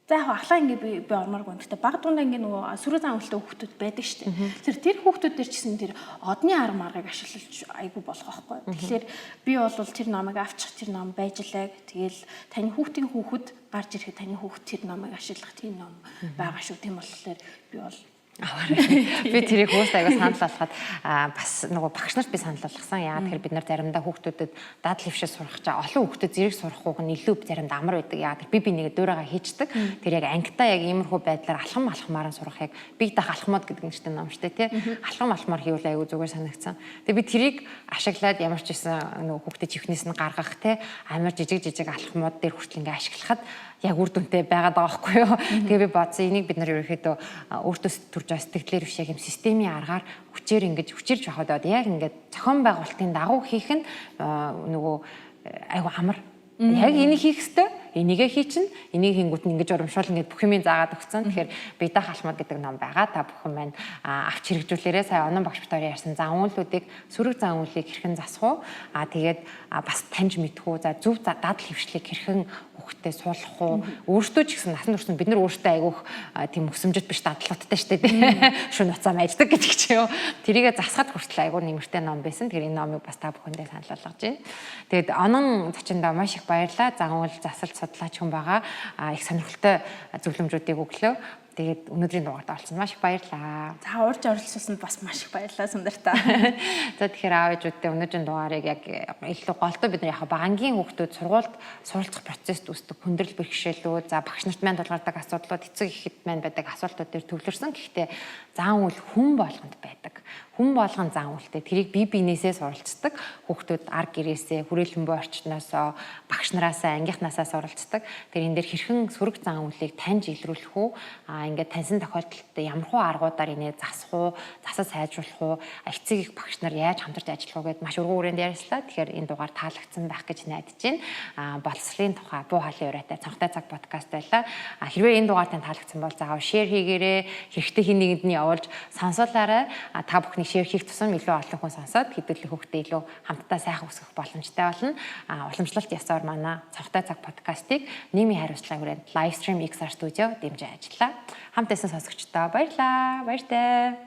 за яг ахлах ангийн би ормоор гоо. Гэхдээ баг дунд ангийн нөгөө сүрэ зан үйлтэй хүүхдүүд байдаг шүү дээ. Тэр хүүхдүүд дээр ч гэсэн тэр одны арга маргыг ашиглаж айгүй болох байхгүй. Тэгэхээр би бол тэр номыг авчих тэр ном байжлаа. Тэгэл таны хүүхдийн хүүхэд гарч ирэхэд таны хүүхд тэр номыг ашиглах тийм ном байгаа шүү. Тийм болохоор би бол би тэрийг хөөс аяга санал болгоход бас нөгөө багш нарт би санал болгосон. Яагаад тэгэхээр бид нар заримдаа хүүхдүүдэд даатал хөвшөө сурах чаа олон хүүхдэд зэрэг сурах уу нь илүү заримдаа амар байдаг. Яагаад би нэгэ дөөрөөгөө хийчдэг. Тэр яг ангитаа яг иймэрхүү байдлаар алхамаар сурахыг би дах алхмод гэдэг нэртэй ном штэ тий. Алхамаар хийвэл аягүй зүгээр санагдсан. Тэгээ би тэрийг ашиглаад ямар ч байсан нөгөө хүүхдэд чихнээс нь гаргах тий амар жижиг алхмууд дээр хүртэл ингээ ашиглахад яг үр дүнтэй байгаад байгаа байхгүй юу. Тэгээ би бодсон энийг бид нар ерөөхдөө өөртөө төрж байгаа сэтгэлээр биш яг юм системийн аргаар хүчээр жохоод яг ингээд зохион байгуулалтын дагуу хийх нь нөгөө айгу амар. Яг энийг хийх ёстой. энийгээ хий чинь энийг хийнгүүт нь ингэж урамшуул ингэж бүх юмыг заагаад өгсөн. Тэгэхээр Бидах алхмууд гэдэг ном байгаа. Та бүхэн маань авч хэрэгжүүлээрээ сая онон багш битээр ярьсан зан үйлүүдийг сөрөг зан үйлийг хэрхэн засах уу? Тэгээд бас таньж мэдэх үү? За зөв дадал хөвшлийг хэрхэн хүүхдэд суулгах уу? Өөртөө ч гэсэн насан турш бид нар өөртөө айгүйх тийм өсөмжөд биш дадлуудтай шүү дээ. Шүн уцаа майждаг гэдэг ч юм. Тэрийгэ засахад хүртэл айгүй нэмэртэй ном байсан. Тэгэхээр энэ номыг бас та бүхэндээ санал болгож байна. Тэгээд онон зочиндоо маш их баярлалаа. Зан үйл засалт судлаач хүн байгаа. Их сонирхолтой зөвлөмжүүдийг өглөө. Тэгээд өнөөдрийн дугаард олсон маш их баярлалаа. За урьж оролцсонд бас маш их баярлалаа Сундарта. За тэгэхээр аав ээжүүдтэй өнөөдрийн дугаарыг яг илүү голдуу бид нар яг багангийн хүүхдүүд сургуульд суралцах процесст үүсдэг хүндрэл бэрхшээлүүд, за багш нарт маань тулгардаг асуудлууд, эцэг эхэд маань байдаг асуудлууд дээр төвлөрсөн. Гэхдээ зан үйл хүн болгонд байдаг. Хүн болгон зан үйлтэй тэрийг бие биенээсээ суралцдаг. Хүүхдүүд ар гэрээсээ, хүрээлэн буй орчноосоо, багш нараасаа, ангийнхнаасаа суралцдаг. Тэр энэ дээр хэрхэн сөрөг зан үйлийг таньж илрүүлэх үү? Ингээд таньсан тохиолдолд ямар хуу аргуудаар инээ засах уу, засаж сайжруулах уу, эцэг их багш нар яаж хамтарч ажиллах уу гэдээ маш өргөн хүрээнд ярьслаа. Тэгэхээр энэ дугаар таалагдсан байх гэж найдаж байна. Боловсролын тухай буу хаалын ураатай цонхтой цаг подкаст байлаа. Хэрвээ энэ дугаар тань таалагдсан бол заавал шеэр хийгээрэй. Хэрэгтэй хин нэгэнд нь явуулж сонсоолаарай. Та бүхний шеэр хийх тусам илүү олон хүн сонсоод хэдүүлэх хүүхдээ илүү хамтдаа сайхан өсгөх боломжтой болно. Уламжлалт ясаар манай цонхтой цаг подкастыг нийгмийн хариуцлагын хүрээнд Livestream XR Studio дэмжиж ажиллаа. Хамт байсан сонсогчдоо баярлалаа. Баяртай.